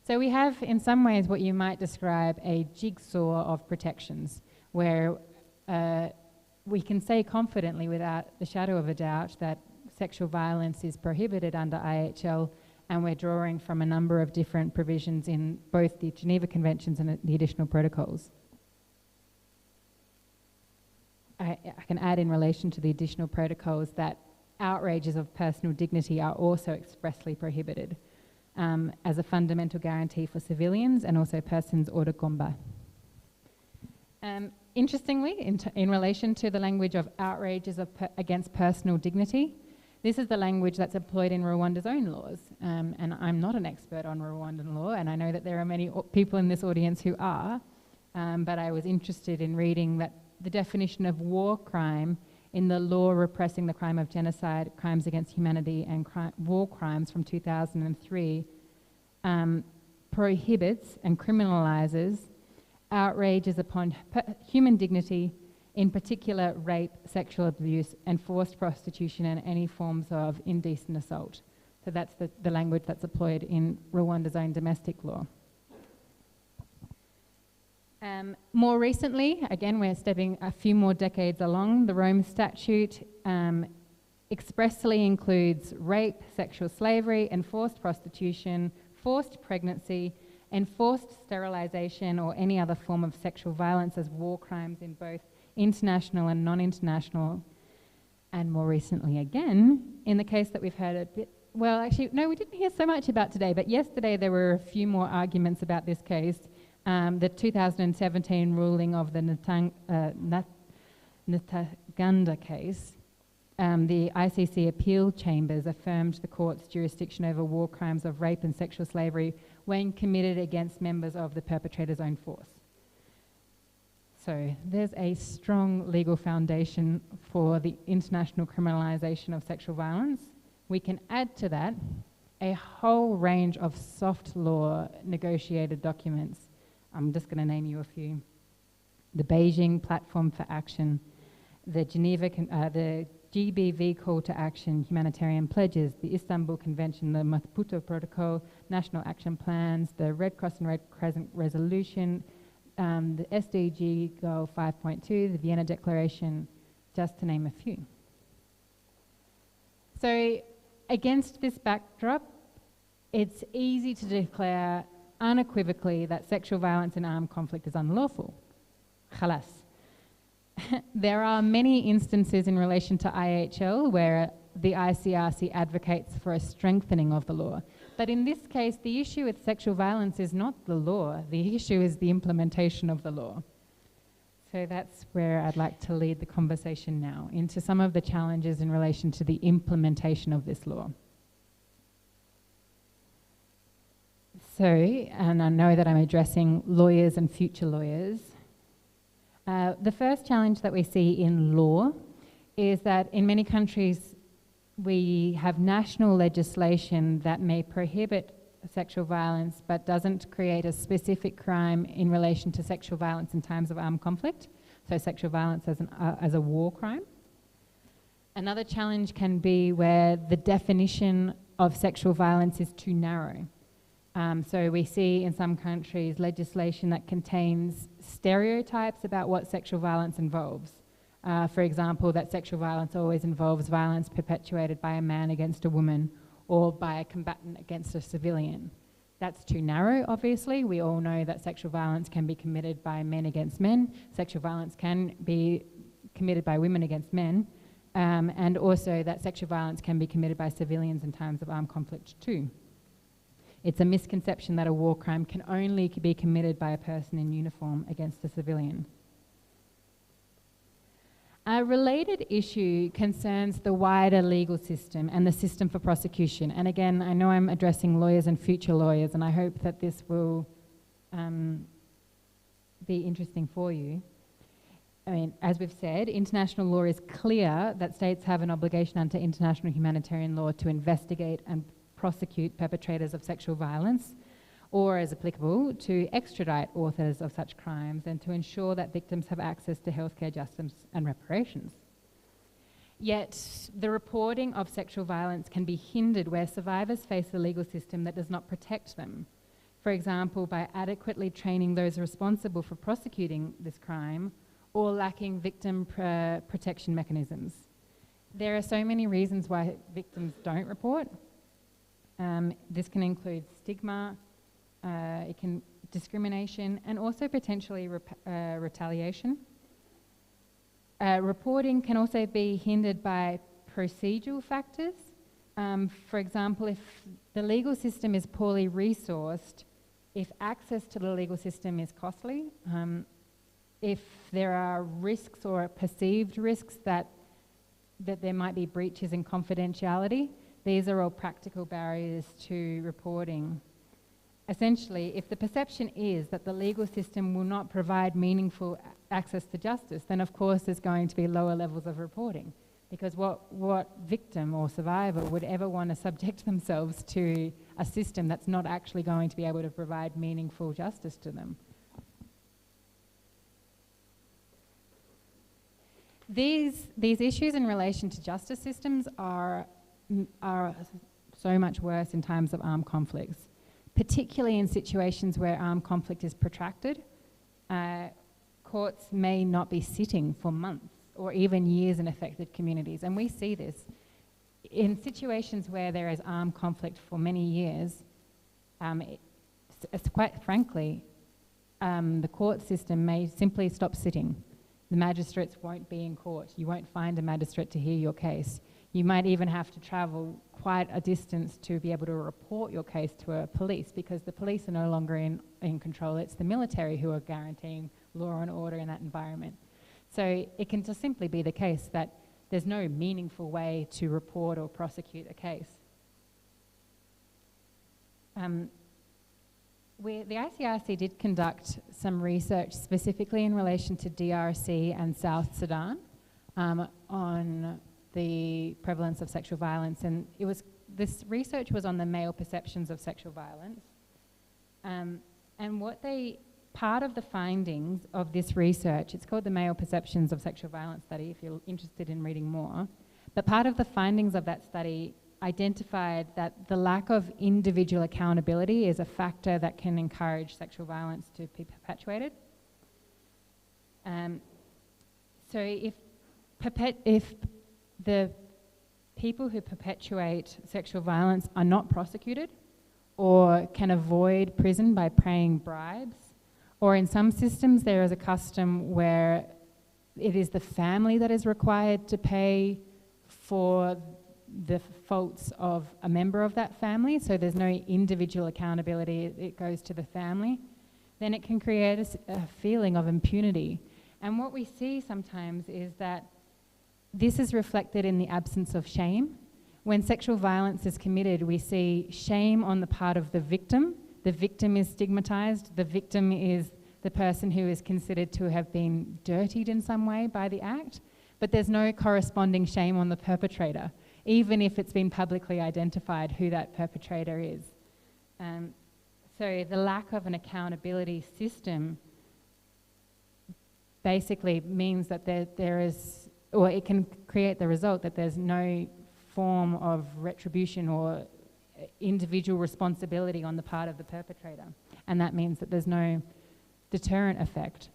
So we have, in some ways, what you might describe a jigsaw of protections, where we can say confidently, without the shadow of a doubt, that sexual violence is prohibited under IHL, and we're drawing from a number of different provisions in both the Geneva Conventions and the additional protocols. I can add in relation to the additional protocols that outrages of personal dignity are also expressly prohibited as a fundamental guarantee for civilians and also persons hors de combat. Interestingly, in relation to the language of outrages against personal dignity, this is the language that's employed in Rwanda's own laws. And I'm not an expert on Rwandan law, and I know that there are many people in this audience who are, but I was interested in reading that the definition of war crime in the law repressing the crime of genocide, crimes against humanity, and war crimes from 2003 prohibits and criminalizes outrages upon human dignity, in particular rape, sexual abuse, and forced prostitution, and any forms of indecent assault. So that's the language that's employed in Rwanda's own domestic law. More recently, again, we're stepping a few more decades along, the Rome Statute expressly includes rape, sexual slavery, enforced prostitution, forced pregnancy, enforced sterilization, or any other form of sexual violence as war crimes in both international and non-international. And more recently again, in the case that we've heard a bit, well, actually, no, we didn't hear so much about today, but yesterday there were a few more arguments about this case. The 2017 ruling of the Ntaganda case, the ICC appeal chambers affirmed the court's jurisdiction over war crimes of rape and sexual slavery when committed against members of the perpetrator's own force. So there's a strong legal foundation for the international criminalization of sexual violence. We can add to that a whole range of soft law negotiated documents. I'm just going to name you a few. The Beijing Platform for Action, the the GBV Call to Action, Humanitarian Pledges, the Istanbul Convention, the Maputo Protocol, National Action Plans, the Red Cross and Red Crescent Resolution, the SDG Goal 5.2, the Vienna Declaration, just to name a few. So against this backdrop, it's easy to declare unequivocally that sexual violence in armed conflict is unlawful. Khalas. There are many instances in relation to IHL where the ICRC advocates for a strengthening of the law. But in this case, the issue with sexual violence is not the law. The issue is the implementation of the law. So that's where I'd like to lead the conversation now, into some of the challenges in relation to the implementation of this law. So, and I know that I'm addressing lawyers and future lawyers. The first challenge that we see in law is that in many countries we have national legislation that may prohibit sexual violence but doesn't create a specific crime in relation to sexual violence in times of armed conflict, so sexual violence as a war crime. Another challenge can be where the definition of sexual violence is too narrow. So we see in some countries legislation that contains stereotypes about what sexual violence involves. For example, that sexual violence always involves violence perpetuated by a man against a woman or by a combatant against a civilian. That's too narrow, obviously. We all know that sexual violence can be committed by men against men. Sexual violence can be committed by women against men. and also that sexual violence can be committed by civilians in times of armed conflict too. It's a misconception that a war crime can only be committed by a person in uniform against a civilian. A related issue concerns the wider legal system and the system for prosecution. And again, I know I'm addressing lawyers and future lawyers, and I hope that this will be interesting for you. I mean, as we've said, international law is clear that states have an obligation under international humanitarian law to investigate and prosecute perpetrators of sexual violence, or, as applicable, to extradite authors of such crimes and to ensure that victims have access to healthcare, justice and reparations. Yet, the reporting of sexual violence can be hindered where survivors face a legal system that does not protect them. For example, by adequately training those responsible for prosecuting this crime or lacking victim protection mechanisms. There are so many reasons why victims don't report. This can include stigma, discrimination, and also potentially retaliation. Reporting can also be hindered by procedural factors. For example, if the legal system is poorly resourced, if access to the legal system is costly, if there are risks or perceived risks that there might be breaches in confidentiality, these are all practical barriers to reporting. Essentially, if the perception is that the legal system will not provide meaningful access to justice, then of course there's going to be lower levels of reporting. Because what victim or survivor would ever want to subject themselves to a system that's not actually going to be able to provide meaningful justice to them? These issues in relation to justice systems are so much worse in times of armed conflicts, particularly in situations where armed conflict is protracted. Courts may not be sitting for months or even years in affected communities, and we see this. In situations where there is armed conflict for many years, it's quite frankly, the court system may simply stop sitting. The magistrates won't be in court. You won't find a magistrate to hear your case. You might even have to travel quite a distance to be able to report your case to a police, because the police are no longer in control. It's the military who are guaranteeing law and order in that environment. So it can just simply be the case that there's no meaningful way to report or prosecute a case. The ICRC did conduct some research specifically in relation to DRC and South Sudan on the prevalence of sexual violence, and this research was on the male perceptions of sexual violence. And part of the findings of this research, it's called the Male Perceptions of Sexual Violence Study if you're interested in reading more, but part of the findings of that study identified that the lack of individual accountability is a factor that can encourage sexual violence to be perpetuated. So if the people who perpetuate sexual violence are not prosecuted or can avoid prison by paying bribes, or in some systems there is a custom where it is the family that is required to pay for the faults of a member of that family, so there's no individual accountability, it goes to the family, then it can create a feeling of impunity. And what we see sometimes is that this is reflected in the absence of shame. When sexual violence is committed, we see shame on the part of the victim. The victim is stigmatized. The victim is the person who is considered to have been dirtied in some way by the act, but there's no corresponding shame on the perpetrator, even if it's been publicly identified who that perpetrator is. So the lack of an accountability system basically means that there is, or it can create the result that there's no form of retribution or individual responsibility on the part of the perpetrator. And that means that there's no deterrent effect.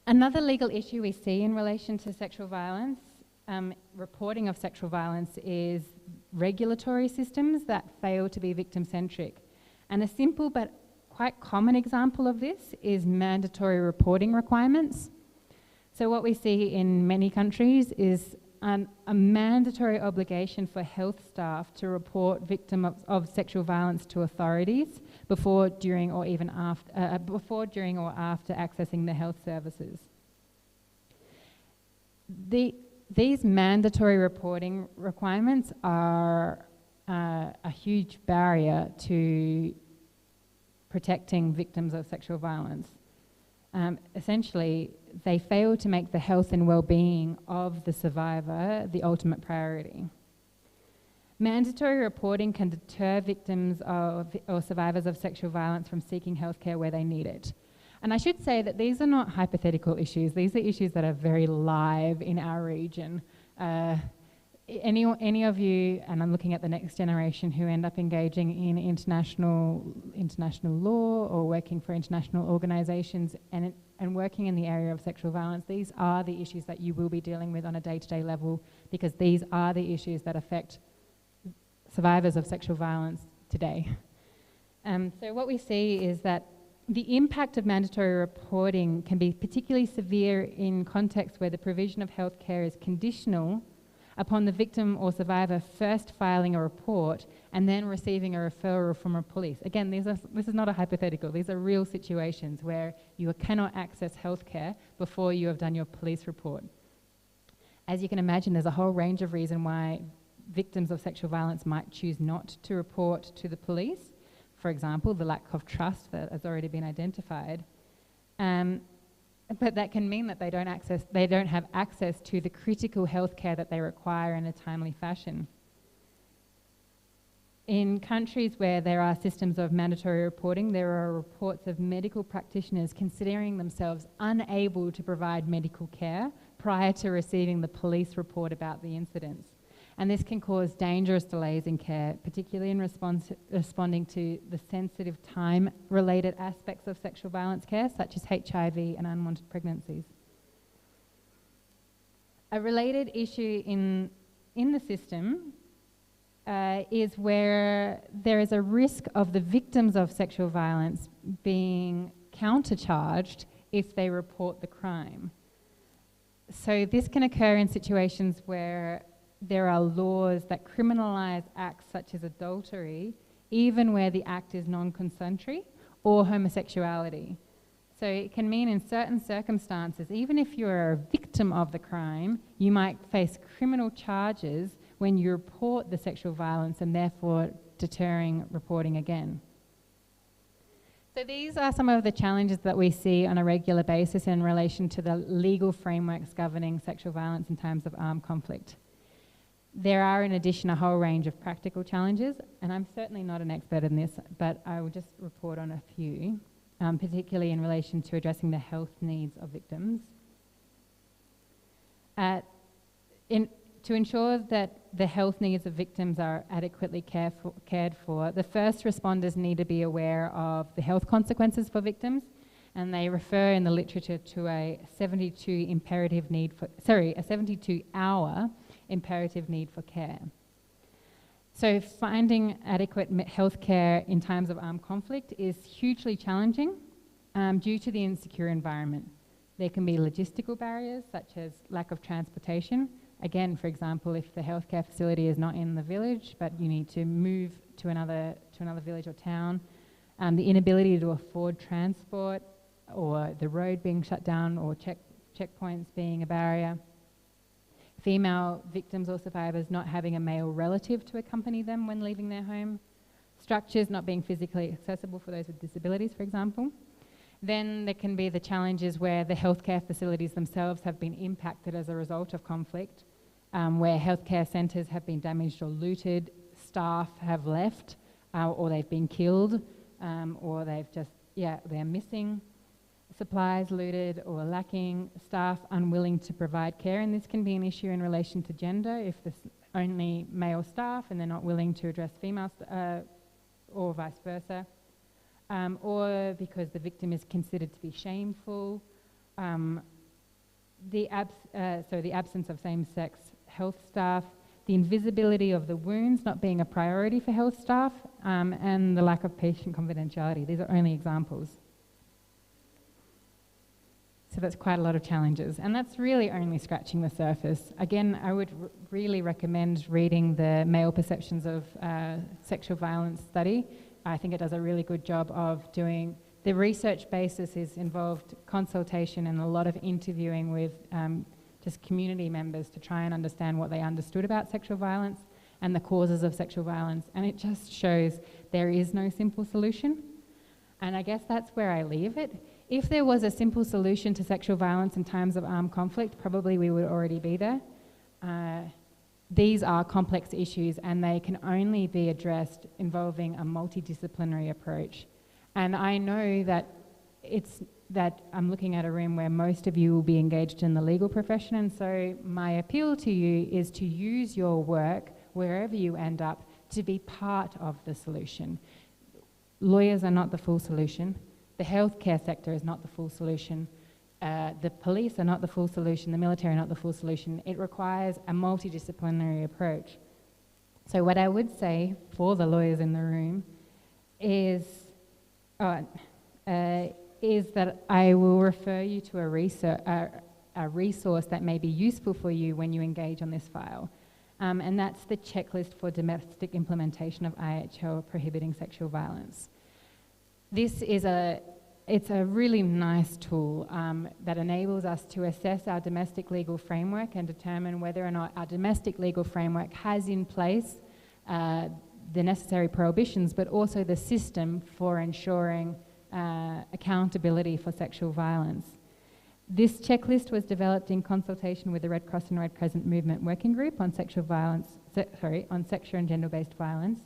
Another legal issue we see in relation to sexual violence, reporting of sexual violence, is regulatory systems that fail to be victim-centric. And a simple but quite common example of this is mandatory reporting requirements. So what we see in many countries is a mandatory obligation for health staff to report victims of sexual violence to authorities before, during, or even after, during, or after accessing the health services. These mandatory reporting requirements are a huge barrier to protecting victims of sexual violence. Essentially, they fail to make the health and well-being of the survivor the ultimate priority. Mandatory reporting can deter victims of or survivors of sexual violence from seeking healthcare where they need it. And I should say that these are not hypothetical issues. These are issues that are very live in our region. Any of you, and I'm looking at the next generation, who end up engaging in international law or working for international organisations and working in the area of sexual violence, these are the issues that you will be dealing with on a day-to-day level, because these are the issues that affect survivors of sexual violence today. So what we see is that the impact of mandatory reporting can be particularly severe in contexts where the provision of healthcare is conditional upon the victim or survivor first filing a report and then receiving a referral from a police. Again, this is not a hypothetical. These are real situations where you cannot access healthcare before you have done your police report. As you can imagine, there's a whole range of reasons why victims of sexual violence might choose not to report to the police. For example, the lack of trust that has already been identified. But that can mean that they don't have access to the critical healthcare that they require in a timely fashion. In countries where there are systems of mandatory reporting, there are reports of medical practitioners considering themselves unable to provide medical care prior to receiving the police report about the incidents. And this can cause dangerous delays in care, particularly in responding to the sensitive time-related aspects of sexual violence care, such as HIV and unwanted pregnancies. A related issue in the system is where there is a risk of the victims of sexual violence being countercharged if they report the crime. So this can occur in situations where there are laws that criminalise acts such as adultery, even where the act is non-consensual, or homosexuality. So it can mean in certain circumstances, even if you're a victim of the crime, you might face criminal charges when you report the sexual violence, and therefore deterring reporting again. So these are some of the challenges that we see on a regular basis in relation to the legal frameworks governing sexual violence in times of armed conflict. There are, in addition, a whole range of practical challenges, and I'm certainly not an expert in this, but I will just report on a few, particularly in relation to addressing the health needs of victims. To ensure that the health needs of victims are adequately cared for, the first responders need to be aware of the health consequences for victims, and they refer in the literature to a 72-hour imperative need for care. So finding adequate health care in times of armed conflict is hugely challenging due to the insecure environment. There can be logistical barriers such as lack of transportation. Again, for example, if the healthcare facility is not in the village, but you need to move to another village or town, the inability to afford transport, or the road being shut down, or checkpoints being a barrier. Female victims or survivors not having a male relative to accompany them when leaving their home. Structures not being physically accessible for those with disabilities, for example. Then there can be the challenges where the healthcare facilities themselves have been impacted as a result of conflict, where healthcare centres have been damaged or looted, staff have left, or they've been killed, or they're missing. Supplies looted or lacking, staff unwilling to provide care, and this can be an issue in relation to gender if there's only male staff and they're not willing to address female or vice versa, or because the victim is considered to be shameful. The absence of same-sex health staff, the invisibility of the wounds not being a priority for health staff, and the lack of patient confidentiality. These are only examples. So that's quite a lot of challenges. And that's really only scratching the surface. Again, I would really recommend reading the Male Perceptions of Sexual Violence study. I think it does a really good job of doing, the research basis is involved consultation and a lot of interviewing with just community members to try and understand what they understood about sexual violence and the causes of sexual violence. And it just shows there is no simple solution. And I guess that's where I leave it. If there was a simple solution to sexual violence in times of armed conflict, probably we would already be there. These are complex issues and they can only be addressed involving a multidisciplinary approach. And I know that I'm looking at a room where most of you will be engaged in the legal profession, and so my appeal to you is to use your work, wherever you end up, to be part of the solution. Lawyers are not the full solution. The healthcare sector is not the full solution. The police are not the full solution. The military are not the full solution. It requires a multidisciplinary approach. So what I would say for the lawyers in the room is that I will refer you to a resource that may be useful for you when you engage on this file. And that's the checklist for domestic implementation of IHL prohibiting sexual violence. This is it's a really nice tool that enables us to assess our domestic legal framework and determine whether or not our domestic legal framework has in place the necessary prohibitions, but also the system for ensuring accountability for sexual violence. This checklist was developed in consultation with the Red Cross and Red Crescent Movement Working Group on sexual and gender-based violence.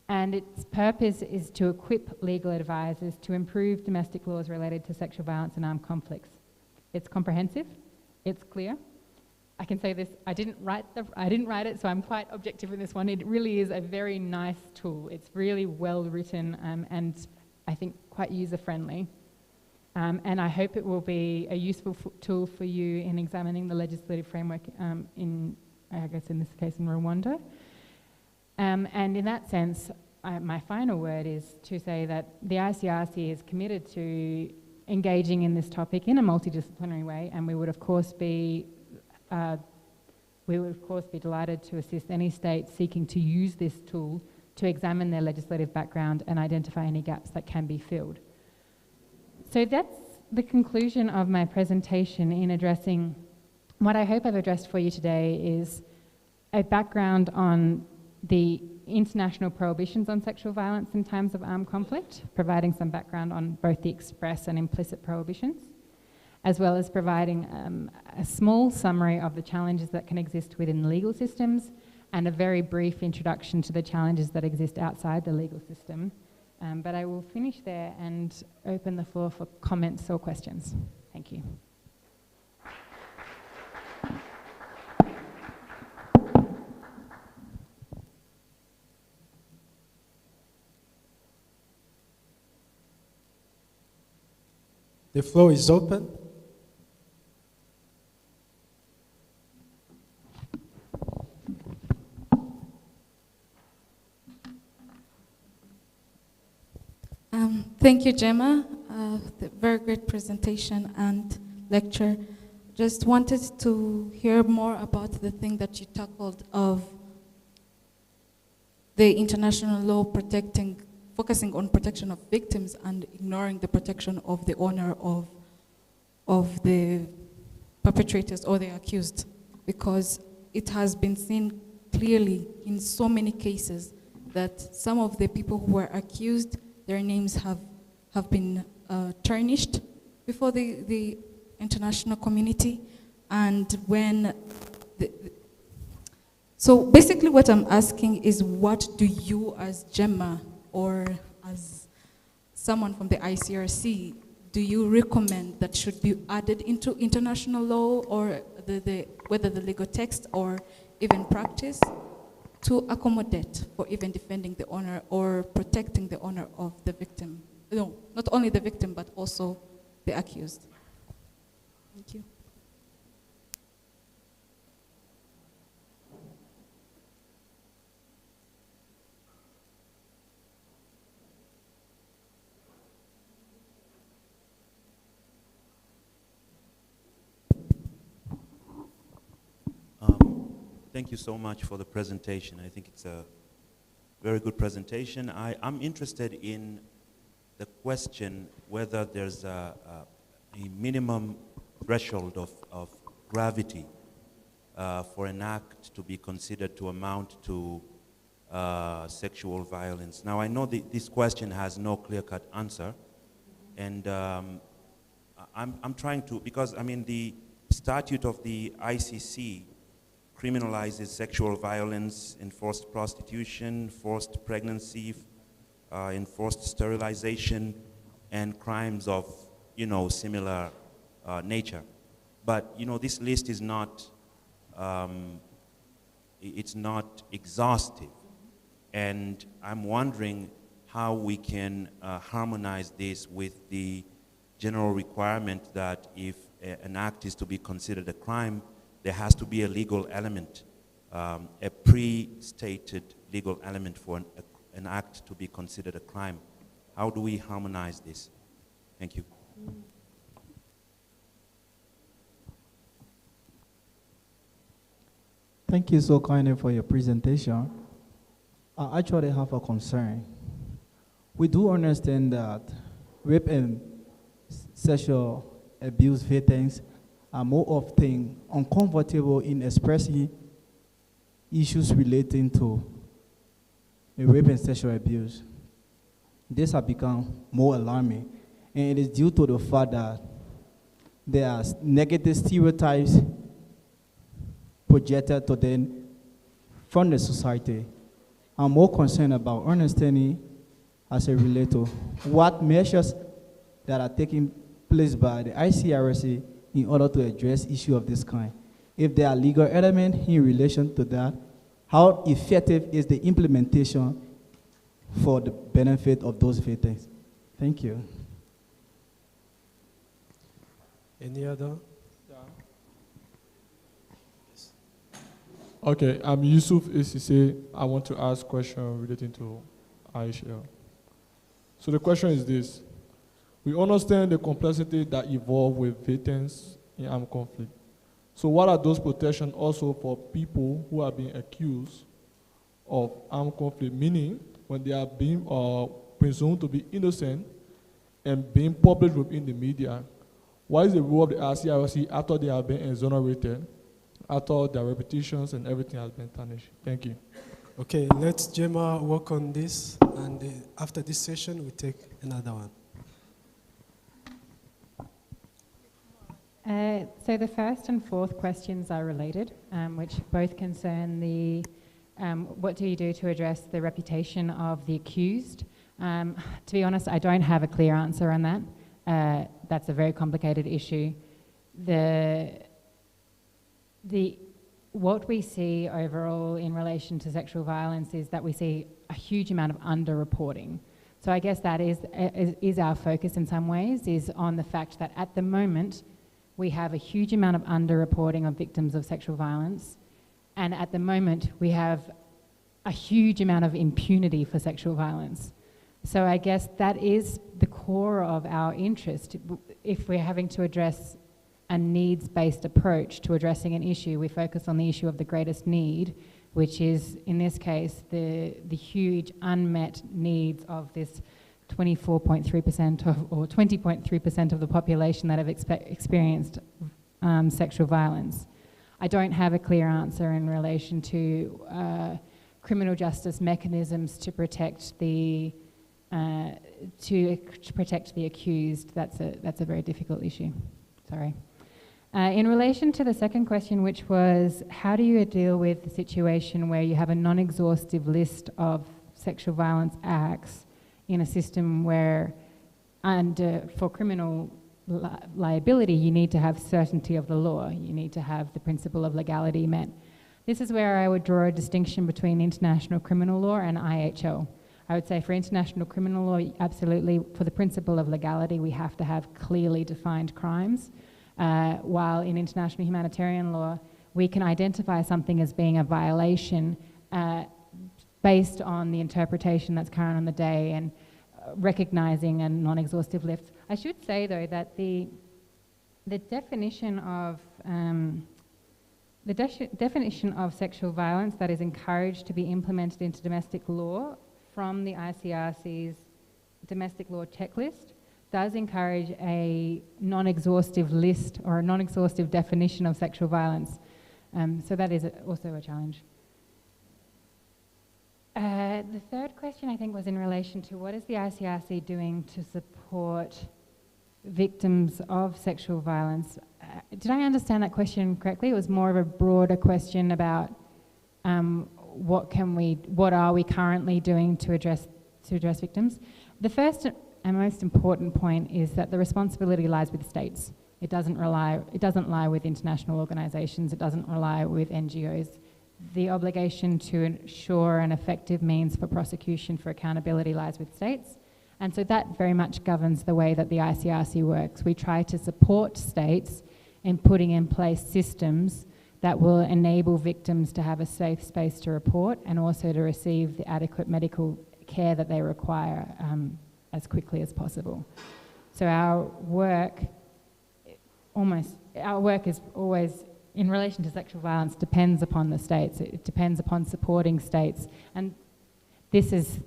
And its purpose is to equip legal advisors to improve domestic laws related to sexual violence and armed conflicts. It's comprehensive, it's clear. I can say this, I didn't write it, so I'm quite objective in this one. It really is a very nice tool. It's really well written and I think quite user-friendly. And I hope it will be a useful tool for you in examining the legislative framework in this case in Rwanda. And in that sense, my final word is to say that the ICRC is committed to engaging in this topic in a multidisciplinary way, and we would of course be delighted to assist any state seeking to use this tool to examine their legislative background and identify any gaps that can be filled. So that's the conclusion of my presentation in addressing what I hope I've addressed for you today is a background on the international prohibitions on sexual violence in times of armed conflict, providing some background on both the express and implicit prohibitions, as well as providing a small summary of the challenges that can exist within legal systems and a very brief introduction to the challenges that exist outside the legal system. But I will finish there and open the floor for comments or questions. Thank you. The floor is open. Thank you, Gemma. Very great presentation and lecture. Just wanted to hear more about the thing that you tackled of the international law focusing on protection of victims and ignoring the protection of the honor of the perpetrators or the accused, because it has been seen clearly in so many cases that some of the people who were accused, their names have been tarnished before the international community. And when so basically what I'm asking is, what do you as Gemma or as someone from the ICRC, do you recommend that should be added into international law, or whether the legal text or even practice, to accommodate for even defending the honor or protecting the honor of the victim? No, not only the victim, but also the accused. Thank you. Thank you so much for the presentation. I think it's a very good presentation. I'm interested in the question whether there's a minimum threshold of gravity for an act to be considered to amount to sexual violence. Now, I know this question has no clear-cut answer, and I'm trying to, because I mean the statute of the ICC criminalizes sexual violence, enforced prostitution, forced pregnancy, enforced sterilization, and crimes of, you know, similar nature. But, you know, this list is not, it's not exhaustive. And I'm wondering how we can harmonize this with the general requirement that if an act is to be considered a crime, there has to be a legal element, a pre-stated legal element for an act to be considered a crime. How do we harmonize this? Thank you. Thank you so kindly for your presentation. I actually have a concern. We do understand that rape and sexual abuse victims are more often uncomfortable in expressing issues relating to rape and sexual abuse. This has become more alarming, and it is due to the fact that there are negative stereotypes projected to them from the society. I'm more concerned about understanding as it relates to what measures that are taking place by the ICRC in order to address issues of this kind. If there are legal elements in relation to that, how effective is the implementation for the benefit of those victims? Thank you. Any other? Okay, I'm Yusuf ACC. I want to ask a question relating to IHL. So the question is this. We understand the complexity that involves with victims in armed conflict. So what are those protections also for people who are being accused of armed conflict, meaning when they are being presumed to be innocent and being published within the media? What is the role of the ICRC after they have been exonerated, after their reputations and everything has been tarnished? Thank you. Okay, let's Gemma work on this, and after this session, we take another one. So the first and fourth questions are related, which both concern the what do you do to address the reputation of the accused. To be honest, I don't have a clear answer on that. That's a very complicated issue. What we see overall in relation to sexual violence is that we see a huge amount of underreporting. So I guess that is our focus in some ways, is on the fact that at the moment we have a huge amount of underreporting of victims of sexual violence, and at the moment we have a huge amount of impunity for sexual violence. So I guess that is the core of our interest. If we're having to address a needs-based approach to addressing an issue, we focus on the issue of the greatest need, which is, in this case, the huge unmet needs of this 24.3% or 20.3% of the population that have experienced sexual violence. I don't have a clear answer in relation to criminal justice mechanisms to protect the accused. That's a very difficult issue. Sorry. In relation to the second question, which was how do you deal with the situation where you have a non-exhaustive list of sexual violence acts in a system where, for criminal liability, you need to have certainty of the law. You need to have the principle of legality met. This is where I would draw a distinction between international criminal law and IHL. I would say for international criminal law, absolutely, for the principle of legality, we have to have clearly defined crimes. While in international humanitarian law, we can identify something as being a violation based on the interpretation that's current on the day and recognizing a non-exhaustive list. I should say, though, that the definition The definition of sexual violence that is encouraged to be implemented into domestic law from the ICRC's domestic law checklist does encourage a non-exhaustive list or a non-exhaustive definition of sexual violence. So that is also a challenge. The third question, I think, was in relation to what is the ICRC doing to support victims of sexual violence. Did I understand that question correctly? It was more of a broader question about what are we currently doing to address victims. The first and most important point is that the responsibility lies with states. It doesn't lie with international organisations. It doesn't lie with NGOs. The obligation to ensure an effective means for prosecution for accountability lies with states. And so that very much governs the way that the ICRC works. We try to support states in putting in place systems that will enable victims to have a safe space to report and also to receive the adequate medical care that they require as quickly as possible. So our work is always, in relation to sexual violence, depends upon the states. It depends upon supporting states. And this is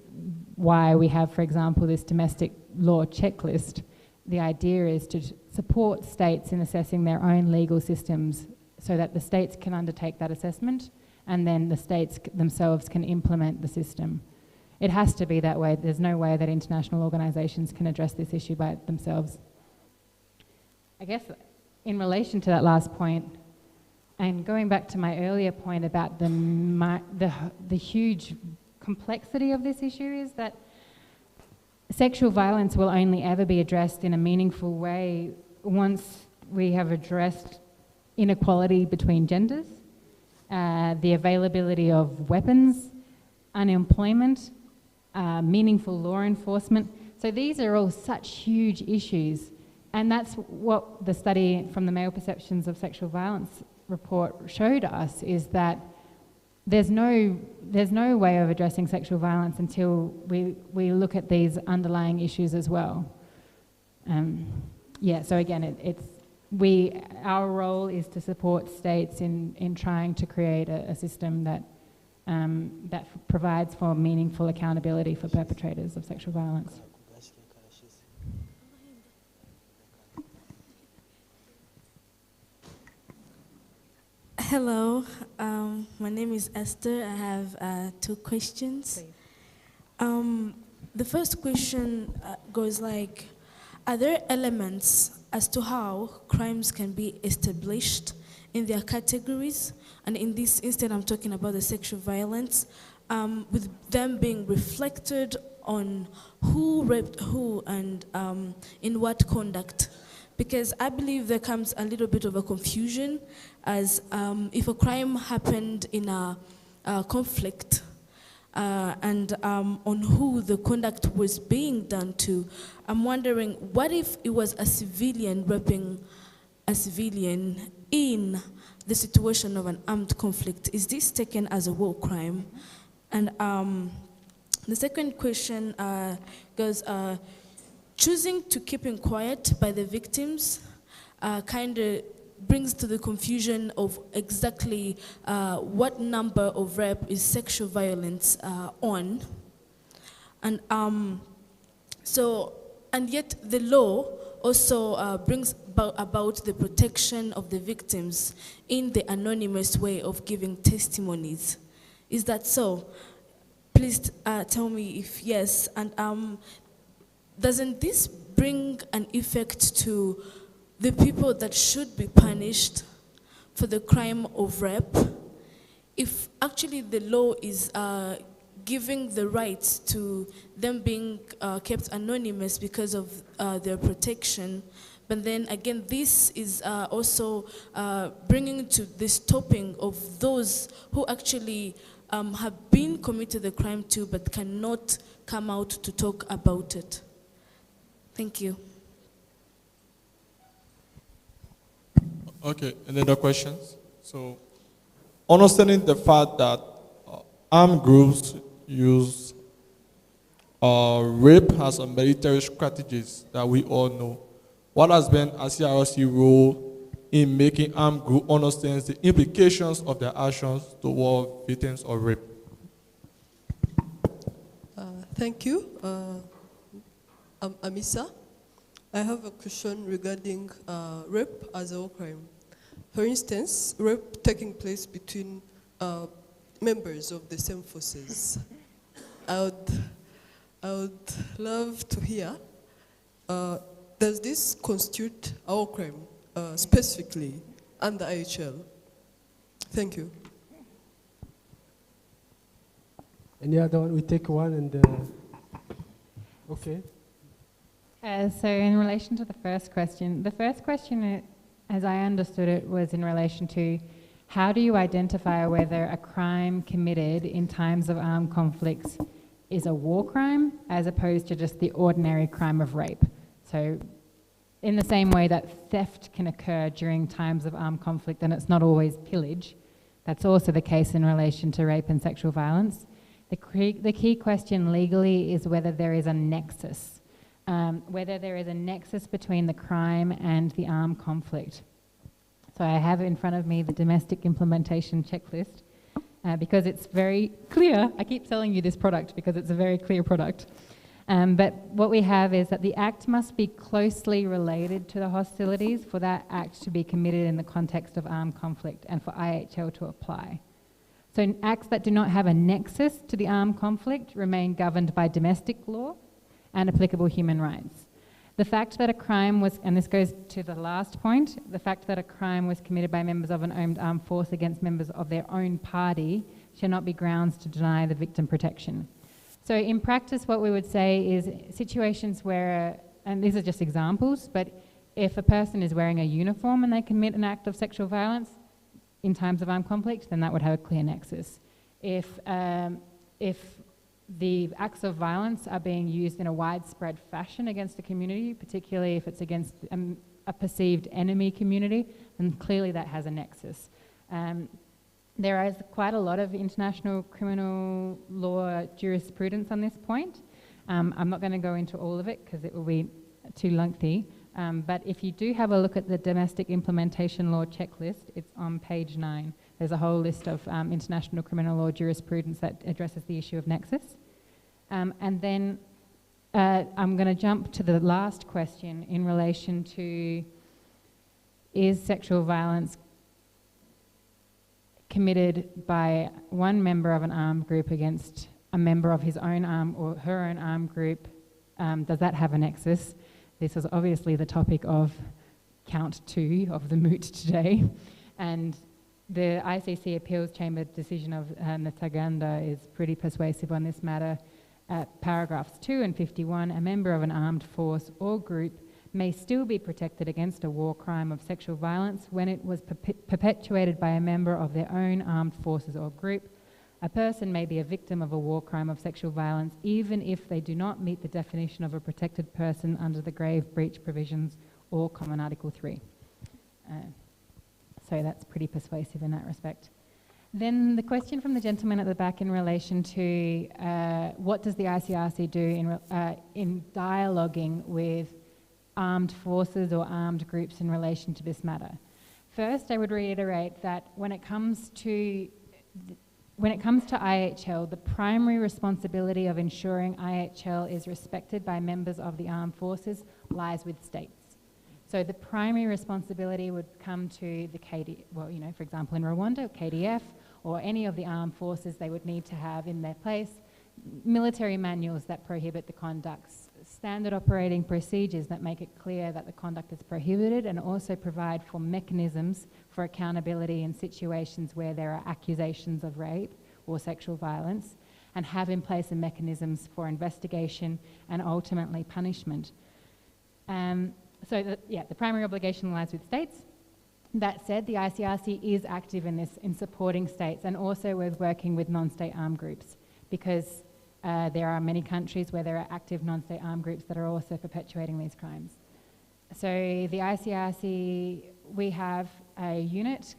why we have, for example, this domestic law checklist. The idea is to support states in assessing their own legal systems so that the states can undertake that assessment and then the states themselves can implement the system. It has to be that way. There's no way that international organisations can address this issue by themselves. I guess in relation to that last point, and going back to my earlier point about the huge complexity of this issue, is that sexual violence will only ever be addressed in a meaningful way once we have addressed inequality between genders, the availability of weapons, unemployment, meaningful law enforcement. So these are all such huge issues, and that's what the study from the Male Perceptions of Sexual Violence report showed us, is that there's no way of addressing sexual violence until we look at these underlying issues as well. So again, our role is to support states in trying to create a system that provides for meaningful accountability for perpetrators of sexual violence. Hello, my name is Esther. I have 2 questions. The first question goes like, are there elements as to how crimes can be established in their categories? And in this instance, I'm talking about the sexual violence, with them being reflected on who raped who and in what conduct. Because I believe there comes a little bit of a confusion as if a crime happened in a conflict and on who the conduct was being done to. I'm wondering, what if it was a civilian raping a civilian in the situation of an armed conflict? Is this taken as a war crime? And the second question goes, choosing to keep quiet by the victims kind of brings to the confusion of exactly what number of rape is sexual violence on. And and yet the law also brings about the protection of the victims in the anonymous way of giving testimonies. Is that so? Please tell me if yes. And doesn't this bring an effect to the people that should be punished for the crime of rape? If actually the law is giving the rights to them being kept anonymous because of their protection, but then again, this is also bringing to the stopping of those who actually have been committed the crime too, but cannot come out to talk about it. Thank you. Okay, any other questions? So, understanding the fact that armed groups use rape as a military strategies that we all know, what has been ICRC role in making armed group understand the implications of their actions toward victims of rape? Thank you. I'm Amisa. I have a question regarding rape as a war crime. For instance, rape taking place between members of the same forces. I would love to hear, does this constitute a war crime specifically under IHL? Thank you. Any other one? We take one and okay. So in relation to the first question, as I understood it, was in relation to how do you identify whether a crime committed in times of armed conflicts is a war crime as opposed to just the ordinary crime of rape. So in the same way that theft can occur during times of armed conflict and it's not always pillage, that's also the case in relation to rape and sexual violence. The key question legally is whether there is a nexus, between the crime and the armed conflict. So I have in front of me the domestic implementation checklist because it's very clear. I keep selling you this product because it's a very clear product. But what we have is that the act must be closely related to the hostilities for that act to be committed in the context of armed conflict and for IHL to apply. So acts that do not have a nexus to the armed conflict remain governed by domestic law and applicable human rights. The fact that a crime was, and this goes to the last point, the fact that a crime was committed by members of an armed force against members of their own party shall not be grounds to deny the victim protection. So in practice, what we would say is situations where, and these are just examples, but if a person is wearing a uniform and they commit an act of sexual violence in times of armed conflict, then that would have a clear nexus. If the acts of violence are being used in a widespread fashion against a community, particularly if it's against a perceived enemy community, then clearly that has a nexus. There is quite a lot of international criminal law jurisprudence on this point. I'm not going to go into all of it because it will be too lengthy. But if you do have a look at the domestic implementation law checklist, it's on page 9. There's a whole list of international criminal law jurisprudence that addresses the issue of nexus. And then I'm going to jump to the last question in relation to, is sexual violence committed by one member of an armed group against a member of his own armed or her own armed group, does that have a nexus? This is obviously the topic of count 2 of the MOOT today. And the ICC Appeals Chamber decision of Nataganda is pretty persuasive on this matter. Paragraphs 2 and 51, a member of an armed force or group may still be protected against a war crime of sexual violence when it was perpetuated by a member of their own armed forces or group. A person may be a victim of a war crime of sexual violence even if they do not meet the definition of a protected person under the grave breach provisions or Common Article 3. So that's pretty persuasive in that respect. Then the question from the gentleman at the back in relation to what does the ICRC do in dialoguing with armed forces or armed groups in relation to this matter. First, I would reiterate that when it comes to IHL, the primary responsibility of ensuring IHL is respected by members of the armed forces lies with states. So the primary responsibility would come to the for example, in Rwanda, KDF, or any of the armed forces. They would need to have in their place military manuals that prohibit the conducts, standard operating procedures that make it clear that the conduct is prohibited, and also provide for mechanisms for accountability in situations where there are accusations of rape or sexual violence, and have in place the mechanisms for investigation and ultimately punishment. The primary obligation lies with states. That said, the ICRC is active in this, in supporting states, and also with working with non-state armed groups, because there are many countries where there are active non-state armed groups that are also perpetuating these crimes. So the ICRC, we have a unit,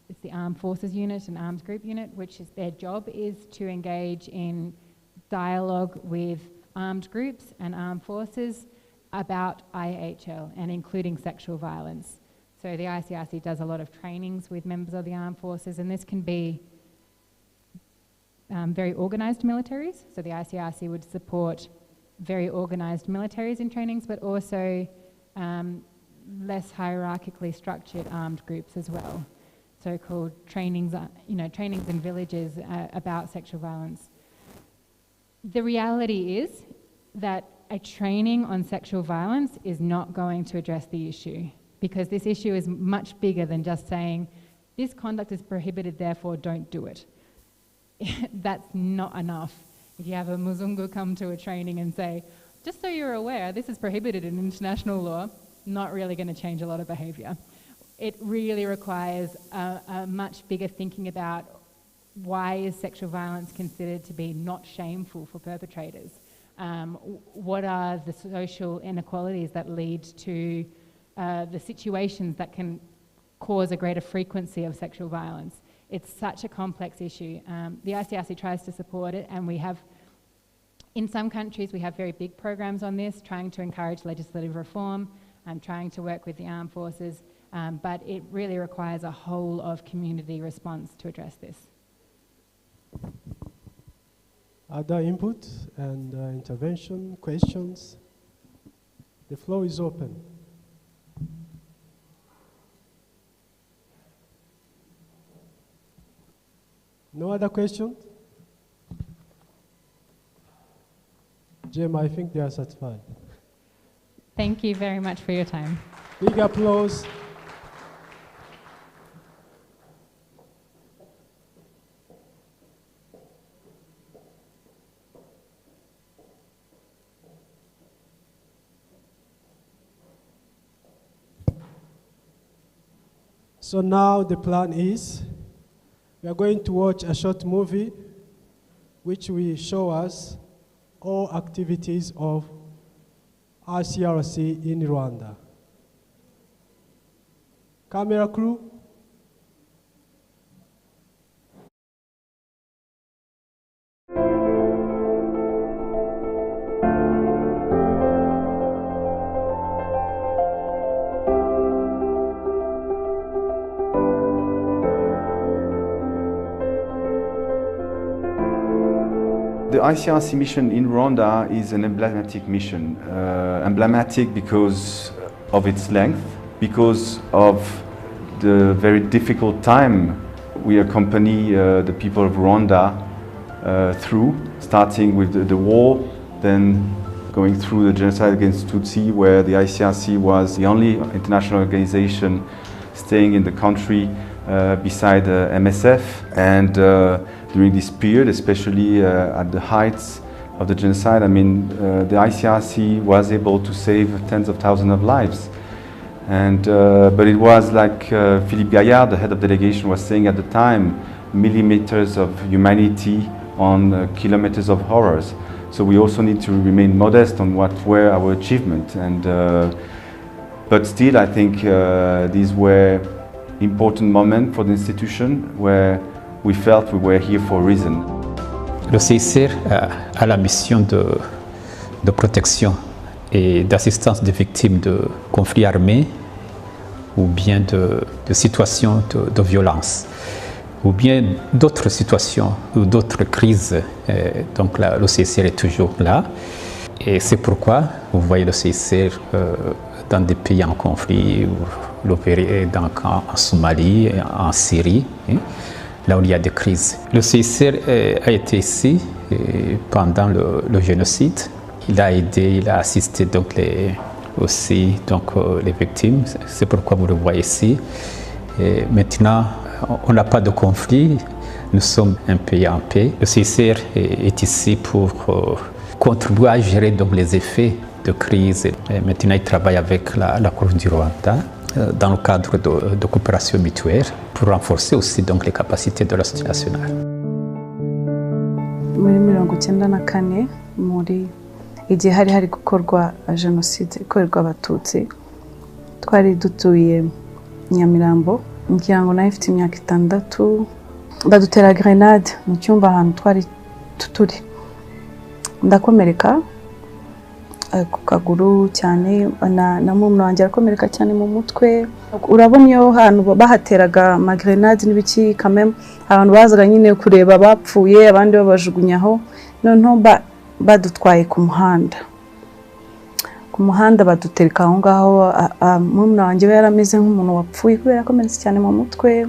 it's the Armed Forces Unit, an arms group unit, which is their job is to engage in dialogue with armed groups and armed forces about IHL, and including sexual violence. So the ICRC does a lot of trainings with members of the armed forces, and this can be very organised militaries. So the ICRC would support very organised militaries in trainings, but also less hierarchically structured armed groups as well. So-called trainings, trainings in villages about sexual violence. The reality is that a training on sexual violence is not going to address the issue, because this issue is much bigger than just saying, this conduct is prohibited, therefore don't do it. That's not enough. If you have a Muzungu come to a training and say, just so you're aware, this is prohibited in international law, not really going to change a lot of behaviour. It really requires a much bigger thinking about why is sexual violence considered to be not shameful for perpetrators? What are the social inequalities that lead to the situations that can cause a greater frequency of sexual violence? It's such a complex issue. The ICRC tries to support it, and we have, in some countries, we have very big programs on this, trying to encourage legislative reform, trying to work with the armed forces, but it really requires a whole of community response to address this. Other input and intervention, questions? The floor is open. No other questions? Jim, I think they are satisfied. Thank you very much for your time. Big applause. So now the plan is, we are going to watch a short movie which will show us all activities of ICRC in Rwanda. Camera crew. The ICRC mission in Rwanda is an emblematic mission. Emblematic because of its length, because of the very difficult time we accompany the people of Rwanda through, starting with the war, then going through the genocide against Tutsi, where the ICRC was the only international organization staying in the country beside MSF, and during this period, especially at the heights of the genocide, I mean, the ICRC was able to save tens of thousands of lives. And, but it was like Philippe Gaillard, the head of delegation, was saying at the time, millimeters of humanity on kilometers of horrors. So we also need to remain modest on what were our achievements. And, but still, I think these were important moments for the institution where we felt we were here for a reason. Le CICR a la mission de protection et d'assistance des victimes de conflits armés ou bien de situations de violence ou bien d'autres situations ou d'autres crises. Donc là, le CICR est toujours là et c'est pourquoi vous voyez le CICR dans des pays en conflit, l'opérer en Somalie, en Syrie, là où il y a des crises. Le CICR a été ici pendant le génocide. Il a aidé, il a assisté donc aussi les victimes. C'est pourquoi vous le voyez ici. Et maintenant, on n'a pas de conflit. Nous sommes un pays en paix. Le CICR est ici pour contribuer à gérer donc les effets de crise. Et maintenant, il travaille avec la Cour du Rwanda dans le cadre de coopération mutuelle pour renforcer aussi donc les capacités de l'Institut national. Muri 1994 muri igihe hari gukorwa jenoside ikorerwa abatutsi, twari dutuye Nyamirambo, ngira ngo nayo ifite imyaka 6, badutera grenade mu cyumba ahantu twari turi, ndakomereka. ku kaguru cyane na mumuna wanjye arakomereka cyane mu mutwe. Urabona iyo hantu bahateraga magrenade n'ibiki kameme abantu bazaga nyine kureba bapfuye abandi babajugunyaho, noneho badutwaye ku muhanda badutereka aho ngaho. Mumuna wanjye we yarameze nk'umuntu wapfuye kubera akomeretse cyane mu mutwe,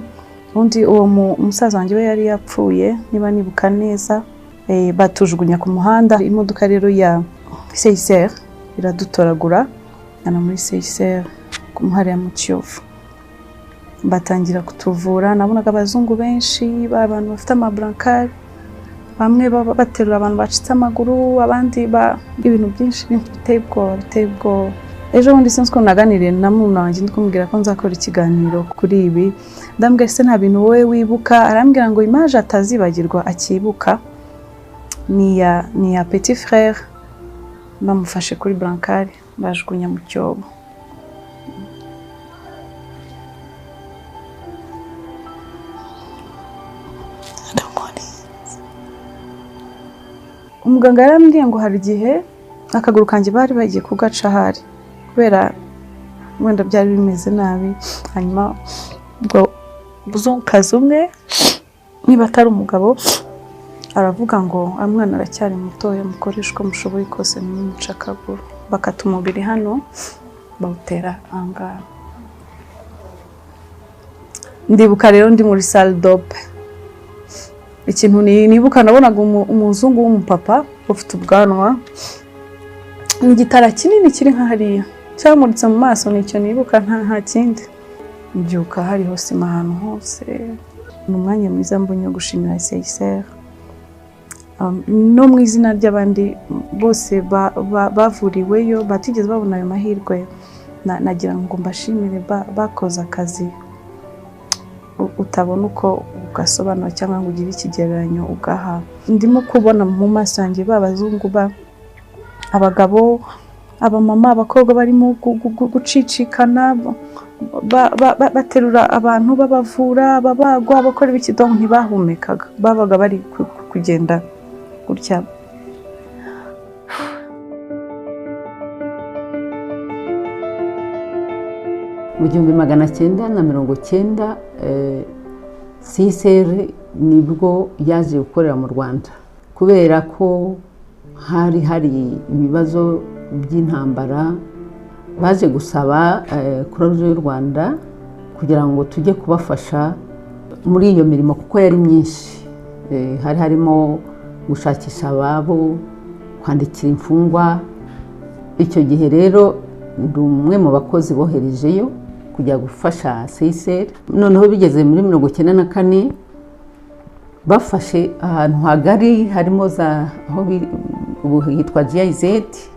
undi uwo umusaza wanjye we yari yapfuye niba nibuka neza. Batujugunya ku muhanda, imodoka rero ya HUMANITARIAN iradutoragura ana muri HUMANITARIAN ku muhanda mu Kiyovu. Batangira kutuvura, nabonaga abazungu benshi abantu bafite amablankari, bamwe baterura abantu bacitse amaguru, abandi ibintu byinshi biteye ubwoba. Ejo bundi sinzi ko naganiriye na mumuna wanjye ndikumubwira ko nzakora ikiganiro kuri ibi, ndambwira se nta bintu wowe wibuka, arambwira ngo image atazibagirwa akibuka ni ya petit frère bamufashe kuri brancard bajugunya mu cyobo. Umuganga yarambwiye ngo hari igihe akaguru kanjye bari bagiye kugaca hari kubera wenda byari bimeze nabi, hanyuma ubwo buzunkazi umwe niba atari umugabo aravuga ngo umwana aracyari mutoya mukoreshwa mushoboye kose n'umuca akaguru, bakata umubiri hano bawutera ahangaha. Ndibuka rero ndi muri salle d'ope, ikintu nibuka nabonaga umuzungu w'umupapa ufite ubwanwa n'igitara kinini kiri nka hariya cyamuritse mu maso, nicyo nibuka nta kindi. Mbyuka hariho sima ahantu hose, ni umwanya mwiza mbonye gushimira HUMANITARIAN no mu izina ry'abandi bose bavuriweyo batigeze babona ayo mahirwe. Nagira ngo mbashimire bakoze akazi utabona uko ugasobanura cyangwa ngo ugire ikigereranyo ugaha. Ndimo kubona mu maso yanjye b'abazungu abagabo, abamama, abakobwa barimo gucicikana, baterura abantu babavura, babagwa, bakora ibikidongo ntibahumekaga, babaga bari kugenda gutya. Mu 1990 HUMANITARIAN nibwo yaje gukorera mu Rwanda kubera ko hari ibibazo by'intambara. Baje gusaba Croix y'u Rwanda kugira ngo tujye kubafasha muri iyo mirimo kuko yari myinshi. Hari harimo gushakisha ababo, kwandikira imfungwa. Icyo gihe rero ndi umwe mu bakozi boherejeyo kujya gufasha HUMANITARIAN. Noneho bigeze muri 1994 bafashe ahantu hagari harimo aho ubu hitwa GIZ,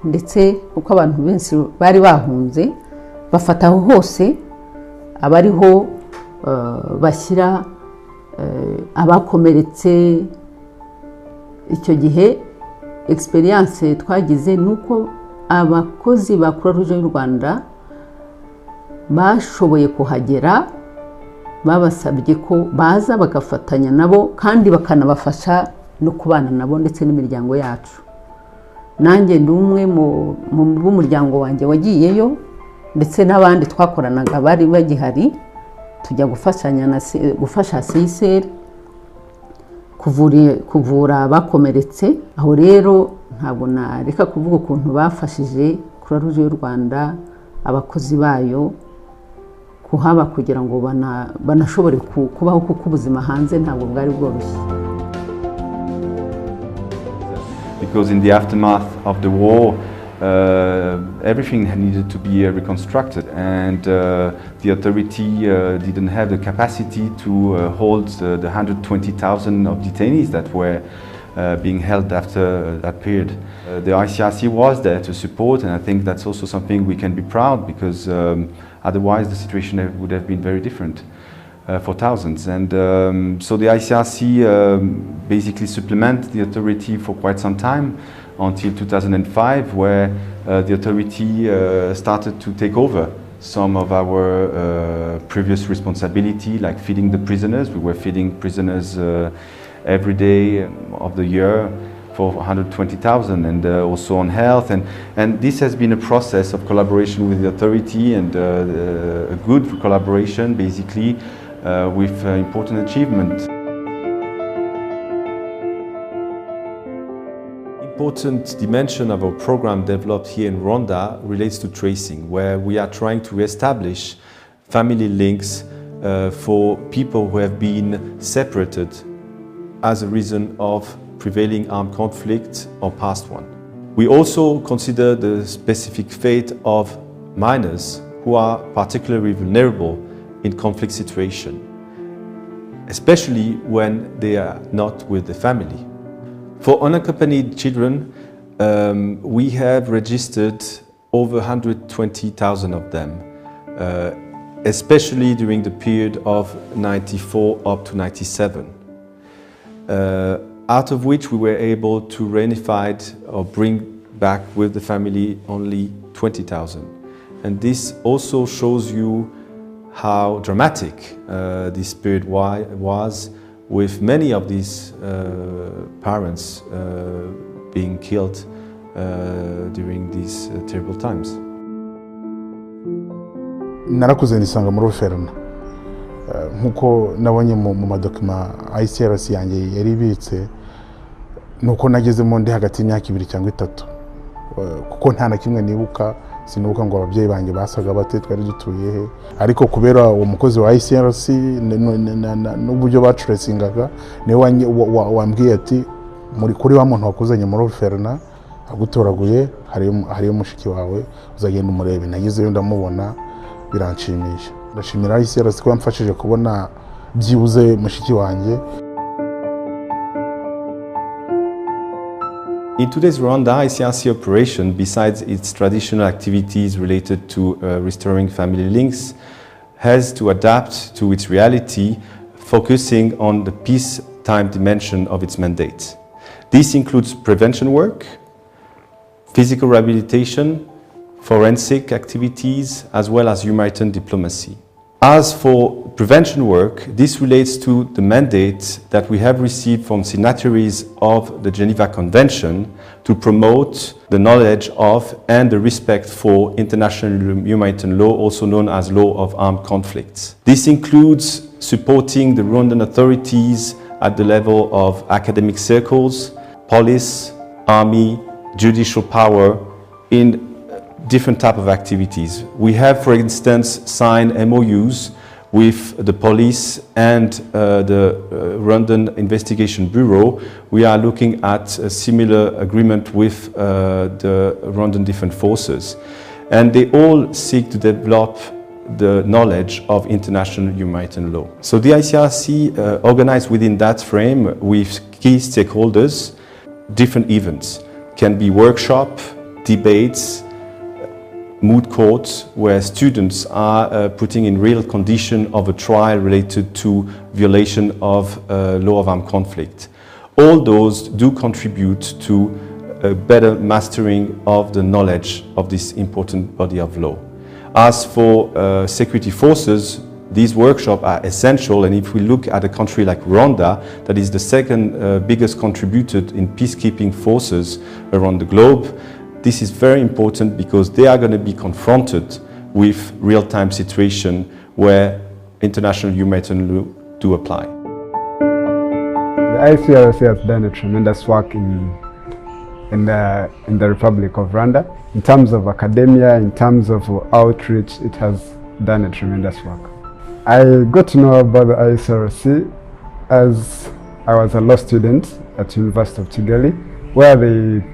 ndetse uko abantu benshi bari bahunze bafata aho hose abariho bashyira abakomeretse. Icyo gihe experience twagize nuko abakozi ba Croix y'u Rwanda bashoboye kuhagera, babasabye ko baza bagafatanya nabo kandi bakanabafasha no kubana nabo ndetse n'imiryango yacu. Nanjye ndi umwe mu b'umuryango wanjye wagiyeyo, ndetse n'abandi twakoranaga bari bagihari, tujya gufasha HUMANITARIAN kuvura abakomeretse. Aho rero ntabwo nareka kuvuga ukuntu bafashije Croix y'u Rwanda abakozi bayo kuhaba kugira ngo banashobore kubaho, kuko ubuzima hanze ntabwo bwari bworoshye. Because in the aftermath of the war, everything needed to be reconstructed, and the authority didn't have the capacity to hold the 120,000 of detainees that were being held after that period. The ICRC was there to support, and I think that's also something we can be proud, because otherwise the situation would have been very different for thousands. And so the ICRC basically supplemented the authority for quite some time, until 2005, where the authority started to take over some of our previous responsibility, like feeding the prisoners. We were feeding prisoners every day of the year for 120,000, and also on health, and this has been a process of collaboration with the authority, and a good collaboration basically with important achievement. Important dimension of our program developed here in Rwanda relates to tracing, where we are trying to establish family links for people who have been separated as a reason of prevailing armed conflict or past one. We also consider the specific fate of minors who are particularly vulnerable in conflict situation, especially when they are not with the family. For unaccompanied children, we have registered over 120,000 of them, especially during the period of 94 up to 97. Out of which we were able to reunify or bring back with the family only 20,000. And this also shows you how dramatic this period was, with many of these parents being killed during these terrible times. Narakuze nisanga muri Ferna nkuko nabonye mu madokima ICRC yanjye yari ibitse, nuko nagezemo ndi hagati y'imyaka 2 cyangwa 3, kuko nta na kimwe nibuka. Sinuka ngo ababyeyi banjye basaga bate, twari dutuye he, ariko kubera uwo mukozi wa ICRC n'uburyo batracingaga niwe wambwiye ati muri kuri wa muntu wakuzanye muri Ferna agutoraguye hariyo mushiki wawe uzagenda umurebe. Nagizeyo ndamubona biranshimisha. Ndashimira ICRC ko yamfashije kubona byibuze mushiki wanjye. In today's Rwanda, ICRC operation, besides its traditional activities related to restoring family links, has to adapt to its reality, focusing on the peacetime dimension of its mandate. This includes prevention work, physical rehabilitation, forensic activities, as well as humanitarian diplomacy. As for prevention work, this relates to the mandate that we have received from signatories of the Geneva Convention to promote the knowledge of and the respect for international humanitarian law, also known as law of armed conflicts. This includes supporting the Rwandan authorities at the level of academic circles, police, army, judicial power in different type of activities. We have, for instance, signed MOUs with the police and the Rwandan Investigation Bureau. We are looking at a similar agreement with the Rwandan Defense Forces. And they all seek to develop the knowledge of international humanitarian law. So the ICRC organized within that frame with key stakeholders different events. Can be workshop, debates, moot courts, where students are putting in real condition of a trial related to violation of law of armed conflict. All those do contribute to a better mastering of the knowledge of this important body of law. As for security forces, these workshops are essential, and if we look at a country like Rwanda, that is the second biggest contributor in peacekeeping forces around the globe, this is very important because they are going to be confronted with real-time situation where international humanitarian law do apply. The ICRC has done a tremendous work in the Republic of Rwanda. In terms of academia, in terms of outreach, it has done a tremendous work. I got to know about the ICRC as I was a law student at University of Kigali, where they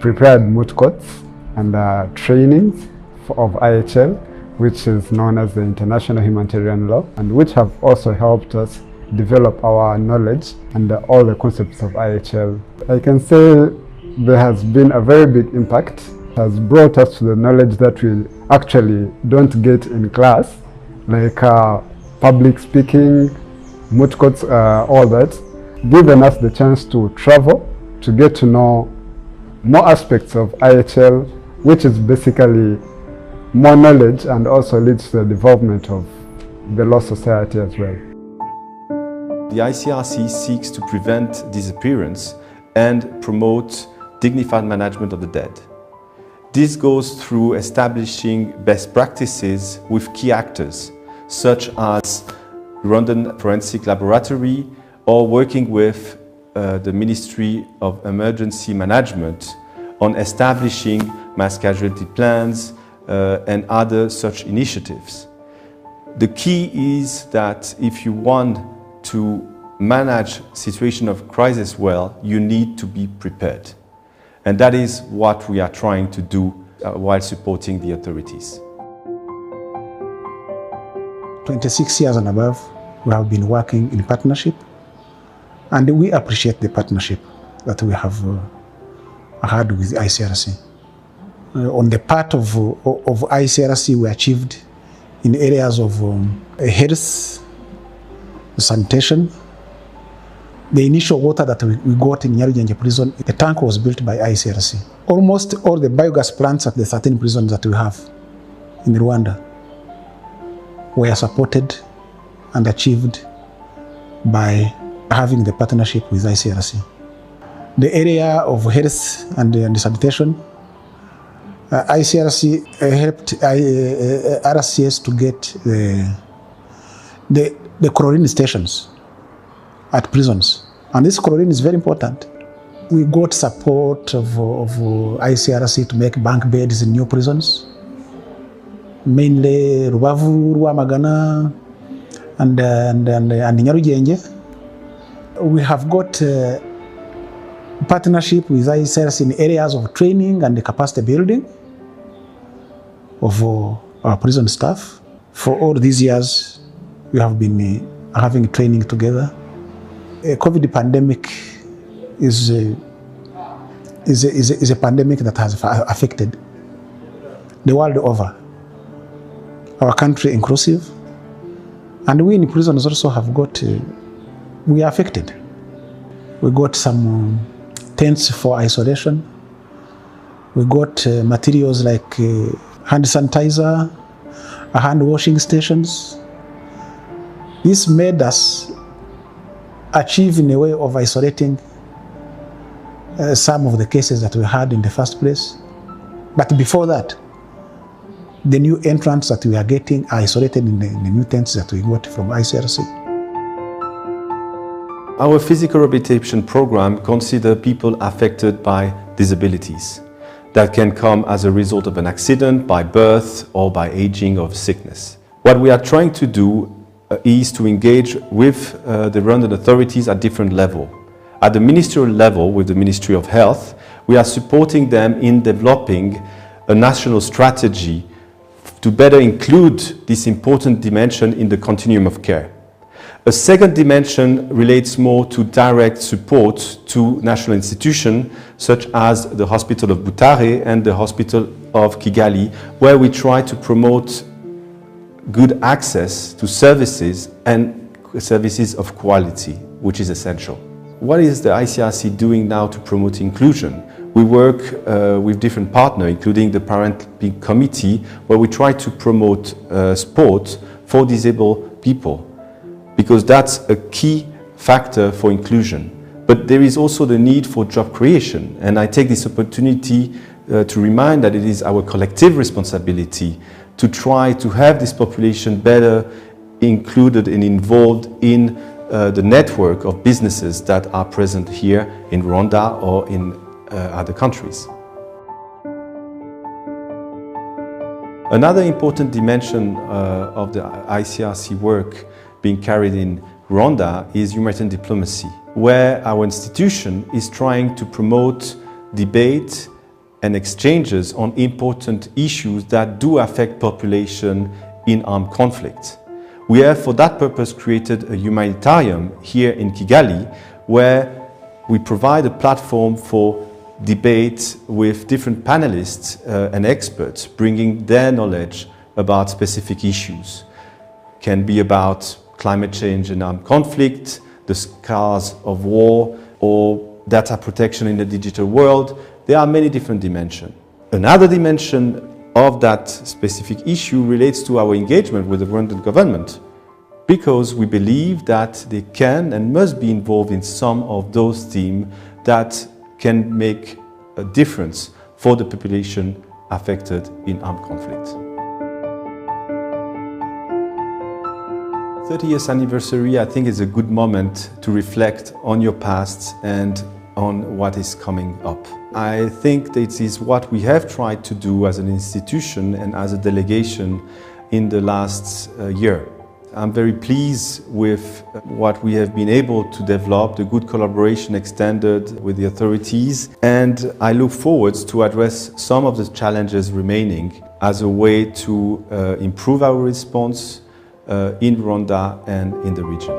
prepared MOOT courts and trainings of IHL, which is known as the International Humanitarian Law, and which have also helped us develop our knowledge and all the concepts of IHL. I can say there has been a very big impact. It has brought us to the knowledge that we actually don't get in class, like public speaking, MOOT courts, all that, given us the chance to travel, to get to know more aspects of IHL, which is basically more knowledge and also leads to the development of the law society as well. The ICRC seeks to prevent disappearance and promote dignified management of the dead. This goes through establishing best practices with key actors, such as Rwandan Forensic Laboratory, or working with the Ministry of Emergency Management on establishing mass casualty plans and other such initiatives. The key is that if you want to manage situation of crisis well, you need to be prepared. And that is what we are trying to do while supporting the authorities. 26 years and above, we have been working in partnership, and we appreciate the partnership that we have had with the ICRC. On the part of ICRC, we achieved in areas of health, sanitation. The initial water that we got in Nyarugenge prison, the tank was built by ICRC. Almost all the biogas plants at the 13 prisons that we have in Rwanda were supported and achieved by having the partnership with ICRC. The area of health and sanitation, ICRC helped RCS to get the chlorine stations at prisons. And this chlorine is very important. We got support of ICRC to make bunk beds in new prisons, mainly Rubavu, Rwamagana, and Nyarugenge. We have got partnership with ICRC in areas of training and capacity building of our prison staff. For all these years, we have been having training together. COVID pandemic is a pandemic that has affected the world over, our country inclusive, and we in prisons also have got, we are affected. We got some tents for isolation. We got materials like hand sanitizer, hand washing stations. This made us achieve in a way of isolating some of the cases that we had in the first place. But before that, the new entrants that we are getting are isolated in the new tents that we got from ICRC. Our physical rehabilitation program considers people affected by disabilities that can come as a result of an accident, by birth, or by aging or sickness. What we are trying to do is to engage with the Rwandan authorities at different levels. At the ministerial level, with the Ministry of Health, we are supporting them in developing a national strategy to better include this important dimension in the continuum of care. A second dimension relates more to direct support to national institutions such as the Hospital of Butare and the Hospital of Kigali, where we try to promote good access to services and services of quality, which is essential. What is the ICRC doing now to promote inclusion? We work with different partners, including the Paralympic Committee, where we try to promote sport for disabled people, because that's a key factor for inclusion. But there is also the need for job creation, and I take this opportunity to remind that it is our collective responsibility to try to have this population better included and involved in the network of businesses that are present here in Rwanda or in other countries. Another important dimension of the ICRC work being carried in Rwanda is humanitarian diplomacy, where our institution is trying to promote debate and exchanges on important issues that do affect population in armed conflict. We have for that purpose created a humanitarian here in Kigali, where we provide a platform for debate with different panelists and experts, bringing their knowledge about specific issues. Can be about climate change and armed conflict, the scars of war, or data protection in the digital world. There are many different dimensions. Another dimension of that specific issue relates to our engagement with the Rwandan government, because we believe that they can and must be involved in some of those themes that can make a difference for the population affected in armed conflict. 30th anniversary, I think, is a good moment to reflect on your past and on what is coming up. I think this is what we have tried to do as an institution and as a delegation in the last year. I'm very pleased with what we have been able to develop, the good collaboration extended with the authorities, and I look forward to address some of the challenges remaining as a way to improve our response in Rwanda and in the region.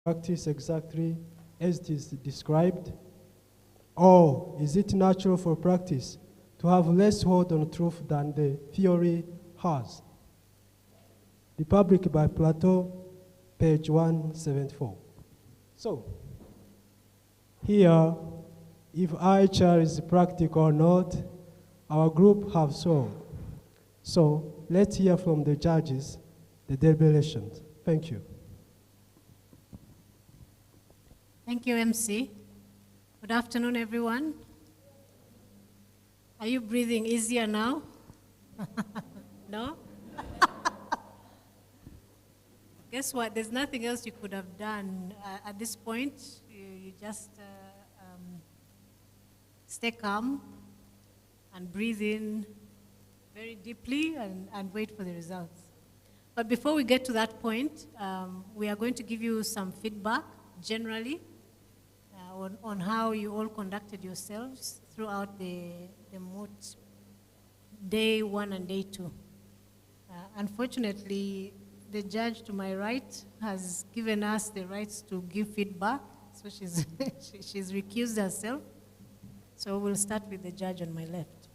Practice exactly as it is described? Or is it natural for practice to have less hold on truth than the theory has? Republic by Plato, page 174. So, here, if IHL is practical or not, our group have solved. So, let's hear from the judges, the deliberations. Thank you. Thank you, MC. Good afternoon, everyone. Are you breathing easier now? No? Guess what? There's nothing else you could have done at this point. You just stay calm and breathe in very deeply and wait for the results. But before we get to that point, we are going to give you some feedback generally on how you all conducted yourselves throughout the MOOT day 1 and day 2. Unfortunately, the judge to my right has given us the rights to give feedback, so she's recused herself. So we'll start with the judge on my left.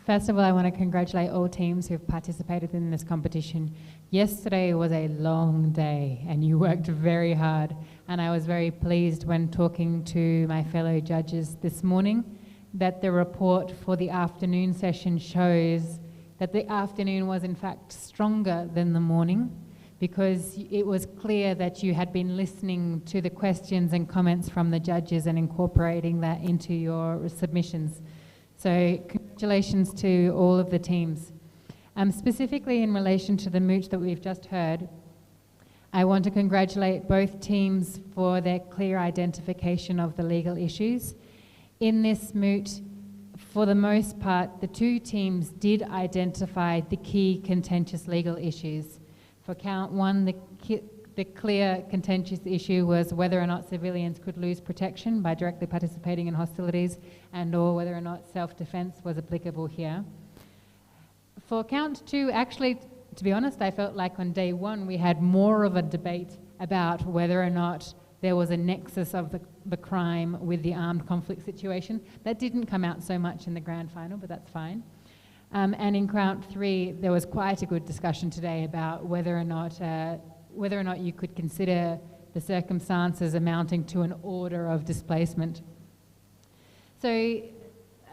First of all, I want to congratulate all teams who've participated in this competition. Yesterday was a long day and you worked very hard, and I was very pleased when talking to my fellow judges this morning that the report for the afternoon session shows that the afternoon was in fact stronger than the morning, because it was clear that you had been listening to the questions and comments from the judges and incorporating that into your submissions. So congratulations to all of the teams. Specifically in relation to the MOOT that we've just heard, I want to congratulate both teams for their clear identification of the legal issues. In this MOOT, for the most part, the two teams did identify the key contentious legal issues. For count one, the clear contentious issue was whether or not civilians could lose protection by directly participating in hostilities, and or whether or not self-defense was applicable here. For count two, actually, to be honest, I felt like on day one we had more of a debate about whether or not there was a nexus of the crime with the armed conflict situation. That didn't come out so much in the grand final, but that's fine. And in count three, there was quite a good discussion today about whether or not you could consider the circumstances amounting to an order of displacement. So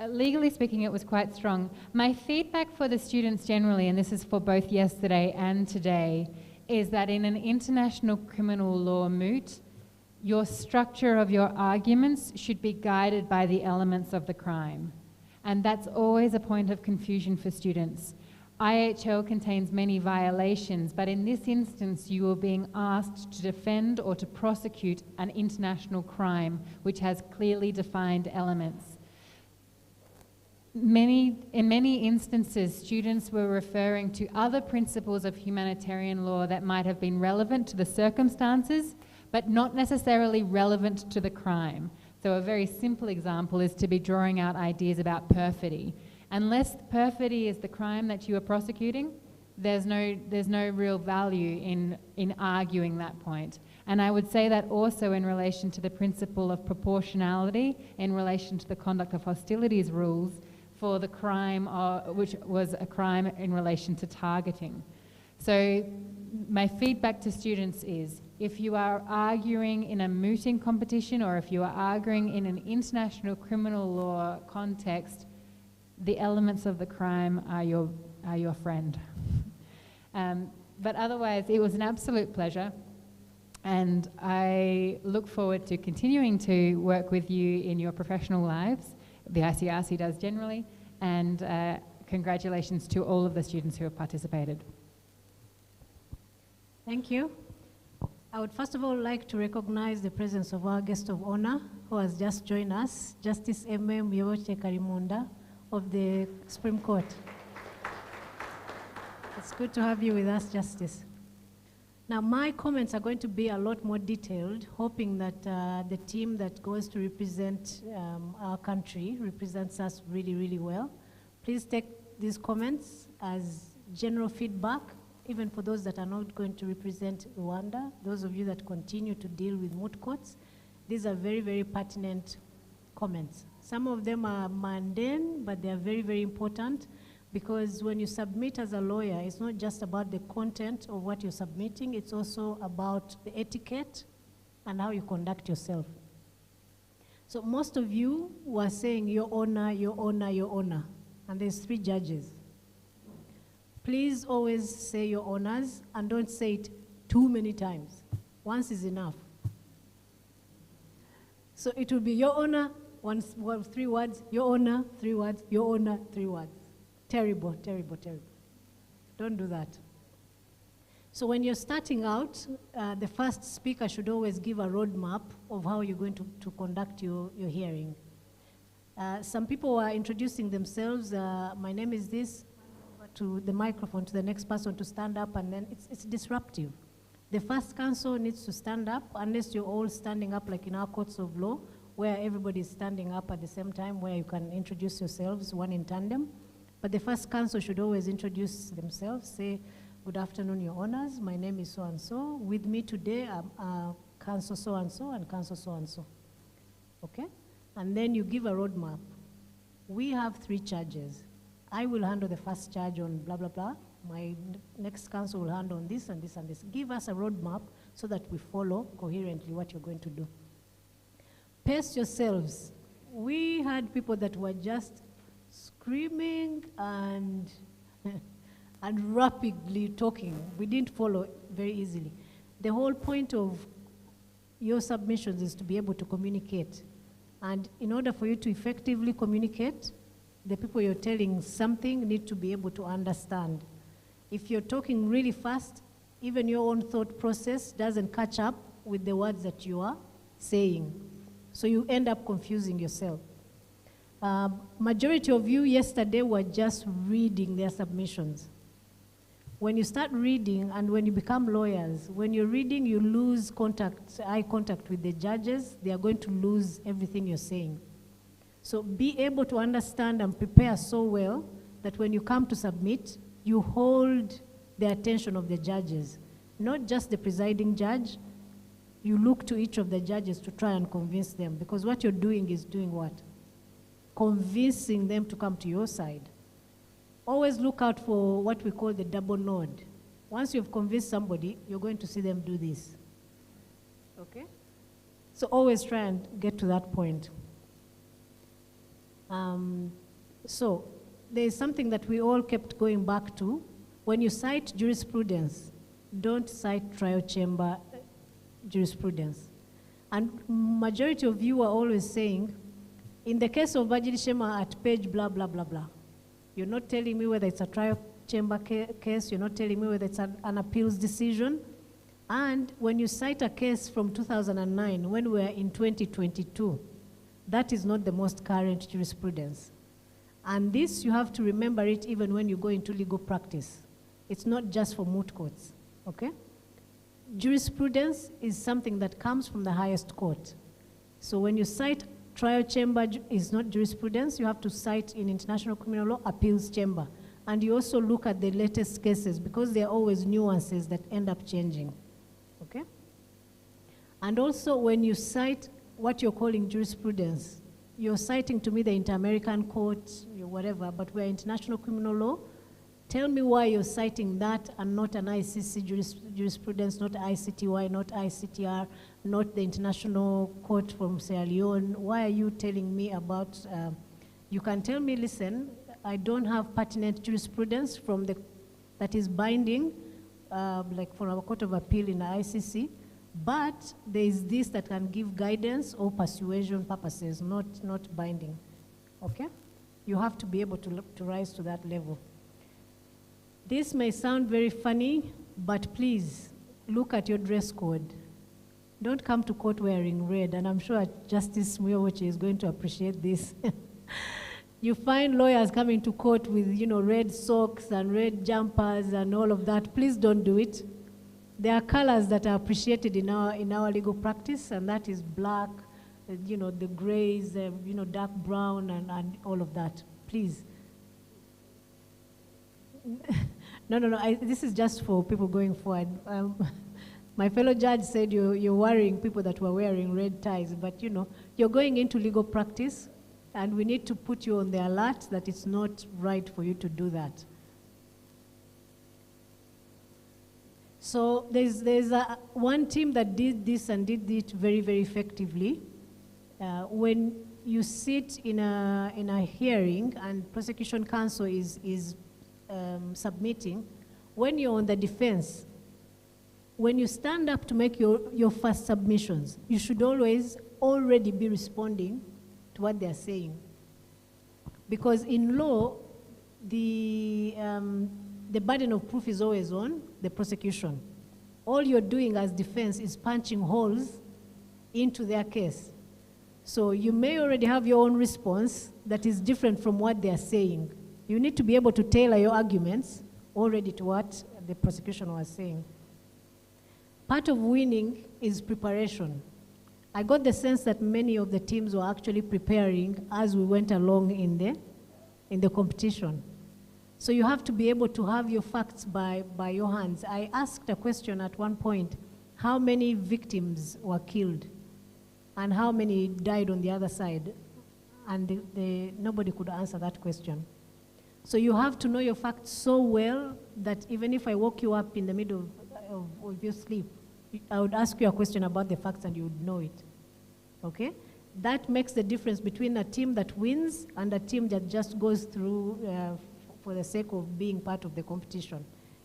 legally speaking, it was quite strong. My feedback for the students generally, and this is for both yesterday and today, is that in an international criminal law MOOT, your structure of your arguments should be guided by the elements of the crime. And that's always a point of confusion for students. IHL contains many violations, but in this instance, you are being asked to defend or to prosecute an international crime which has clearly defined elements. In many instances, students were referring to other principles of humanitarian law that might have been relevant to the circumstances, but not necessarily relevant to the crime. So a very simple example is to be drawing out ideas about perfidy. Unless perfidy is the crime that you are prosecuting, there's no real value in arguing that point. And I would say that also in relation to the principle of proportionality, in relation to the conduct of hostilities rules for the crime, which was a crime in relation to targeting. So my feedback to students is, if you are arguing in a mooting competition or if you are arguing in an international criminal law context, the elements of the crime are your friend. But otherwise, it was an absolute pleasure. And I look forward to continuing to work with you in your professional lives. The ICRC does generally. And congratulations to all of the students who have participated. Thank you. I would first of all like to recognize the presence of our guest of honor who has just joined us, Justice M.M. Yoboche Karimunda of the Supreme Court. It's good to have you with us, Justice. Now, my comments are going to be a lot more detailed, hoping that the team that goes to represent our country represents us really, really well. Please take these comments as general feedback, even for those that are not going to represent Rwanda, those of you that continue to deal with moot courts. These are very, very pertinent comments. Some of them are mundane, but they are very, very important, because when you submit as a lawyer, it's not just about the content of what you're submitting, it's also about the etiquette and how you conduct yourself. So most of you were saying, Your Honor, Your Honor, Your Honor, and there's 3 judges. Please always say your honors and don't say it too many times. Once is enough. So it will be Your Honor, 3 words, Your Honor, 3 words, Your Honor, 3 words. Terrible, terrible, terrible. Don't do that. So when you're starting out, the first speaker should always give a roadmap of how you're going to conduct your hearing. Some people are introducing themselves. My name is this. To the microphone, to the next person to stand up, and then it's disruptive. The first counsel needs to stand up, unless you're all standing up like in our courts of law, where everybody's standing up at the same time, where you can introduce yourselves, one in tandem. But the first counsel should always introduce themselves, say, good afternoon, Your Honors, my name is so-and-so. With me today, I'm counsel so-and-so and counsel so-and-so. Okay? And then you give a roadmap. We have 3 charges. I will handle the first charge on blah, blah, blah. My next counsel will handle on this and this and this. Give us a roadmap so that we follow coherently what you're going to do. Pace yourselves. We had people that were just screaming and rapidly talking. We didn't follow very easily. The whole point of your submissions is to be able to communicate. And in order for you to effectively communicate, the people you're telling something need to be able to understand. If you're talking really fast, even your own thought process doesn't catch up with the words that you are saying. So you end up confusing yourself. Majority of you yesterday were just reading their submissions. When you start reading and when you become lawyers, when you're reading, you lose eye contact with the judges. They are going to lose everything you're saying. So be able to understand and prepare so well that when you come to submit, you hold the attention of the judges, not just the presiding judge. You look to each of the judges to try and convince them, because what you're doing is doing what? Convincing them to come to your side. Always look out for what we call the double nod. Once you've convinced somebody, you're going to see them do this. Okay? So always try and get to that point. So there's something that we all kept going back to. When you cite jurisprudence, don't cite trial chamber jurisprudence. And majority of you are always saying, in the case of Bagirishema at page blah, blah, blah, blah. You're not telling me whether it's a trial chamber case, you're not telling me whether it's an appeals decision. And when you cite a case from 2009, when we're in 2022, that is not the most current jurisprudence. And this, you have to remember it even when you go into legal practice. It's not just for moot courts, okay? Jurisprudence is something that comes from the highest court. So when you cite trial chamber is not jurisprudence, you have to cite in international criminal law appeals chamber. And you also look at the latest cases, because there are always nuances that end up changing, okay? And also when you cite what you're calling jurisprudence, you're citing to me the Inter-American Court, whatever, but we're international criminal law. Tell me why you're citing that and not an ICC jurisprudence, not ICTY, not ICTR, not the International Court from Sierra Leone. Why are you telling me about, you can tell me, listen, I don't have pertinent jurisprudence that is binding, like for our Court of Appeal in the ICC, but there is this that can give guidance or persuasion purposes, not binding, okay? You have to be able to rise to that level. This may sound very funny, but please look at your dress code. Don't come to court wearing red, and I'm sure Justice Muyobochi is going to appreciate this. You find lawyers coming to court with, red socks and red jumpers and all of that. Please don't do it. There are colors that are appreciated in our legal practice, and that is black, the grays, dark brown, and all of that. Please. No, this is just for people going forward. My fellow judge said you're worrying people that were wearing red ties, but you're going into legal practice, and we need to put you on the alert that it's not right for you to do that. So there's one team that did this and did it very, very effectively. When you sit in a hearing and prosecution counsel is submitting, when you're on the defense, when you stand up to make your first submissions, you should always already be responding to what they're saying. Because in law, the burden of proof is always on the prosecution. All you're doing as defense is punching holes into their case. So you may already have your own response that is different from what they're saying. You need to be able to tailor your arguments already to what the prosecution was saying. Part of winning is preparation. I got the sense that many of the teams were actually preparing as we went along in the competition. So you have to be able to have your facts by your hands. I asked a question at one point, how many victims were killed and how many died on the other side? And nobody could answer that question. So you have to know your facts so well that even if I woke you up in the middle of your sleep, I would ask you a question about the facts and you would know it, okay? That makes the difference between a team that wins and a team that just goes through for the sake of being part of the competition.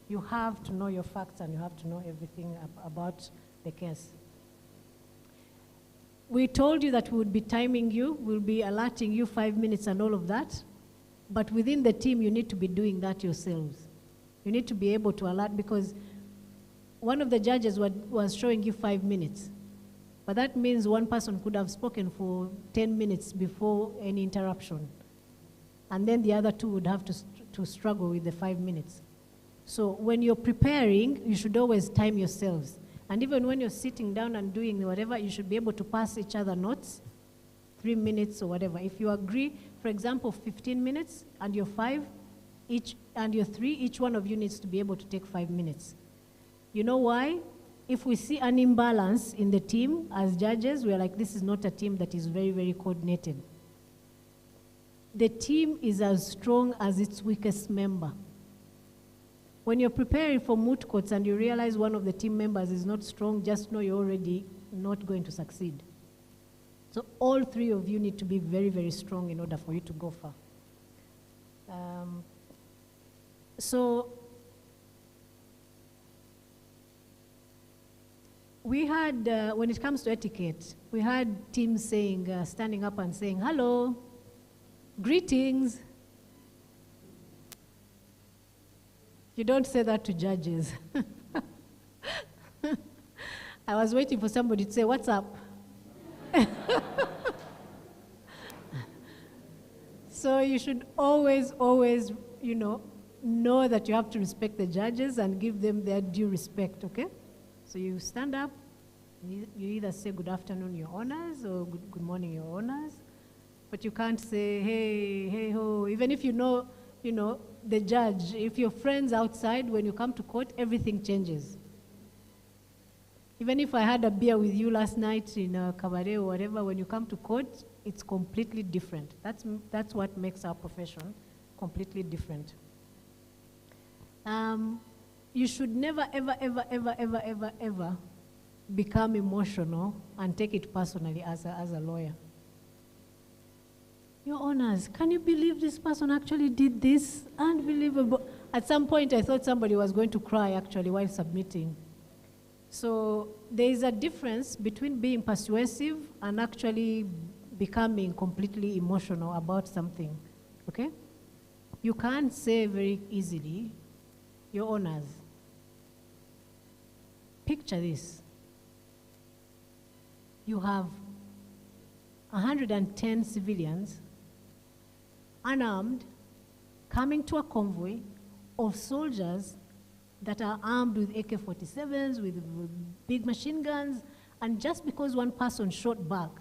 You have to know your facts and you have to know everything about the case. We told you that we would be timing you, we'll be alerting you 5 minutes and all of that, but within the team you need to be doing that yourselves. You need to be able to alert, because one of the judges was showing you 5 minutes, but that means one person could have spoken for 10 minutes before any interruption, and then the other two would have to struggle with the 5 minutes. So when you're preparing, you should always time yourselves. And even when you're sitting down and doing whatever, you should be able to pass each other notes, 3 minutes or whatever. If you agree, for example, 15 minutes, and you're 5, and you're 3, each one of you needs to be able to take 5 minutes. You know why? If we see an imbalance in the team as judges, we're like, this is not a team that is very, very coordinated. The team is as strong as its weakest member. When you're preparing for moot courts and you realize one of the team members is not strong, just know you're already not going to succeed. So all 3 of you need to be very, very strong in order for you to go far. We had, when it comes to etiquette, we had teams saying, standing up and saying, hello, greetings. You don't say that to judges. I was waiting for somebody to say, what's up? So you should always, know that you have to respect the judges and give them their due respect, okay? So you stand up, you either say good afternoon, your honors, or good morning, your honors. But you can't say, hey, ho. Even if you know, the judge, if you're friends outside, when you come to court, everything changes. Even if I had a beer with you last night in a cabaret or whatever, when you come to court, it's completely different. That's what makes our profession completely different. You should never, ever become emotional and take it personally as a lawyer. Your Honors, can you believe this person actually did this? Unbelievable. At some point, I thought somebody was going to cry actually while submitting. So there is a difference between being persuasive and actually becoming completely emotional about something, okay? You can't say very easily, Your Honors. Picture this. You have 110 civilians, unarmed, coming to a convoy of soldiers that are armed with AK-47s, with big machine guns, and just because one person shot back,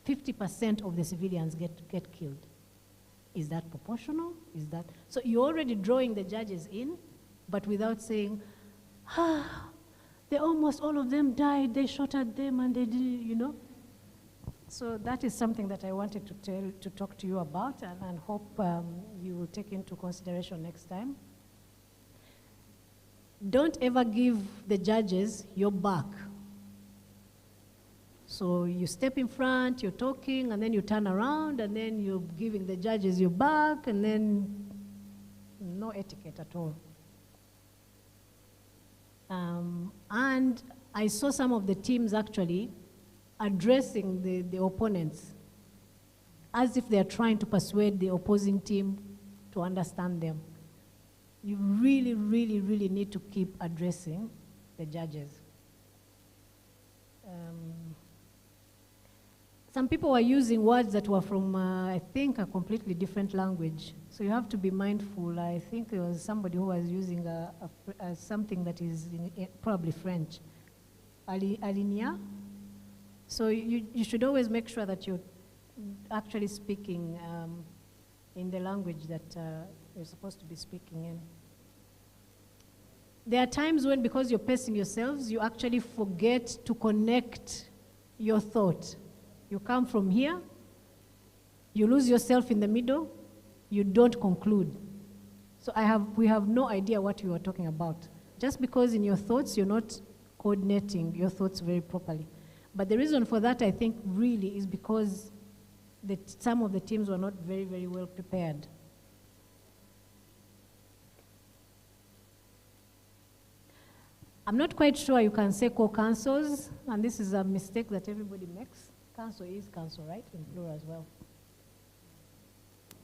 50% of the civilians get killed. Is that proportional? Is that? So you're already drawing the judges in, but without saying, they almost all of them died, they shot at them and they did, you know? So that is something that I wanted to talk to you about and hope you will take into consideration next time. Don't ever give the judges your back. So you step in front, you're talking, and then you turn around, and then you're giving the judges your back, and then no etiquette at all. And I saw some of the teams actually addressing the opponents as if they are trying to persuade the opposing team to understand them. You really, really, really need to keep addressing the judges. Some people were using words that were from, I think, a completely different language. So you have to be mindful. I think there was somebody who was using something that is probably French. Alinea. So you should always make sure that you're actually speaking in the language that you're supposed to be speaking in. There are times when, because you're pacing yourselves, you actually forget to connect your thought. You come from here, you lose yourself in the middle, you don't conclude. So we have no idea what you are talking about. Just because in your thoughts, you're not coordinating your thoughts very properly. But the reason for that, I think, really is because some of the teams were not very, very well prepared. I'm not quite sure you can say co-councils, and this is a mistake that everybody makes. Council is council, right? In plural as well.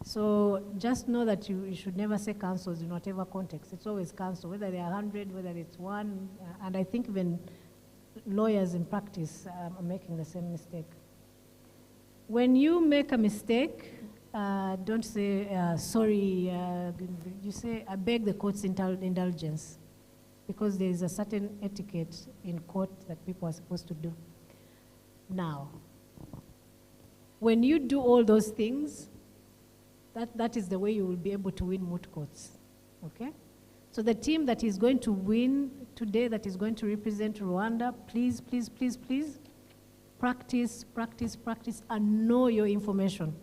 So just know that you should never say councils in whatever context. It's always council, whether they are 100, whether it's one, and I think even lawyers in practice are making the same mistake. When you make a mistake, don't say, sorry, you say, I beg the court's indulgence, because there is a certain etiquette in court that people are supposed to do. Now, when you do all those things, that is the way you will be able to win moot courts, okay? So the team that is going to win today, that is going to represent Rwanda, please, please, please, please, practice, practice, practice, and know your information.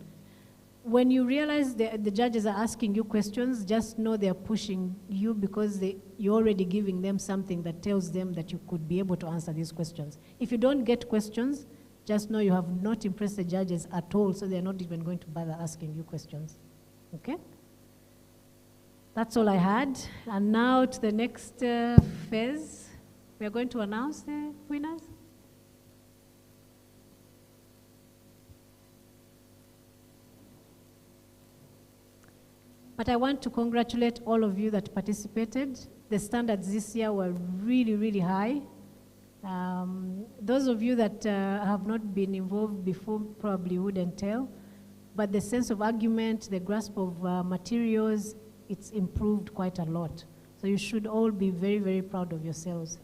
When you realize the judges are asking you questions, just know they're pushing you because you're already giving them something that tells them that you could be able to answer these questions. If you don't get questions, just know you have not impressed the judges at all, so they're not even going to bother asking you questions, okay? That's all I had. And now to the next phase. We are going to announce the winners. But I want to congratulate all of you that participated. The standards this year were really, really high. Those of you that have not been involved before probably wouldn't tell, but the sense of argument, the grasp of materials, it's improved quite a lot. So you should all be very, very proud of yourselves.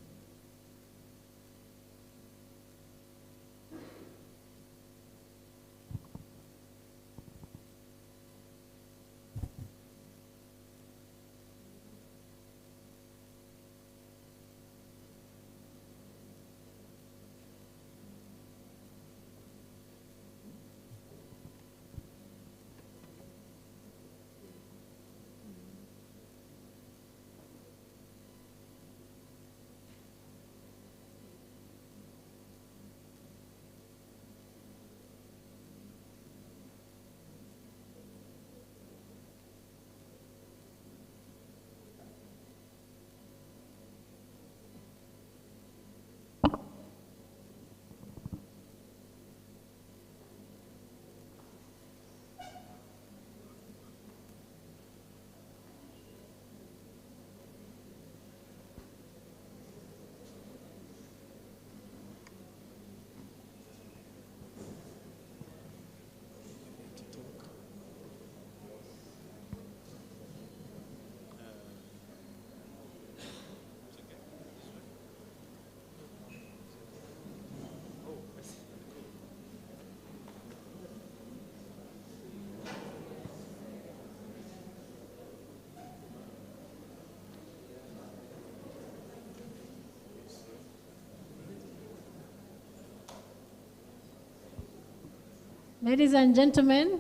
Ladies and gentlemen,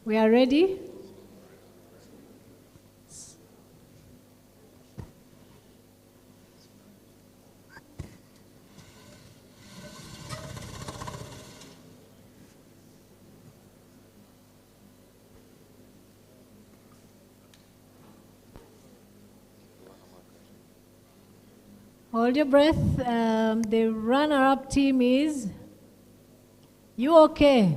we are ready. Hold your breath. The runner-up team is You Okay.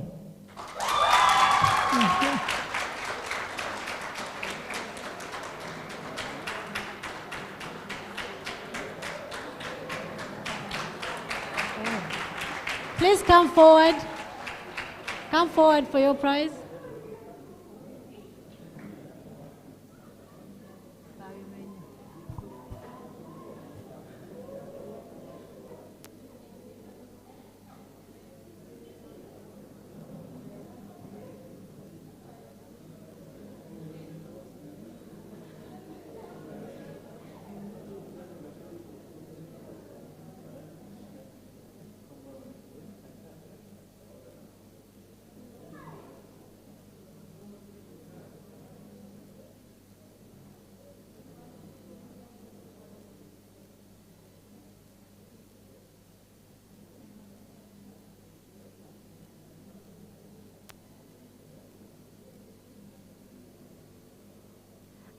Please come forward. Come forward for your prize.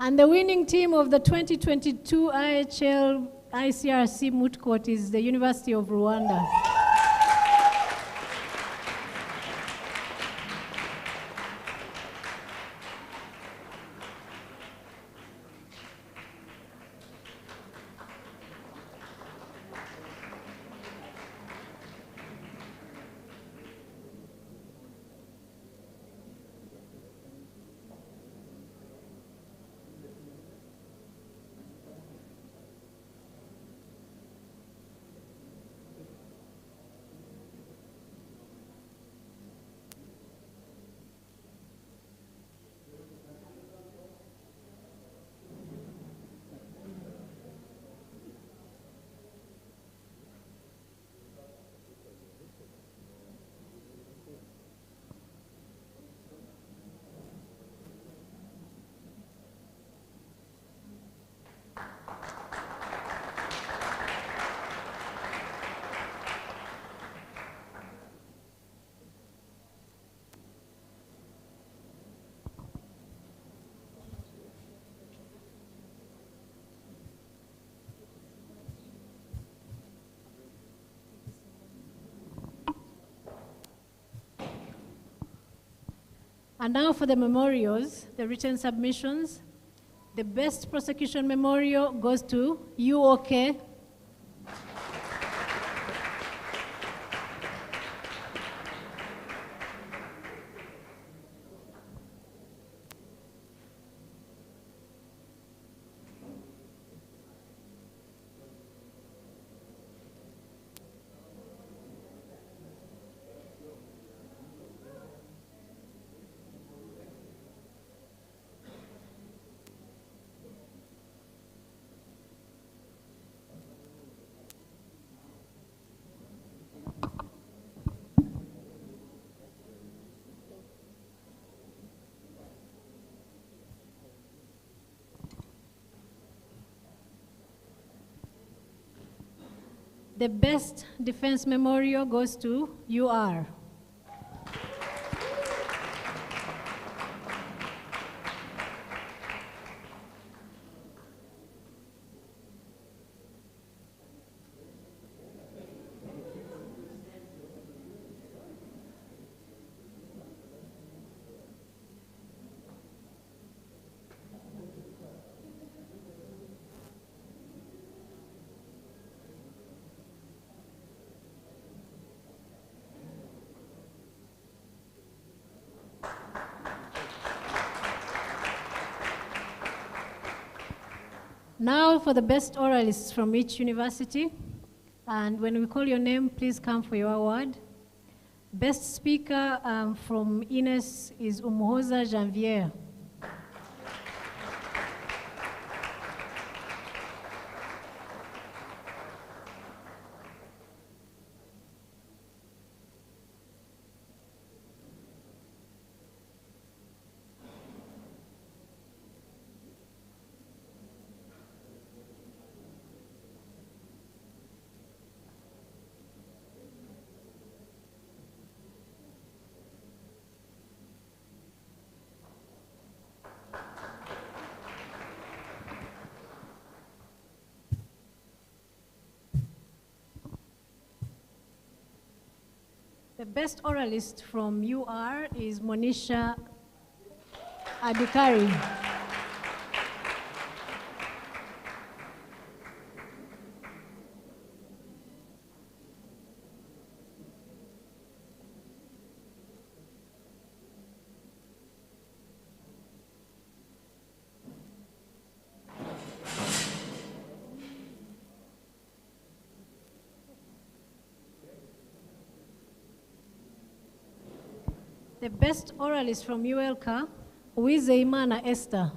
And the winning team of the 2022 IHL ICRC MOOT Court is the University of Rwanda. And now for the memorials, the written submissions. The best prosecution memorial goes to You Okay. The best defense memorial goes to You Are. Now for the best oralists from each university. And when we call your name, please come for your award. Best speaker from Ines is Umuhoza Janvier. The best oralist from UR is Monisha Adikari. The best oralist from ULK, Uwizeimana Esther.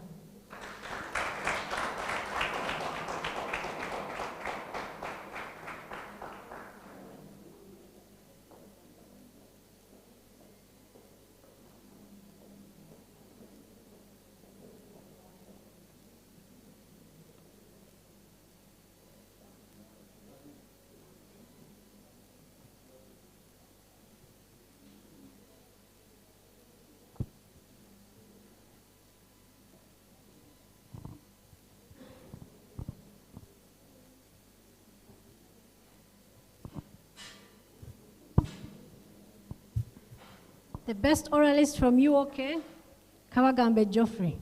The best oralist from UOK, Kawagambe Geoffrey.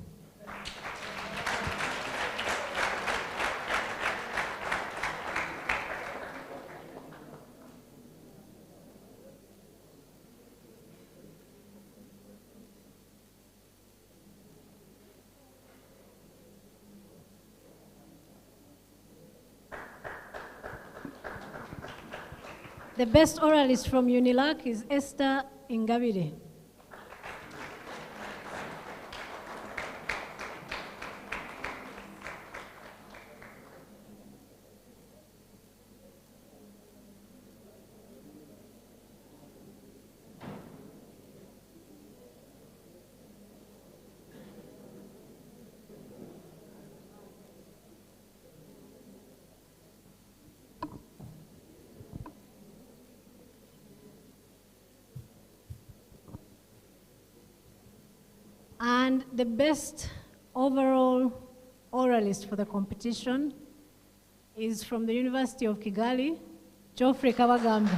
The best oralist from UNILAC is Esther Ingabire. And the best overall oralist for the competition is from the University of Kigali, Geoffrey Kabagambe.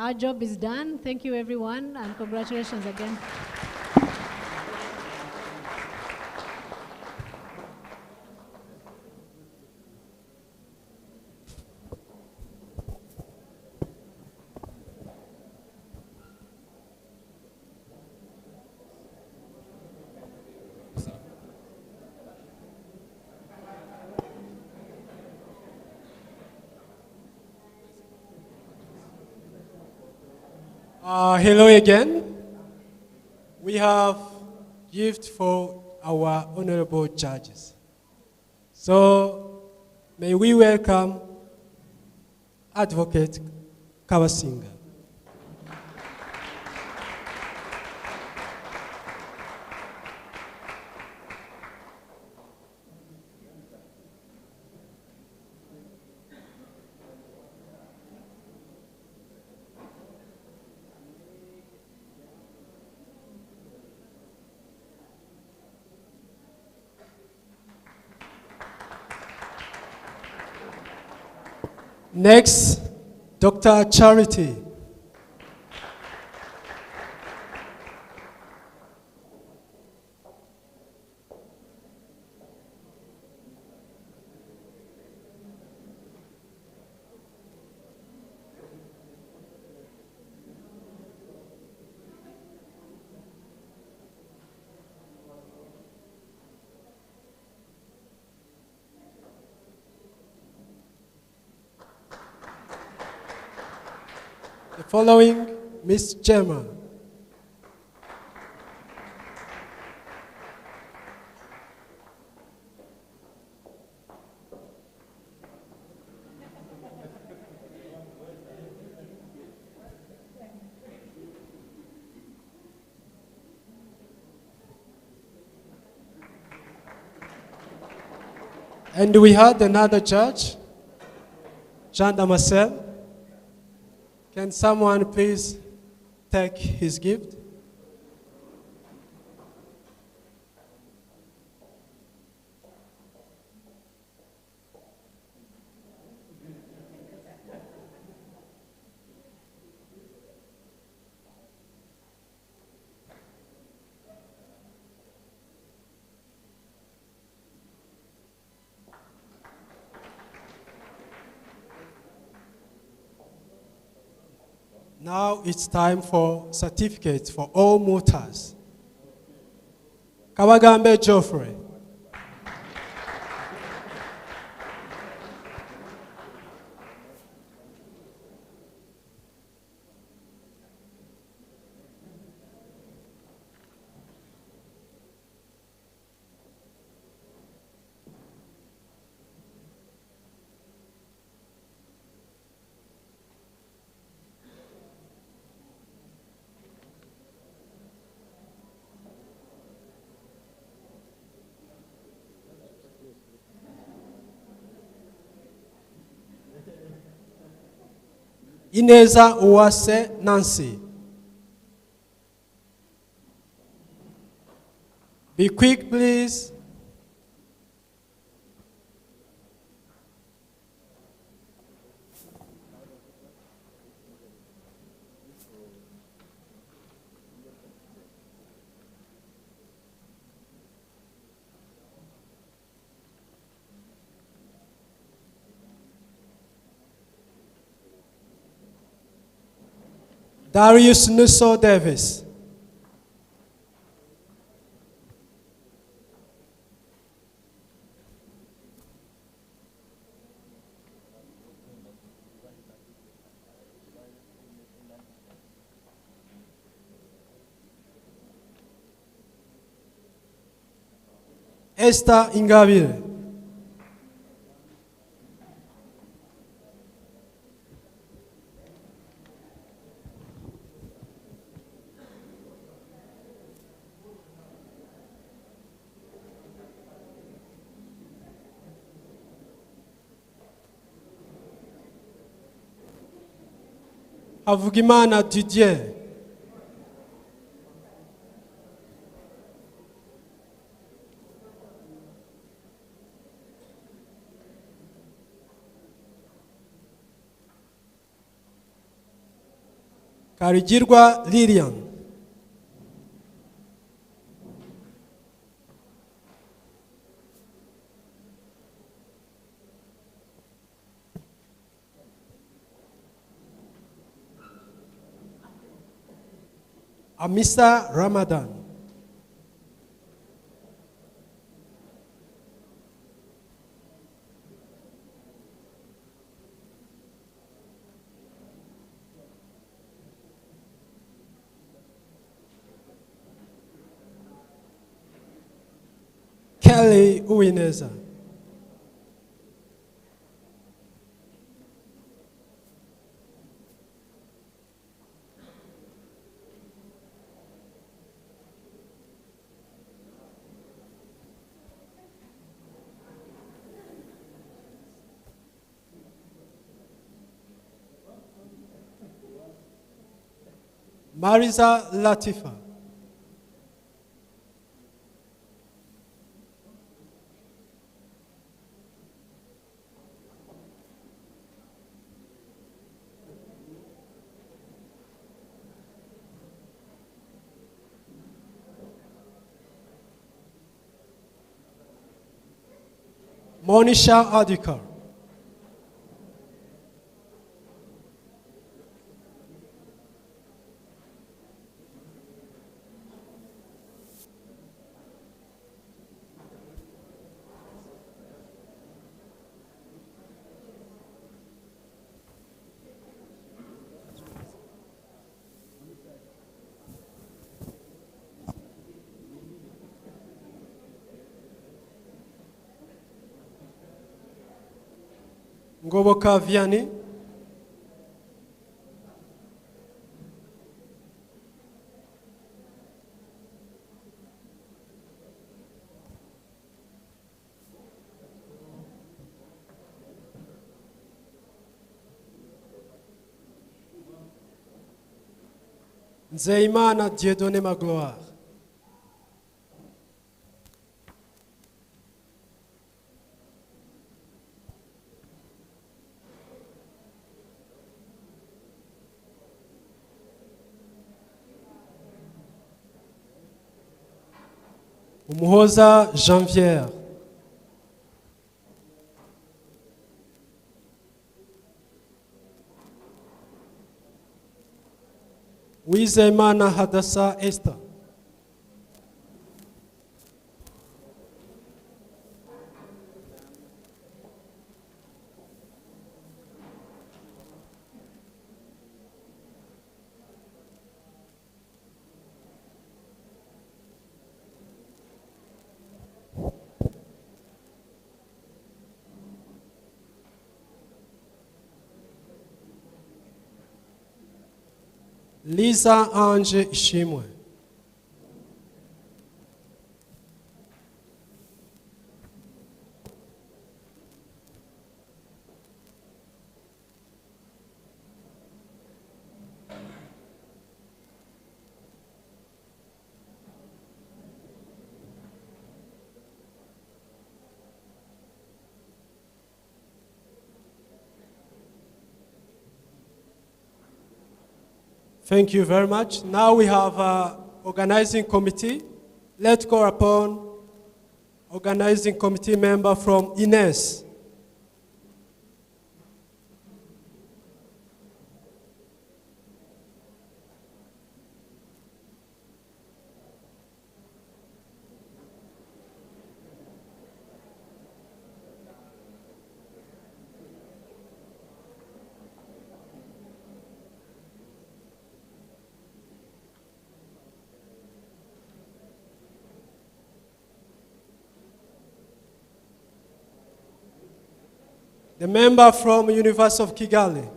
Our job is done. Thank you, everyone, and congratulations again. Hello again. We have gift for our honorable judges. So may we welcome Advocate Kabasinga. Next, Dr. Charity. The following, Miss Gemma. And we had another judge, Jean Damascene. Can someone please take his gift? Now it's time for certificates for all MOOTers. Kabagambe Geoffrey. Ineza Uwase Nancy. Be quick, please. Darius Nusso Davis. Esther Ingabire. Havugimana Didier. Karigirwa Lilian. Amisa Ramadan. Kelly Uwineza. Marisa Latifa. Monisha Adikar. Ngoboka Vianney. Nzeyimana Dieudonné Magloire. Umuhoza Janvière. Uwizeyimana Hadassa Esther. Lisa Ange Ishimwe. Thank you very much. Now we have an organizing committee. Let's call upon organizing committee member from Ines. The member from University of Kigali.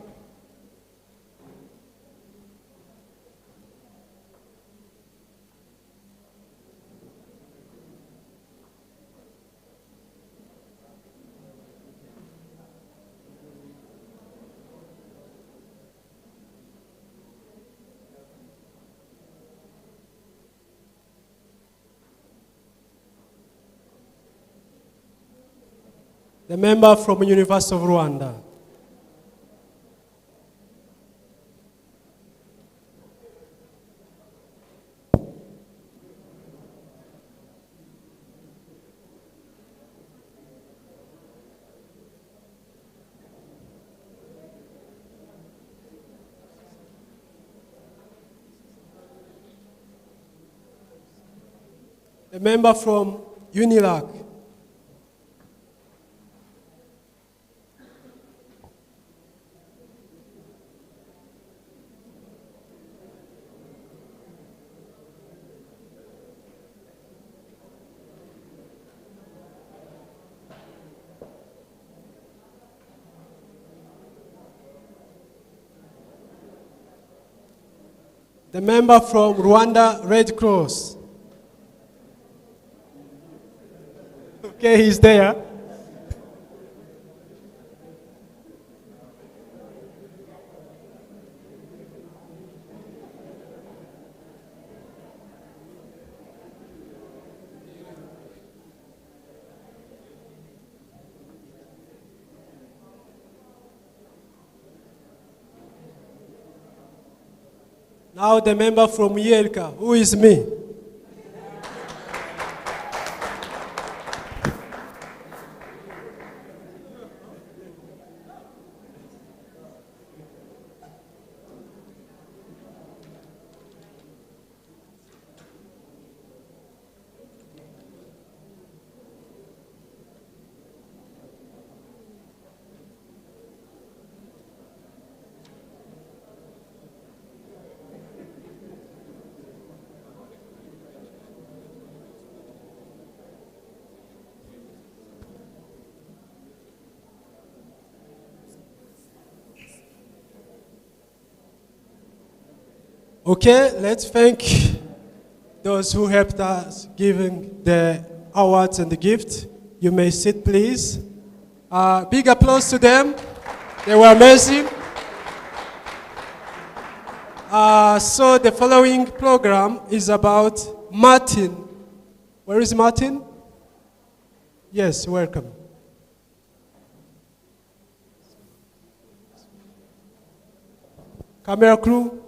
The member from University of Rwanda. The member from UNILAC. The member from Rwanda Red Cross. Okay, he's there. Now the member from Yelka, who is me. Okay, let's thank those who helped us giving the awards and the gift. You may sit, please. Big applause to them. They were amazing. So the following program is about Martin. Where is Martin? Yes, welcome. Camera crew.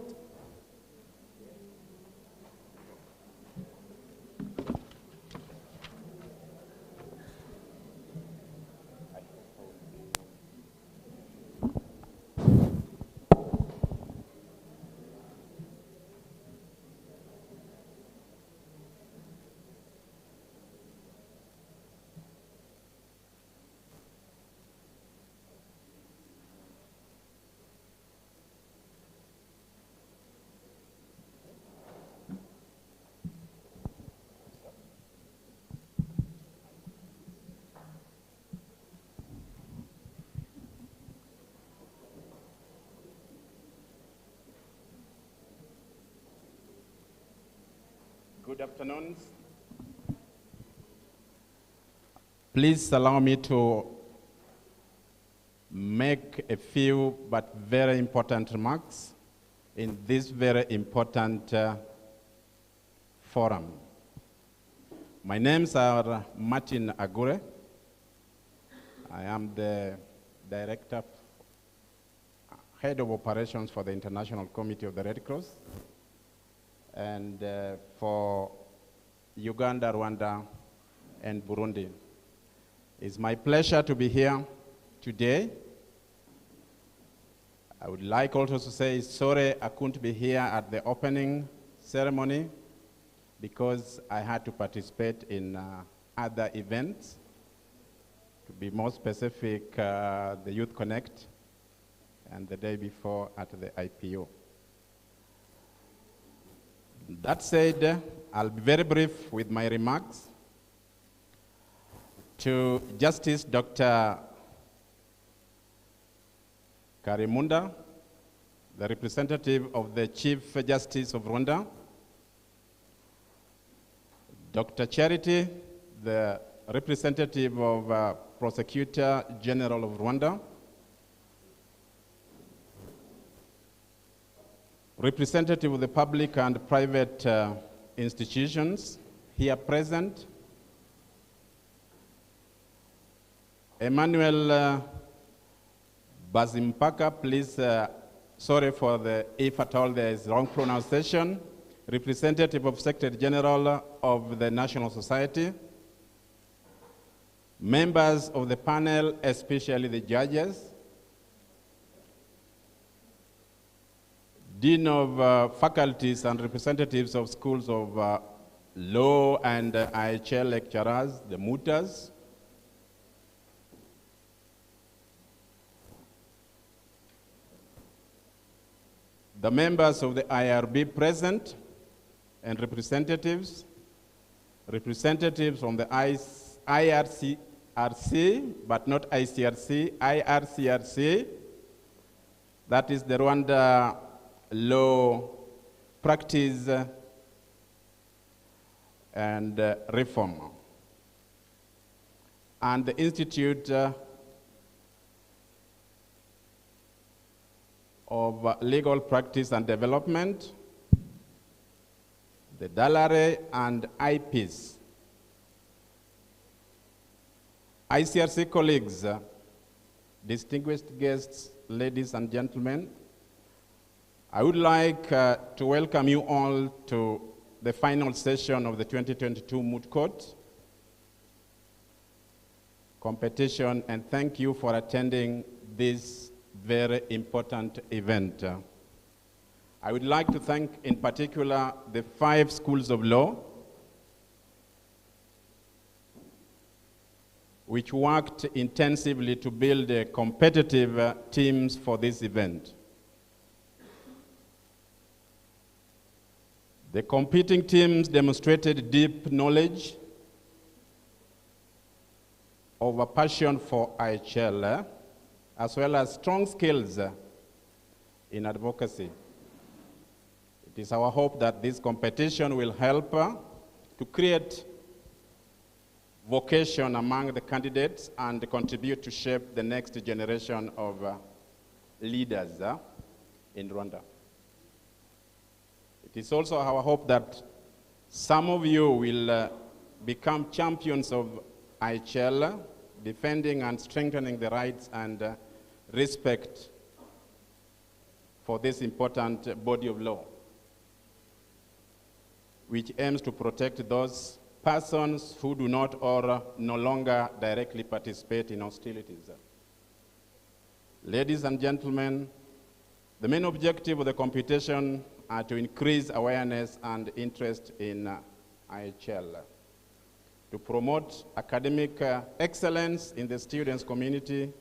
Good afternoon. Please allow me to make a few but very important remarks in this very important forum. My names are Martin Agure. I am the Director, Head of Operations for the International Committee of the Red Cross, and for Uganda, Rwanda, and Burundi. It's my pleasure to be here today. I would like also to say sorry I couldn't be here at the opening ceremony because I had to participate in other events. To be more specific, the Youth Connect, and the day before at the IPO. That said, I'll be very brief with my remarks. To Justice Dr. Karimunda, the representative of the Chief Justice of Rwanda, Dr. Charity, the representative of Prosecutor General of Rwanda, representative of the public and private institutions here present, Emmanuel Bazimpaka, please, sorry for if at all there is wrong pronunciation, representative of Secretary General of the National Society, members of the panel, especially the judges, Dean of faculties and representatives of schools of law and IHL lecturers, the MOOTers, the members of the IRB present, and representatives from the IRCRC, but not ICRC, IRCRC, that is the Rwanda Law Practice and Reform, and the Institute of Legal Practice and Development, the Dalare and IPs. ICRC colleagues, distinguished guests, ladies and gentlemen, I would like to welcome you all to the final session of the 2022 MOOT Court competition, and thank you for attending this very important event. I would like to thank in particular the 5 schools of law which worked intensively to build competitive teams for this event. The competing teams demonstrated deep knowledge of a passion for IHL, as well as strong skills in advocacy. It is our hope that this competition will help to create vocation among the candidates and contribute to shape the next generation of leaders in Rwanda. It is also our hope that some of you will become champions of IHL, defending and strengthening the rights and respect for this important body of law, which aims to protect those persons who do not or no longer directly participate in hostilities. Ladies and gentlemen, the main objective of the competition are to increase awareness and interest in IHL, to promote academic excellence in the students' community,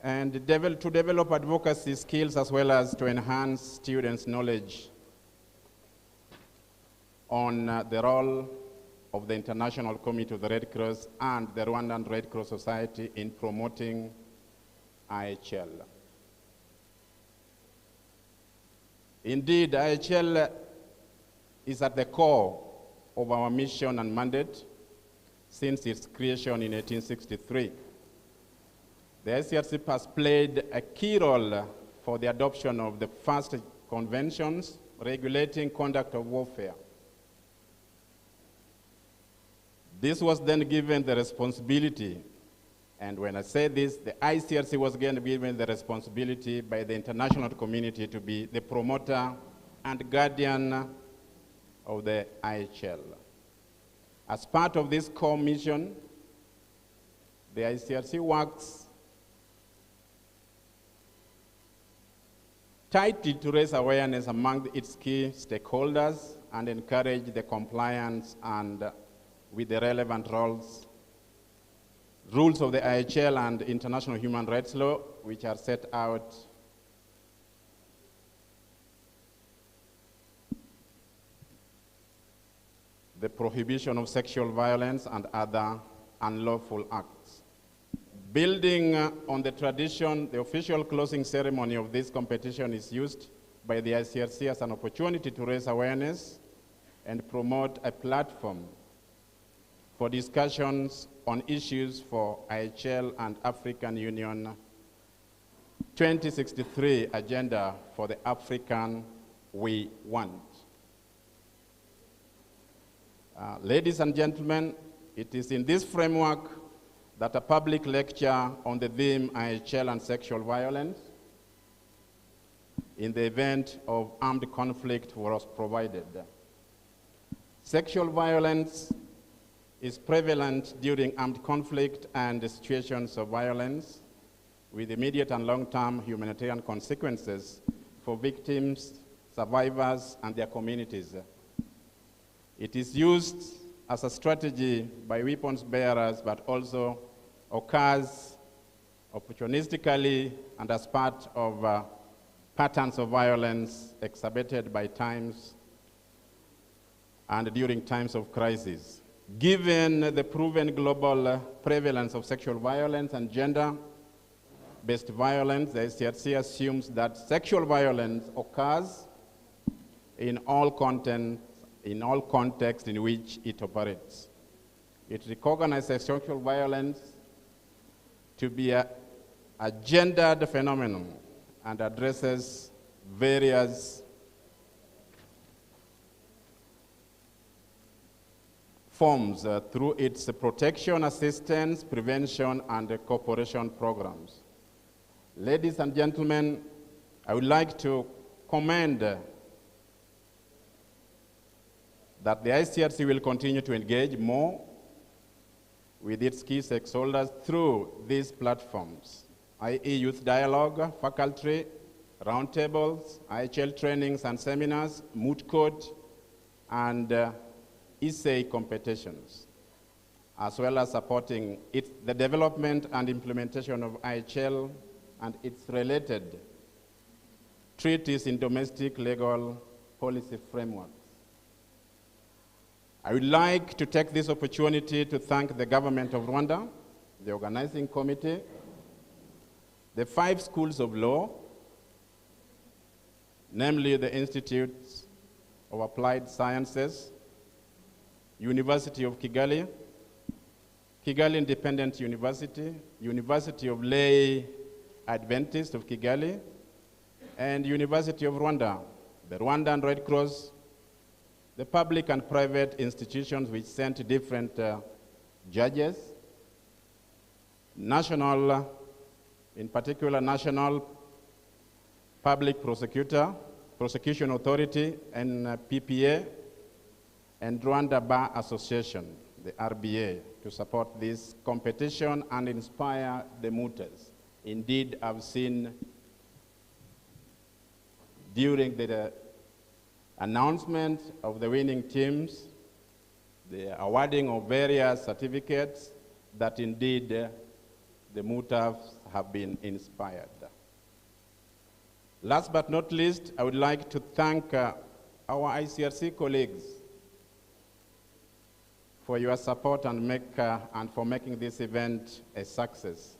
and to develop advocacy skills as well as to enhance students' knowledge on the role of the International Committee of the Red Cross and the Rwandan Red Cross Society in promoting IHL. Indeed, IHL is at the core of our mission and mandate since its creation in 1863. The ICRC has played a key role for the adoption of the first conventions regulating conduct of warfare. This was then given the responsibility, and when I say this, the ICRC was again given the responsibility by the international community to be the promoter and guardian of the IHL. As part of this core mission, the ICRC works tightly to raise awareness among its key stakeholders and encourage the compliance and with the relevant rules of the IHL and international human rights law, which are set out the prohibition of sexual violence and other unlawful acts. Building on the tradition, the official closing ceremony of this competition is used by the ICRC as an opportunity to raise awareness and promote a platform for discussions on issues for IHL and African Union 2063 agenda for the African we want. Ladies and gentlemen, it is in this framework that a public lecture on the theme IHL and sexual violence in the event of armed conflict was provided. Sexual violence is prevalent during armed conflict and situations of violence with immediate and long-term humanitarian consequences for victims, survivors, and their communities. It is used as a strategy by weapons bearers, but also occurs opportunistically and as part of patterns of violence exacerbated by times and during times of crisis. Given the proven global prevalence of sexual violence and gender-based violence, the ICRC assumes that sexual violence occurs in all contexts in which it operates. It recognizes sexual violence to be a gendered phenomenon and addresses various forms through its protection, assistance, prevention, and cooperation programs. Ladies and gentlemen, I would like to commend that the ICRC will continue to engage more with its key stakeholders through these platforms, i.e. youth dialogue, faculty, roundtables, IHL trainings and seminars, MOOT code, and essay competitions, as well as supporting the development and implementation of IHL and its related treaties in domestic legal policy frameworks. I would like to take this opportunity to thank the government of Rwanda, the organizing committee, the 5 schools of law, namely the Institutes of Applied Sciences, University of Kigali, Kigali Independent University, University of Lay Adventist of Kigali, and University of Rwanda, the Rwandan Red Cross, the public and private institutions which sent different judges, national, in particular National Public Prosecution Authority, and PPA, and Rwanda Bar Association, the RBA, to support this competition and inspire the mooters. Indeed, I've seen during the announcement of the winning teams, the awarding of various certificates, that indeed the mooters have been inspired. Last but not least, I would like to thank our ICRC colleagues for your support and for making this event a success.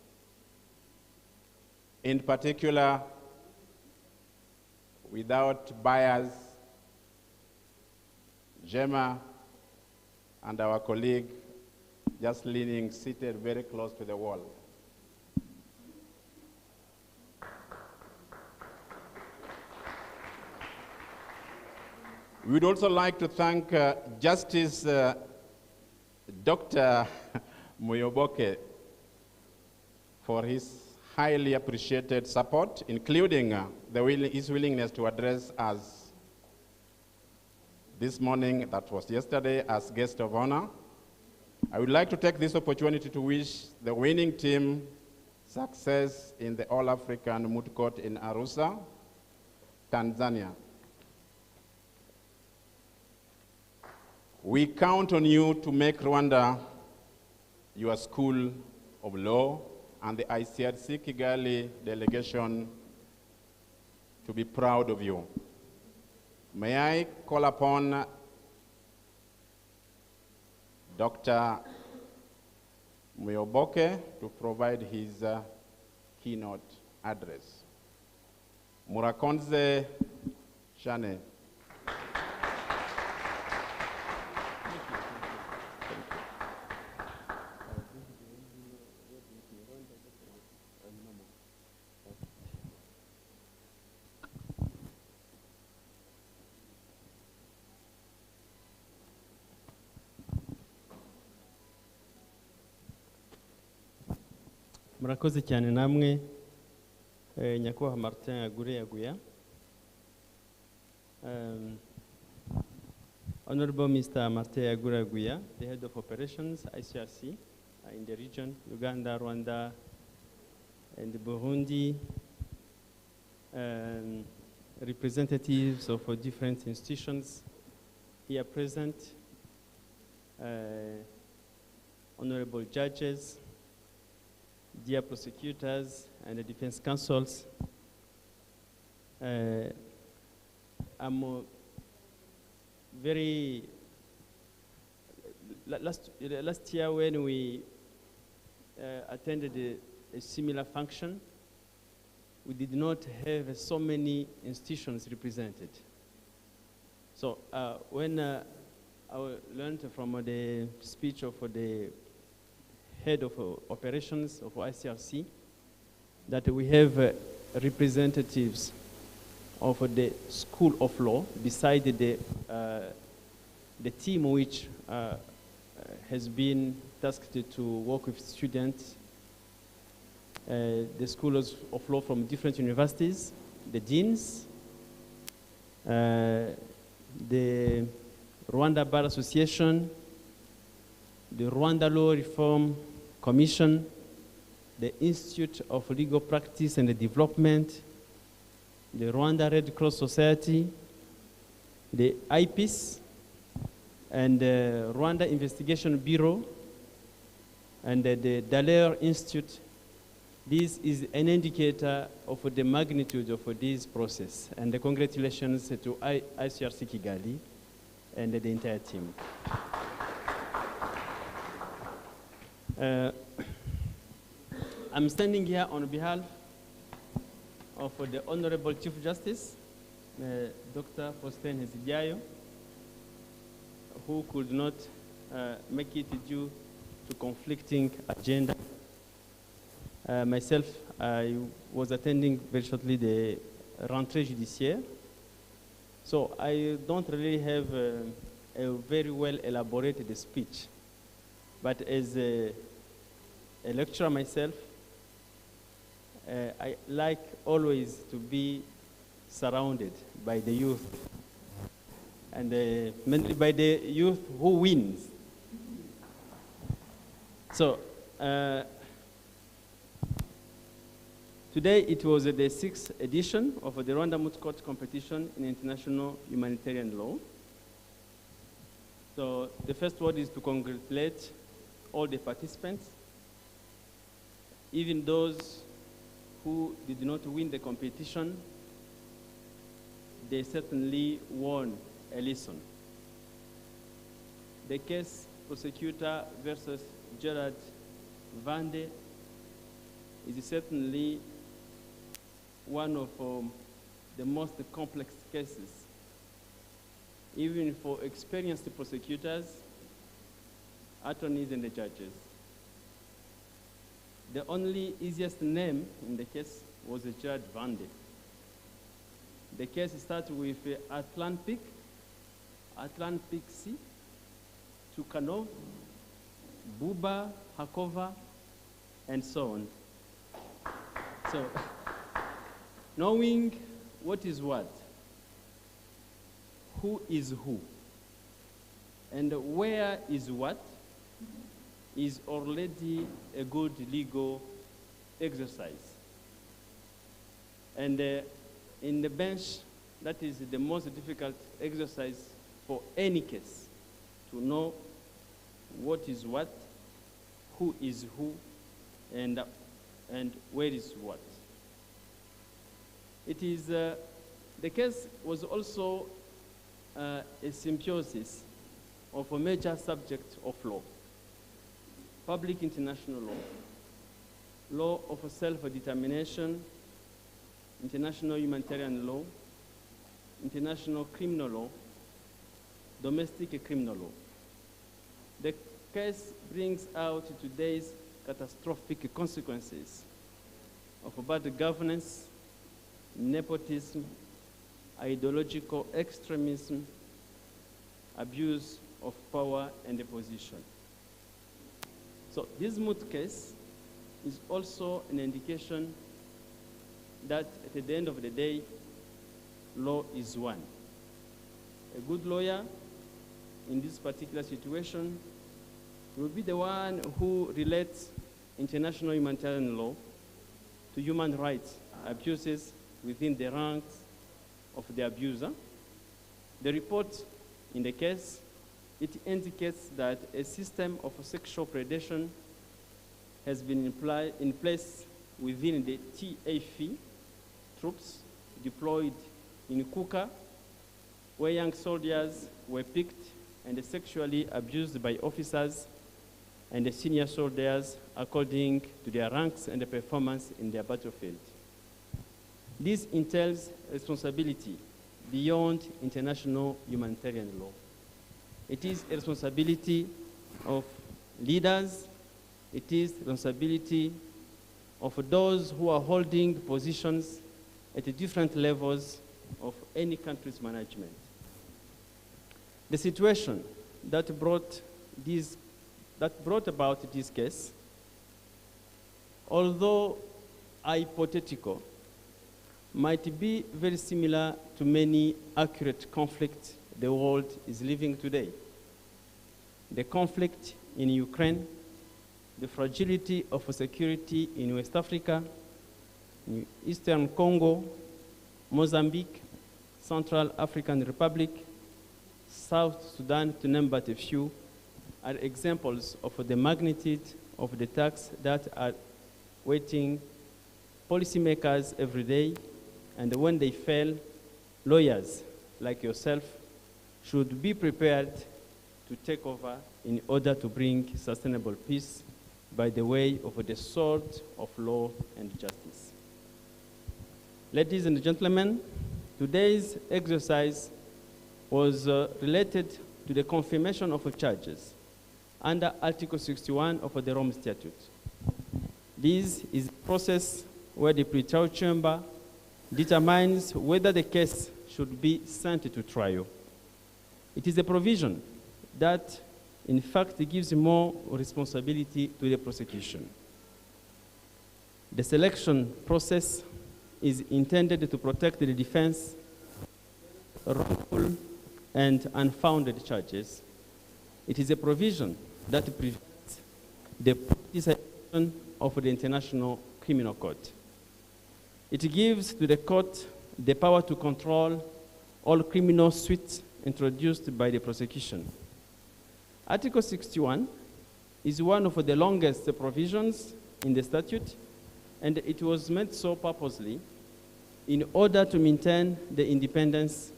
In particular, without bias, Gemma and our colleague just seated very close to the wall. We would also like to thank Justice Dr. Muyoboke for his highly appreciated support, including his willingness to address us this morning, that was yesterday, as guest of honor. I would like to take this opportunity to wish the winning team success in the All-African Moot Court in Arusha, Tanzania. We count on you to make Rwanda your school of law, and the ICRC Kigali delegation to be proud of you. May I call upon Dr. Muyoboke to provide his keynote address. Murakonze Shane. Murakoze cyane namwe nyakubahwa Martin Agure Yaguya. Honorable Mr. Martin Agure Yaguya, the head of operations ICRC in the region, Uganda, Rwanda, and Burundi, representatives of different institutions here present, honorable judges, dear prosecutors and the defense counsels. I'm very, last year when we attended a similar function, we did not have so many institutions represented. So when I learned from the speech of the head of operations of ICRC that we have representatives of the School of Law beside the team which has been tasked to work with students, the Schools of Law from different universities, the deans, the Rwanda Bar Association, the Rwanda Law Reform Commission, the Institute of Legal Practice and Development, the Rwanda Red Cross Society, the IPIS, and the Rwanda Investigation Bureau, and the Dallaire Institute. This is an indicator of the magnitude of this process, and congratulations to ICRC Kigali and the entire team. I'm standing here on behalf of the Honorable Chief Justice, Dr. Faustin Hezidiayo, who could not make it due to conflicting agenda. Myself, I was attending very shortly the rentrée judiciaire. So I don't really have a very well elaborated speech. But as a lecturer myself, I like always to be surrounded by the youth, and mainly by the youth who wins. So today it was the 6th edition of the Rwanda MOOT Court competition in international humanitarian law. So the first word is to congratulate all the participants, even those who did not win the competition. They certainly won a lesson. The case prosecutor versus Gerard Vande is certainly one of the most complex cases, even for experienced prosecutors, attorneys, and the judges. The only easiest name in the case was Gerard Vande. The case starts with Atlantic Sea, Tukanov, Buba, Hakova, and so on. So, knowing what is what, who is who, and where is what, is already a good legal exercise. And in the bench, that is the most difficult exercise for any case, to know what is what, who is who, and where is what. It is, the case was also a symbiosis of a major subject of law: public international law, law of self-determination, international humanitarian law, international criminal law, domestic criminal law. The case brings out today's catastrophic consequences of bad governance, nepotism, ideological extremism, abuse of power and position. So this MOOT case is also an indication that at the end of the day, law is one. A good lawyer in this particular situation will be the one who relates international humanitarian law to human rights abuses within the ranks of the abuser. The report in the case, it indicates that a system of sexual predation has been in place within the TAF troops deployed in Kuka, where young soldiers were picked and sexually abused by officers and the senior soldiers according to their ranks and the performance in their battlefield. This entails responsibility beyond international humanitarian law. It is a responsibility of leaders. It is the responsibility of those who are holding positions at the different levels of any country's management. The situation that brought about this case, although hypothetical, might be very similar to many accurate conflicts the world is living today. The conflict in Ukraine, the fragility of security in West Africa, in Eastern Congo, Mozambique, Central African Republic, South Sudan, to name but a few, are examples of the magnitude of the attacks that are waiting policymakers every day, and when they fail, lawyers like yourself should be prepared to take over in order to bring sustainable peace by the way of the sword of law and justice. Ladies and gentlemen, today's exercise was related to the confirmation of charges under Article 61 of the Rome Statute. This is a process where the pretrial chamber determines whether the case should be sent to trial. It is a provision that, in fact, gives more responsibility to the prosecution. The selection process is intended to protect the defense wrongful and unfounded charges. It is a provision that prevents the politicization of the International Criminal Court. It gives to the court the power to control all criminal suits introduced by the prosecution. Article 61 is one of the longest provisions in the statute, and it was made so purposely in order to maintain the independence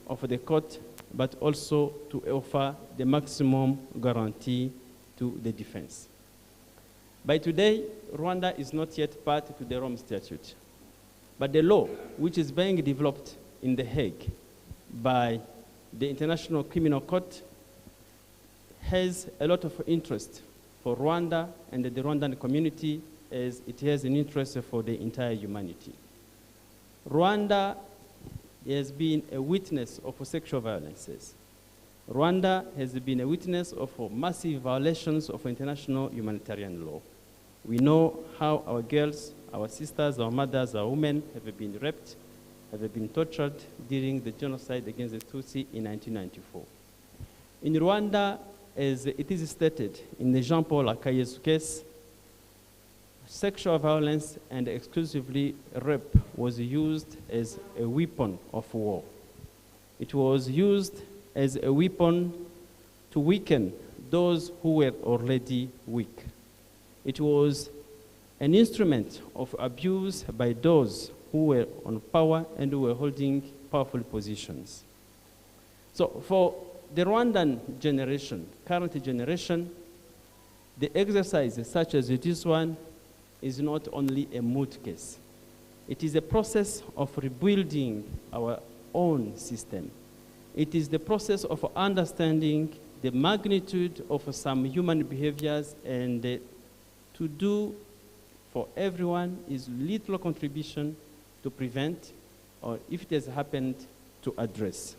of the court, but also to offer the maximum guarantee to the defense. By today, Rwanda is not yet part to the Rome Statute, but the law, which is being developed in The Hague by the International Criminal Court, has a lot of interest for Rwanda and the Rwandan community, as it has an interest for the entire humanity. Rwanda has been a witness of sexual violences. Rwanda has been a witness of massive violations of international humanitarian law. We know how our girls, our sisters, our mothers, our women have been raped, have been tortured during the genocide against the Tutsi in 1994. In Rwanda, as it is stated in the Jean-Paul Akayesu case, sexual violence and exclusively rape was used as a weapon of war. It was used as a weapon to weaken those who were already weak. It was an instrument of abuse by those who were on power and who were holding powerful positions. So for the Rwandan generation, current generation, the exercise such as this one is not only a MOOT case. It is a process of rebuilding our own system. It is the process of understanding the magnitude of some human behaviors and to do for everyone is little contribution to prevent, or if it has happened, to address.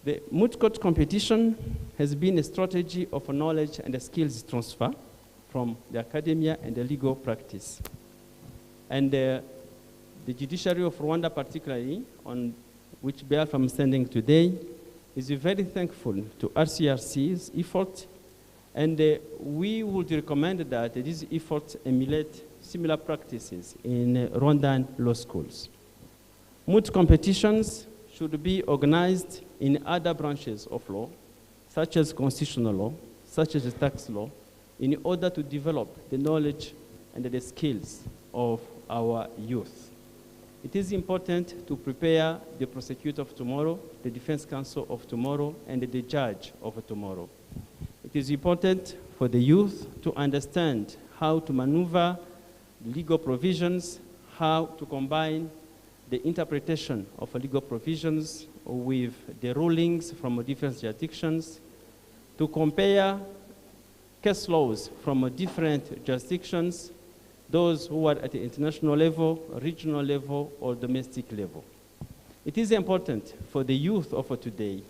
The MOOT court competition has been a strategy of knowledge and skills transfer from the academia and the legal practice. And the judiciary of Rwanda particularly, on which behalf I'm standing today, is very thankful to RCRC's effort, and we would recommend that these efforts emulate similar practices in Rwandan law schools. MOOT competitions should be organized in other branches of law, such as constitutional law, such as tax law, in order to develop the knowledge and the skills of our youth. It is important to prepare the prosecutor of tomorrow, the defense counsel of tomorrow, and the judge of tomorrow. It is important for the youth to understand how to maneuver legal provisions, how to combine the interpretation of legal provisions with the rulings from different jurisdictions, to compare case laws from different jurisdictions, those who are at the international level, regional level, or domestic level. It is important for the youth of today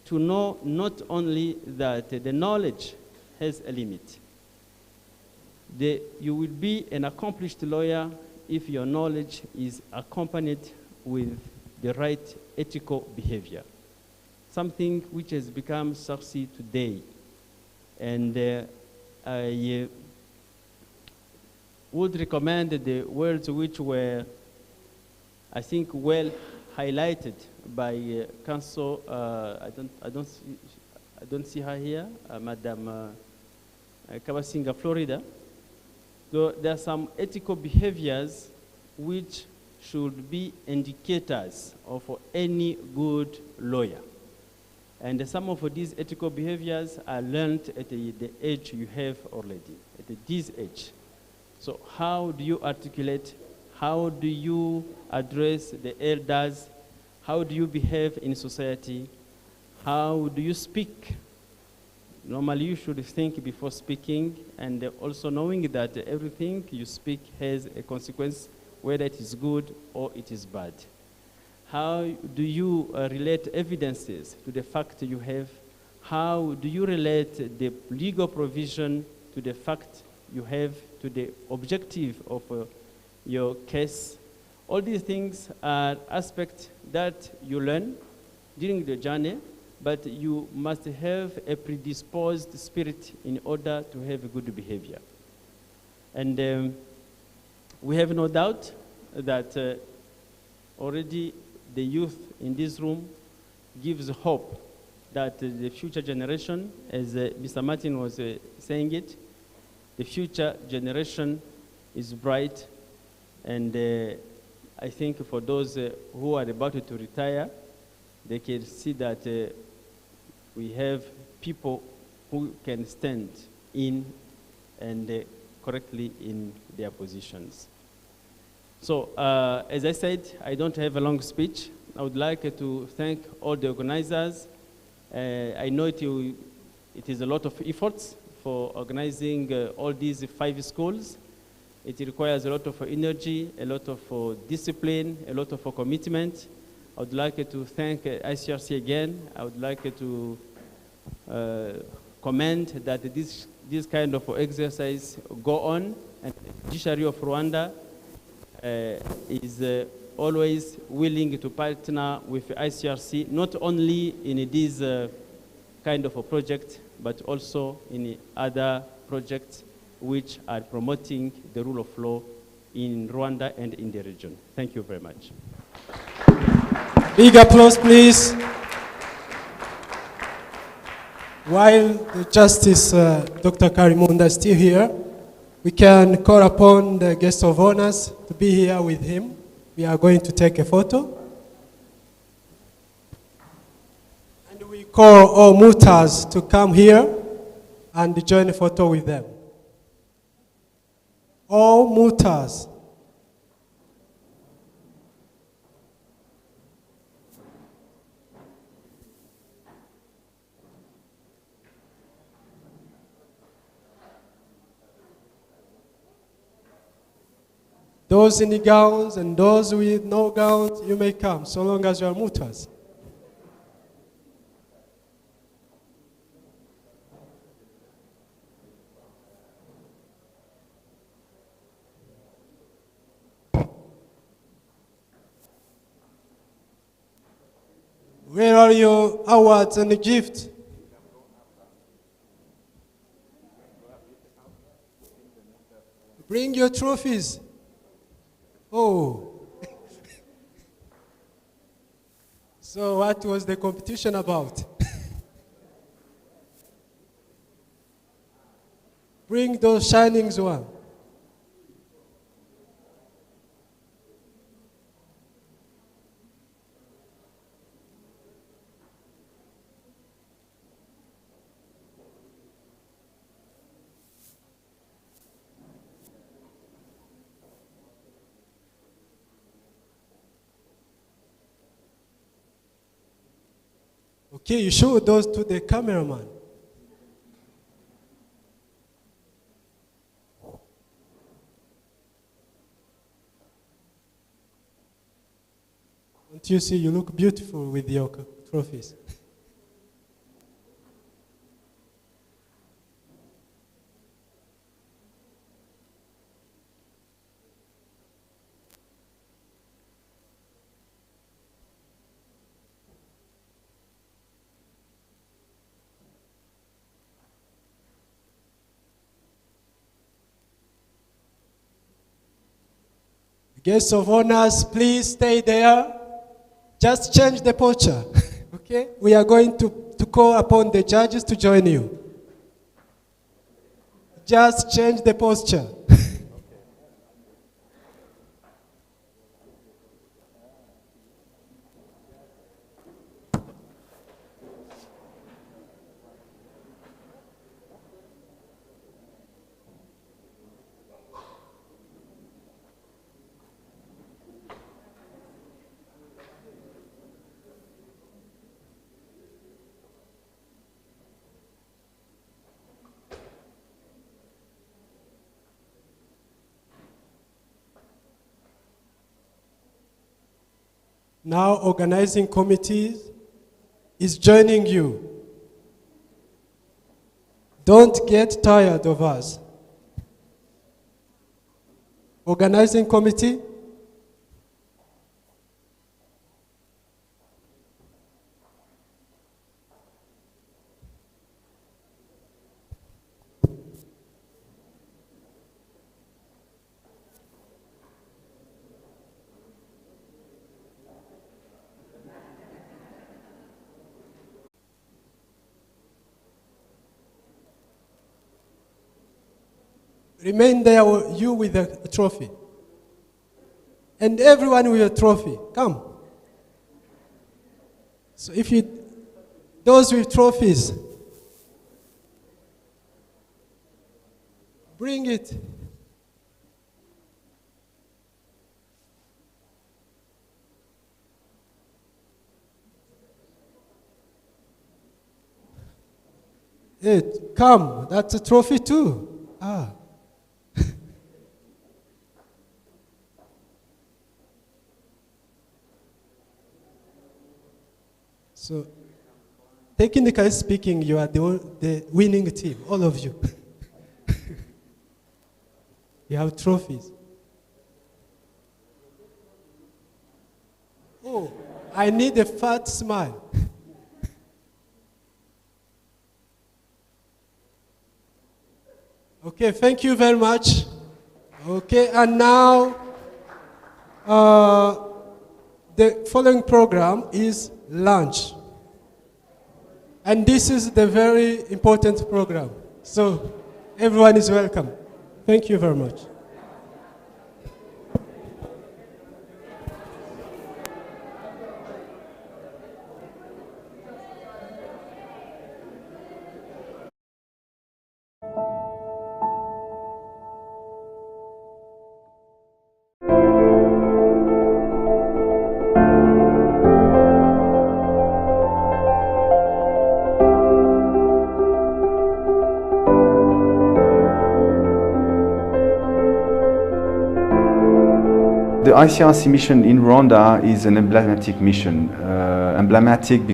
to know not only that the knowledge has a limit. You will be an accomplished lawyer if your knowledge is accompanied with the right ethical behavior, something which has become sexy today. And I would recommend the words which were, I think, well highlighted by Council. I don't see her here, Madam Kabasinga, Florida. So there are some ethical behaviors which should be indicators of any good lawyer. And some of these ethical behaviors are learned at the age you have already, at this age. So how do you articulate? How do you address the elders? How do you behave in society? How do you speak? Normally you should think before speaking, and also knowing that everything you speak has a consequence, whether it is good or it is bad. How do you relate evidences to the fact you have? How do you relate the legal provision to the fact you have, to the objective of your case? All these things are aspects that you learn during the journey, but you must have a predisposed spirit in order to have a good behavior. And we have no doubt that already the youth in this room gives hope that the future generation, as Mr. Martin was saying it, the future generation is bright. And I think for those who are about to retire, they can see that we have people who can stand in and correctly in their positions. So, as I said, I don't have a long speech. I would like to thank all the organizers. I know it is a lot of efforts for organizing all these 5 schools. It requires a lot of energy, a lot of discipline, a lot of commitment. I would like to thank ICRC again. I would like to commend that this kind of exercise go on, and the judiciary of Rwanda is always willing to partner with ICRC, not only in this kind of a project, but also in other projects which are promoting the rule of law in Rwanda and in the region. Thank you very much. Big applause, please. While the Justice Dr. Karimunda is still here, we can call upon the guest of honors to be here with him. We are going to take a photo. And we call all MOOTers to come here and join a photo with them. All MOOTers. Those in the gowns and those with no gowns, you may come, so long as you are MOOTers. Where are your awards and the gift? Bring your trophies. Oh. So what was the competition about? Bring those shinings one. Okay, you show those to the cameraman. Don't you see, you look beautiful with your trophies. Guests of honors, please stay there. Just change the posture, okay? We are going to call upon the judges to join you. Just change the posture. Now organizing committee is joining you. Don't get tired of us. Organizing committee. Remain there, you with a trophy. And everyone with a trophy, come. So if you, those with trophies, bring it. Come, that's a trophy too. Ah. So, technically speaking, you are the winning team, all of you. You have trophies. Oh, I need a fat smile. Okay, thank you very much. Okay, and now the following program is lunch. And this is the very important program. So everyone is welcome. Thank you very much. The ICRC mission in Rwanda is an emblematic mission. Emblematic